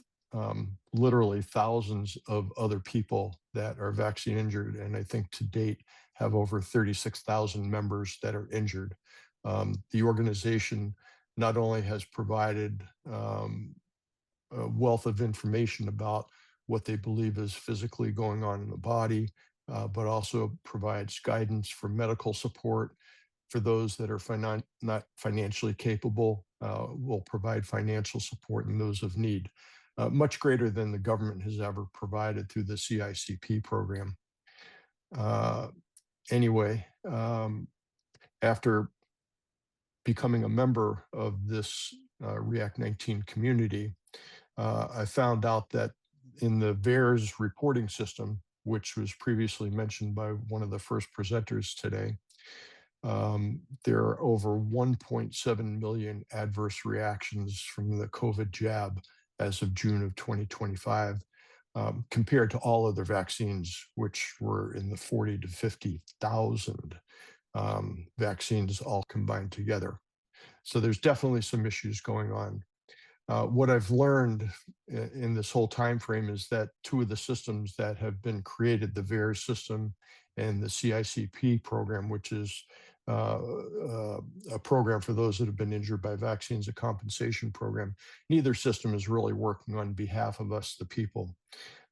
literally thousands of other people that are vaccine injured, and I think to date have over 36,000 members that are injured. The organization not only has provided a wealth of information about what they believe is physically going on in the body, but also provides guidance for medical support for those that are not financially capable, will provide financial support in those of need, much greater than the government has ever provided through the CICP program. Anyway, after becoming a member of this React 19 community, I found out that in the VAERS reporting system, which was previously mentioned by one of the first presenters today, there are over 1.7 million adverse reactions from the COVID jab as of June of 2025, compared to all other vaccines, which were in the 40 to 50,000 vaccines all combined together. So there's definitely some issues going on. What I've learned in this whole time frame is that two of the systems that have been created, the VAERS system and the CICP program, which is a program for those that have been injured by vaccines, a compensation program, neither system is really working on behalf of us, the people.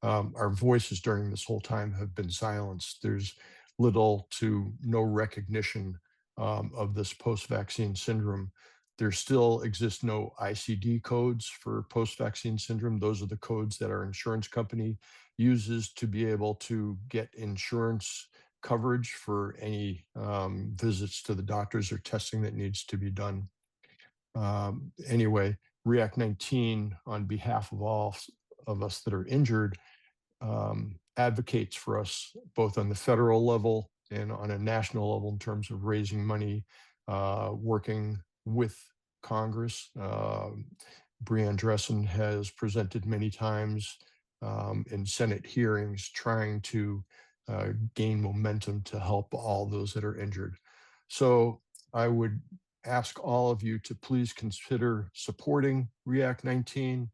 Our voices during this whole time have been silenced. There's little to no recognition of this post-vaccine syndrome. There still exist no ICD codes for post-vaccine syndrome. Those are the codes that our insurance company uses to be able to get insurance coverage for any visits to the doctors or testing that needs to be done. Anyway, React 19, on behalf of all of us that are injured, advocates for us both on the federal level and on a national level in terms of raising money, working with Congress. Brianne Dressen has presented many times in Senate hearings trying to gain momentum to help all those that are injured. So I would ask all of you to please consider supporting React 19.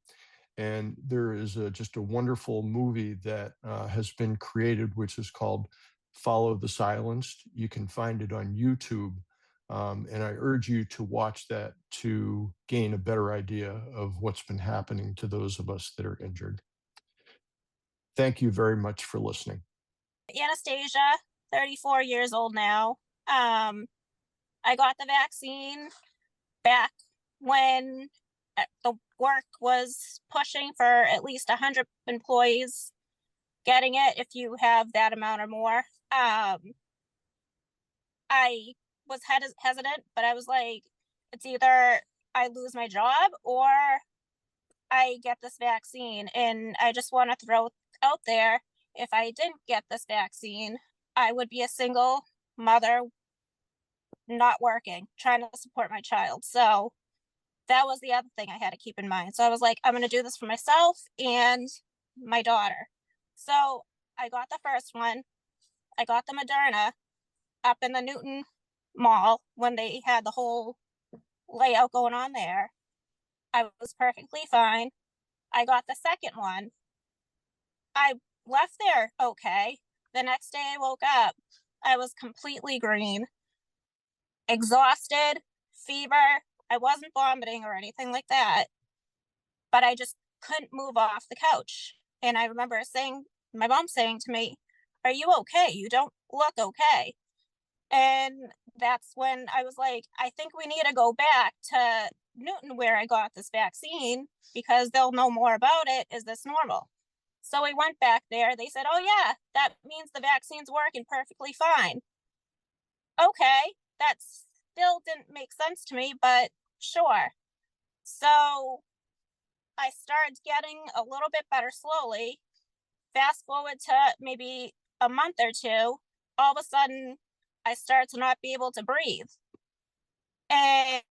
And there is just a wonderful movie that has been created, which is called Follow the Silenced. You can find it on YouTube. And I urge you to watch that to gain a better idea of what's been happening to those of us that are injured. Thank you very much for listening. Anastasia, 34 years old now. I got the vaccine back when the work was pushing for at least 100 employees getting it if you have that amount or more. I was hesitant, but I was like, it's either I lose my job or I get this vaccine. And I just want to throw out there, if I didn't get this vaccine, I would be a single mother, not working, trying to support my child. So that was the other thing I had to keep in mind. So I was like, I'm going to do this for myself and my daughter. So I got the first one. I got the Moderna up in the Newton Mall when they had the whole layout going on there. I was perfectly fine. I got the second one. I left there okay. The next day I woke up, I was completely green, exhausted, fever. I wasn't vomiting or anything like that, but I just couldn't move off the couch. And I remember my mom saying to me, "Are you okay? You don't look okay." And that's when I was like, I think we need to go back to Newton where I got this vaccine because they'll know more about it. Is this normal? So we went back there. They said, oh yeah, that means the vaccine's working perfectly fine. Okay, that still didn't make sense to me, but sure. So I started getting a little bit better slowly. Fast forward to maybe a month or two, all of a sudden I started to not be able to breathe. And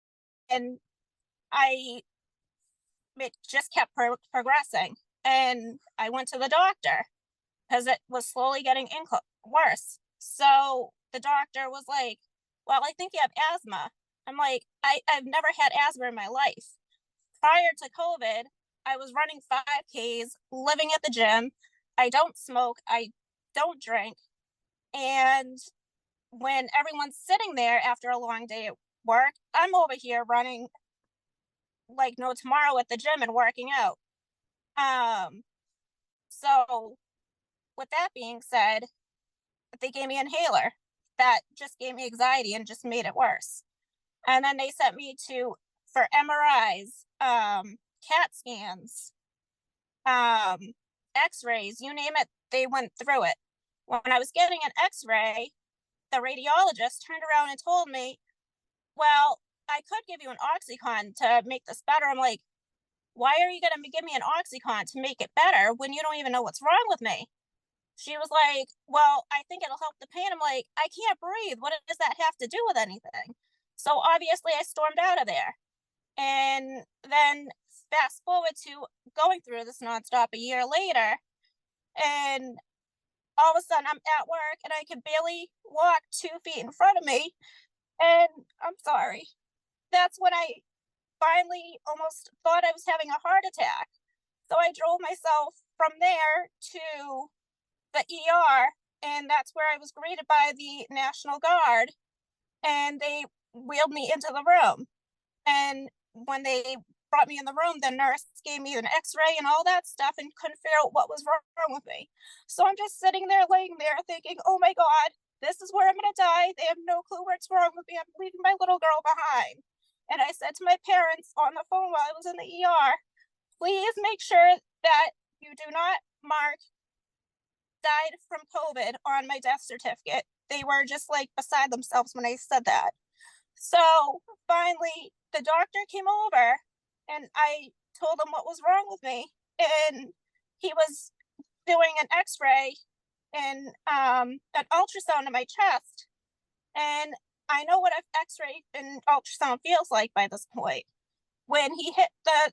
it just kept progressing. And I went to the doctor because it was slowly getting worse. So the doctor was like, well, I think you have asthma. I'm like, I've never had asthma in my life. Prior to COVID, I was running 5Ks, living at the gym. I don't smoke. I don't drink. And when everyone's sitting there after a long day at work, I'm over here running like no tomorrow at the gym and working out. So with that being said, they gave me an inhaler that just gave me anxiety and just made it worse. And then they sent me for MRIs, CAT scans, x-rays, you name it, they went through it. When I was getting an x-ray, the radiologist turned around and told me, well, I could give you an Oxycontin to make this better. I'm like, why are you going to give me an Oxycontin to make it better when you don't even know what's wrong with me? She was like, well, I think it'll help the pain. I'm like, I can't breathe. What does that have to do with anything? So obviously I stormed out of there. And then fast forward to going through this nonstop a year later, and all of a sudden I'm at work and I can barely walk 2 feet in front of me. And I'm sorry. That's when I finally almost thought I was having a heart attack. So I drove myself from there to the ER, and that's where I was greeted by the National Guard, and they wheeled me into the room. And when they brought me in the room, the nurse gave me an x-ray and all that stuff and couldn't figure out what was wrong with me. So I'm just sitting there, laying there thinking, oh my God, this is where I'm gonna die. They have no clue what's wrong with me. I'm leaving my little girl behind. And I said to my parents on the phone while I was in the ER, please make sure that you do not mark died from COVID on my death certificate. They were just like beside themselves when I said that. So finally, the doctor came over and I told him what was wrong with me. And he was doing an x-ray and an ultrasound in my chest. And I know what an x-ray and ultrasound feels like by this point. When he hit the,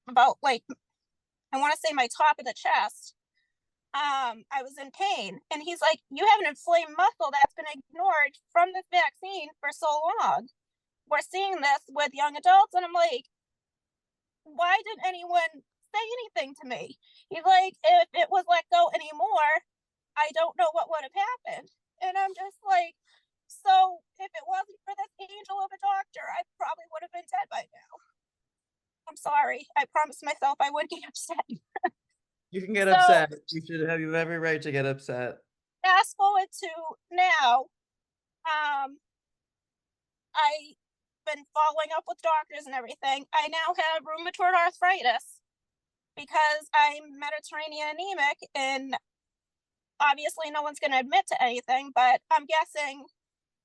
about like, I want to say my top of the chest, I was in pain. And he's like, you have an inflamed muscle that's been ignored from this vaccine for so long. We're seeing this with young adults. And I'm like, why didn't anyone say anything to me? He's like, if it was let go anymore, I don't know what would have happened. And I'm just like, so if it wasn't for this angel of a doctor, I probably would have been dead by now. I'm sorry. I promised myself I wouldn't get upset. You can get So- upset. You should have every right to get upset. Fast forward to now, I've been following up with doctors and everything. I now have rheumatoid arthritis because I'm Mediterranean anemic, and obviously no one's going to admit to anything, but I'm guessing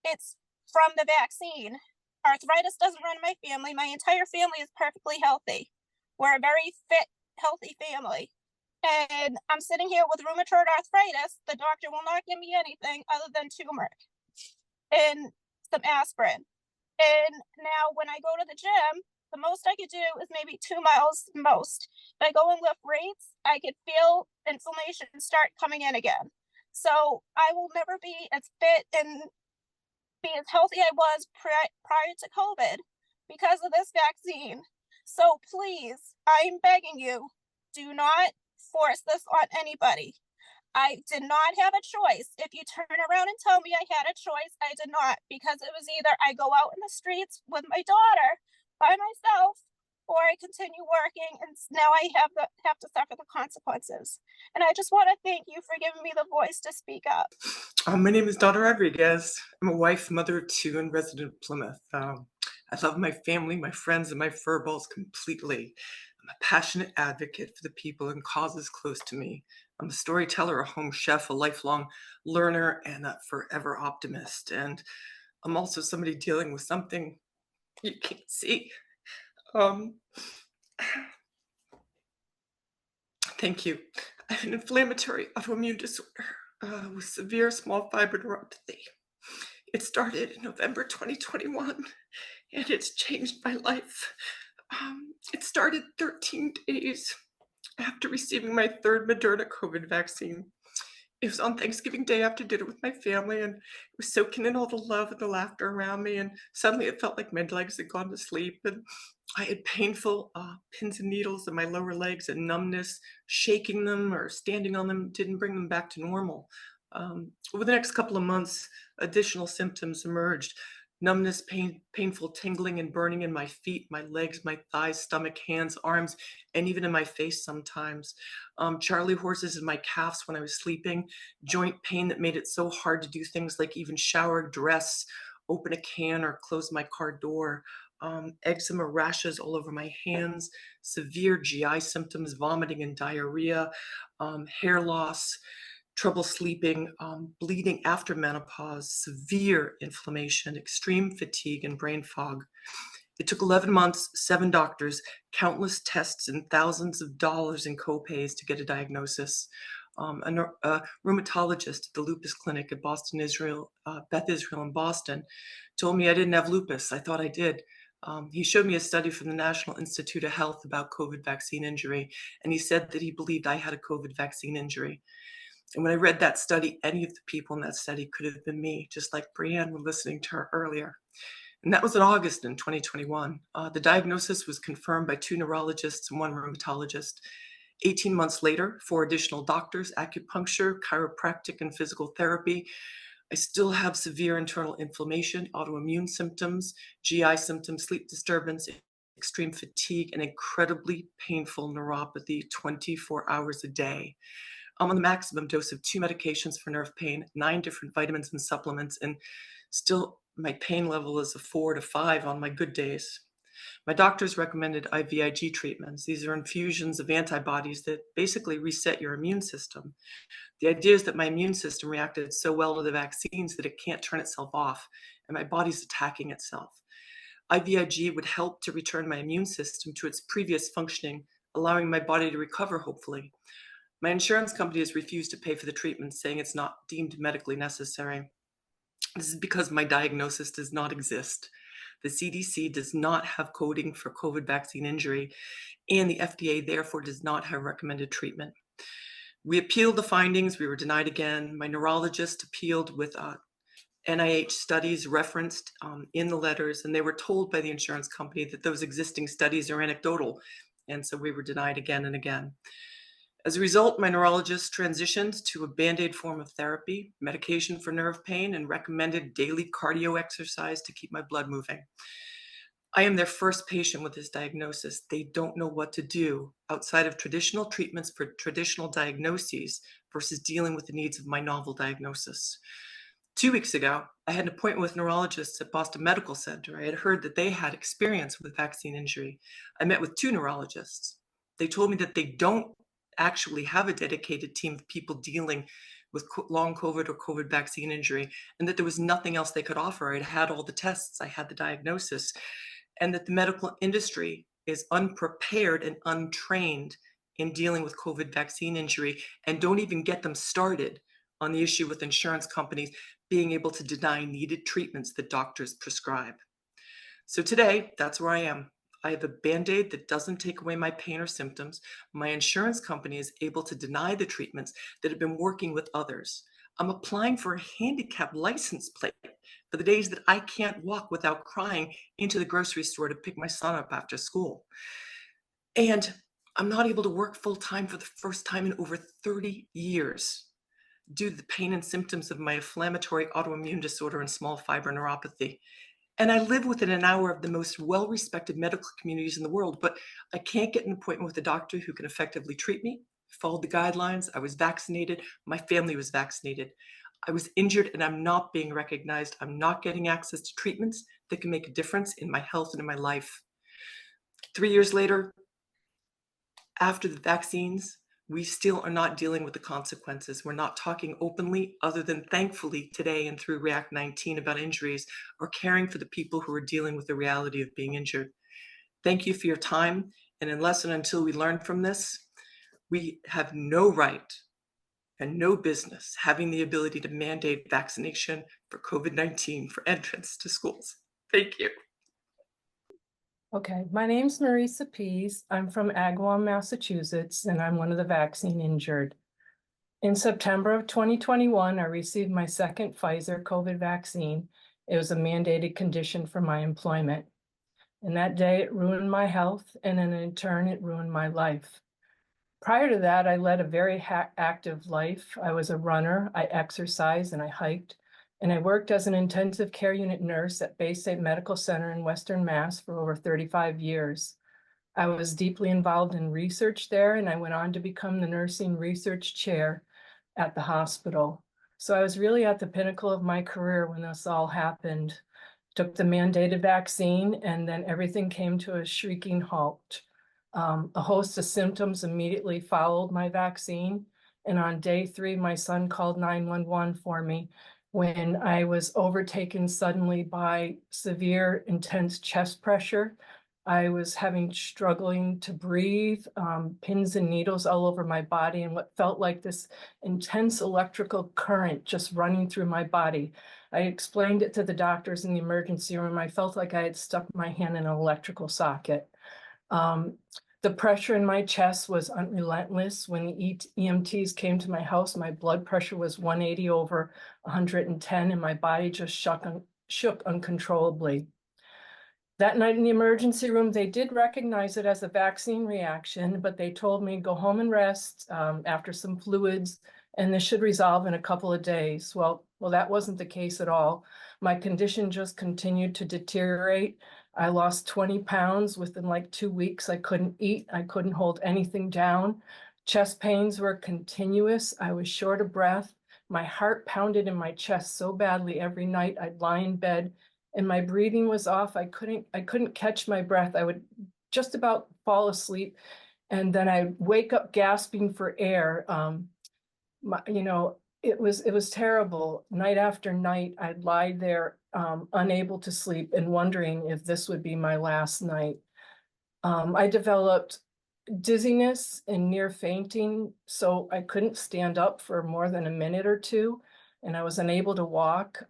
it's from the vaccine. Arthritis doesn't run in my family. My entire family is perfectly healthy. We're a very fit, healthy family. And I'm sitting here with rheumatoid arthritis. The doctor will not give me anything other than turmeric and some aspirin. And now when I go to the gym, the most I could do is maybe 2 miles most. If I go and lift weights, I could feel inflammation start coming in again. So I will never be as fit and be as healthy I was prior to COVID because of this vaccine. So please, I'm begging you, do not force this on anybody. I did not have a choice. If you turn around and tell me I had a choice, I did not, because it was either I go out in the streets with my daughter by myself, or I continue working, and now I have to suffer the consequences. And I just want to thank you for giving me the voice to speak up. My name is Donna Rodriguez. I'm a wife, mother of 2, and resident of Plymouth. I love my family, my friends, and my furballs completely. I'm a passionate advocate for the people and causes close to me. I'm a storyteller, a home chef, a lifelong learner, and a forever optimist. And I'm also somebody dealing with something you can't see. Thank you. I have an inflammatory autoimmune disorder with severe small fiber neuropathy. It started in November 2021, and it's changed my life. It started 13 days after receiving my 3rd Moderna COVID vaccine. It was on Thanksgiving Day after dinner with my family, and it was soaking in all the love and the laughter around me, and suddenly it felt like my legs had gone to sleep, and I had painful pins and needles in my lower legs and numbness. Shaking them or standing on them didn't bring them back to normal. Over the next couple of months, additional symptoms emerged. Numbness, painful tingling and burning in my feet, my legs, my thighs, stomach, hands, arms, and even in my face sometimes. Charley horses in my calves when I was sleeping. Joint pain that made it so hard to do things like even shower, dress, open a can, or close my car door. Eczema rashes all over my hands, severe GI symptoms, vomiting and diarrhea, hair loss, trouble sleeping, bleeding after menopause, severe inflammation, extreme fatigue, and brain fog. It took 11 months, 7 doctors, countless tests, and thousands of dollars in copays to get a diagnosis. A rheumatologist at the lupus clinic at Boston, Israel, Beth Israel in Boston, told me I didn't have lupus. I thought I did. He showed me a study from the National Institute of Health about COVID vaccine injury, and he said that he believed I had a COVID vaccine injury. And when I read that study, any of the people in that study could have been me, just like Brianne was listening to her earlier. And that was in August in 2021. The diagnosis was confirmed by 2 neurologists and 1 rheumatologist. 18 months later, 4 additional doctors, acupuncture, chiropractic, and physical therapy. I still have severe internal inflammation, autoimmune symptoms, GI symptoms, sleep disturbance, extreme fatigue, and incredibly painful neuropathy 24 hours a day. I'm on the maximum dose of 2 medications for nerve pain, 9 different vitamins and supplements, and still my pain level is a 4 to 5 on my good days. My doctors recommended IVIG treatments. These are infusions of antibodies that basically reset your immune system. The idea is that my immune system reacted so well to the vaccines that it can't turn itself off, and my body's attacking itself. IVIG would help to return my immune system to its previous functioning, allowing my body to recover, hopefully. My insurance company has refused to pay for the treatment, saying it's not deemed medically necessary. This is because my diagnosis does not exist. The CDC does not have coding for COVID vaccine injury, and the FDA therefore does not have recommended treatment. We appealed the findings. We were denied again. My neurologist appealed with NIH studies referenced in the letters, and they were told by the insurance company that those existing studies are anecdotal, and so we were denied again and again. As a result, my neurologist transitioned to a Band-Aid form of therapy, medication for nerve pain, and recommended daily cardio exercise to keep my blood moving. I am their first patient with this diagnosis. They don't know what to do outside of traditional treatments for traditional diagnoses versus dealing with the needs of my novel diagnosis. 2 weeks ago, I had an appointment with neurologists at Boston Medical Center. I had heard that they had experience with vaccine injury. I met with 2 neurologists. They told me that they don't actually have a dedicated team of people dealing with long COVID or COVID vaccine injury, and that there was nothing else they could offer. I'd had all the tests, I had the diagnosis, and that the medical industry is unprepared and untrained in dealing with COVID vaccine injury, and don't even get them started on the issue with insurance companies being able to deny needed treatments that doctors prescribe. So today, that's where I am. I have a Band-Aid that doesn't take away my pain or symptoms. My insurance company is able to deny the treatments that have been working with others. I'm applying for a handicap license plate for the days that I can't walk without crying into the grocery store to pick my son up after school. And I'm not able to work full-time for the first time in over 30 years due to the pain and symptoms of my inflammatory autoimmune disorder and small fiber neuropathy. And I live within an hour of the most well-respected medical communities in the world, but I can't get an appointment with a doctor who can effectively treat me. Followed the guidelines. I was vaccinated. My family was vaccinated. I was injured and I'm not being recognized. I'm not getting access to treatments that can make a difference in my health and in my life. 3 years later, after the vaccines, we still are not dealing with the consequences. We're not talking openly, other than thankfully today and through React 19 about injuries, or caring for the people who are dealing with the reality of being injured. Thank you for your time. And unless and until we learn from this, we have no right and no business having the ability to mandate vaccination for COVID-19 for entrance to schools. Thank you. Okay, my name's Marisa Pease. I'm from Agawam, Massachusetts, and I'm one of the vaccine injured. In September of 2021, I received my second Pfizer COVID vaccine. It was a mandated condition for my employment. And that day it ruined my health, and then in turn it ruined my life. Prior to that, I led a very active life. I was a runner, I exercised and I hiked, and I worked as an intensive care unit nurse at Bay State Medical Center in Western Mass for over 35 years. I was deeply involved in research there, and I went on to become the nursing research chair at the hospital. So I was really at the pinnacle of my career when this all happened. Took the mandated vaccine, and then everything came to a shrieking halt. A host of symptoms immediately followed my vaccine. And on day 3, my son called 911 for me when I was overtaken suddenly by severe, intense chest pressure. I was struggling to breathe, pins and needles all over my body, and what felt like this intense electrical current just running through my body. I explained it to the doctors in the emergency room. I felt like I had stuck my hand in an electrical socket. The pressure in my chest was unrelentless. When the EMTs came to my house, my blood pressure was 180 over 110, and my body just shook uncontrollably. That night in the emergency room, they did recognize it as a vaccine reaction, but they told me go home and rest after some fluids, and this should resolve in a couple of days. Well, that wasn't the case at all. My condition just continued to deteriorate. I lost 20 pounds within like 2 weeks. I couldn't eat. I couldn't hold anything down. Chest pains were continuous. I was short of breath. My heart pounded in my chest so badly every night. I'd lie in bed and my breathing was off. I couldn't catch my breath. I would just about fall asleep, and then I'd wake up gasping for air. It was terrible. Night after night, I'd lie there unable to sleep and wondering if this would be my last night. I developed dizziness and near fainting, so I couldn't stand up for more than a minute or two, and I was unable to walk.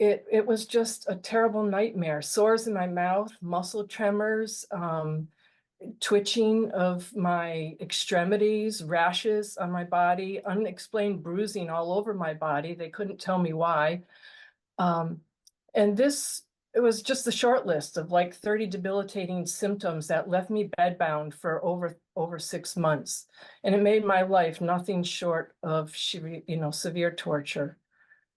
It was just a terrible nightmare. Sores in my mouth, muscle tremors, twitching of my extremities, rashes on my body, unexplained bruising all over my body. They couldn't tell me why. And it was just the short list of like 30 debilitating symptoms that left me bedbound for over 6 months. And it made my life nothing short of, severe torture.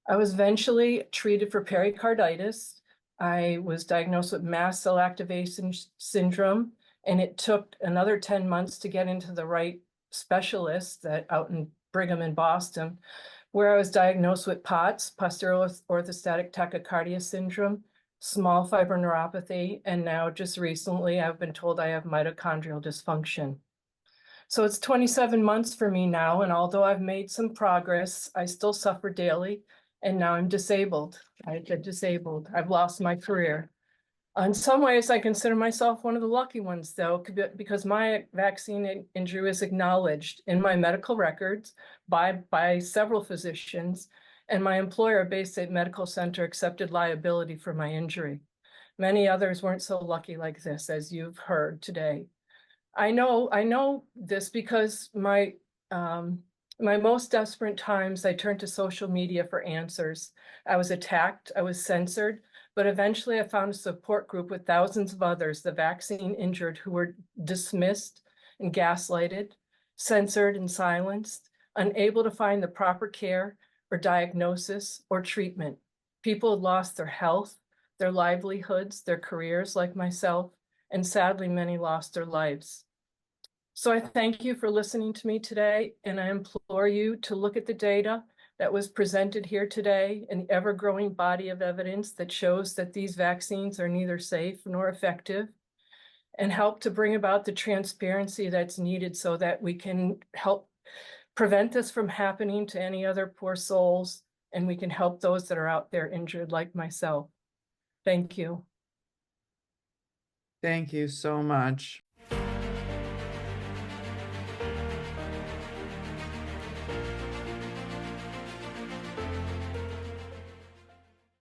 I was eventually treated for pericarditis. I was diagnosed with mast cell activation syndrome, and it took another 10 months to get into the right specialist out in Brigham in Boston, where I was diagnosed with POTS, posterior orthostatic tachycardia syndrome, small fiber neuropathy, and now just recently I've been told I have mitochondrial dysfunction. So it's 27 months for me now, and although I've made some progress, I still suffer daily. And now I'm disabled. I've been disabled. I've lost my career. In some ways, I consider myself one of the lucky ones, though, because my vaccine injury was acknowledged in my medical records by several physicians, and my employer, Bay State Medical Center, accepted liability for my injury. Many others weren't so lucky like this, as you've heard today. I know this because my most desperate times, I turned to social media for answers. I was attacked, I was censored, but eventually I found a support group with thousands of others, the vaccine injured, who were dismissed and gaslighted, censored and silenced, unable to find the proper care or diagnosis or treatment. People had lost their health, their livelihoods, their careers like myself, and sadly, many lost their lives. So I thank you for listening to me today, and I implore you to look at the data that was presented here today, an ever-growing body of evidence that shows that these vaccines are neither safe nor effective, and help to bring about the transparency that's needed so that we can help prevent this from happening to any other poor souls, and we can help those that are out there injured like myself. Thank you. Thank you so much.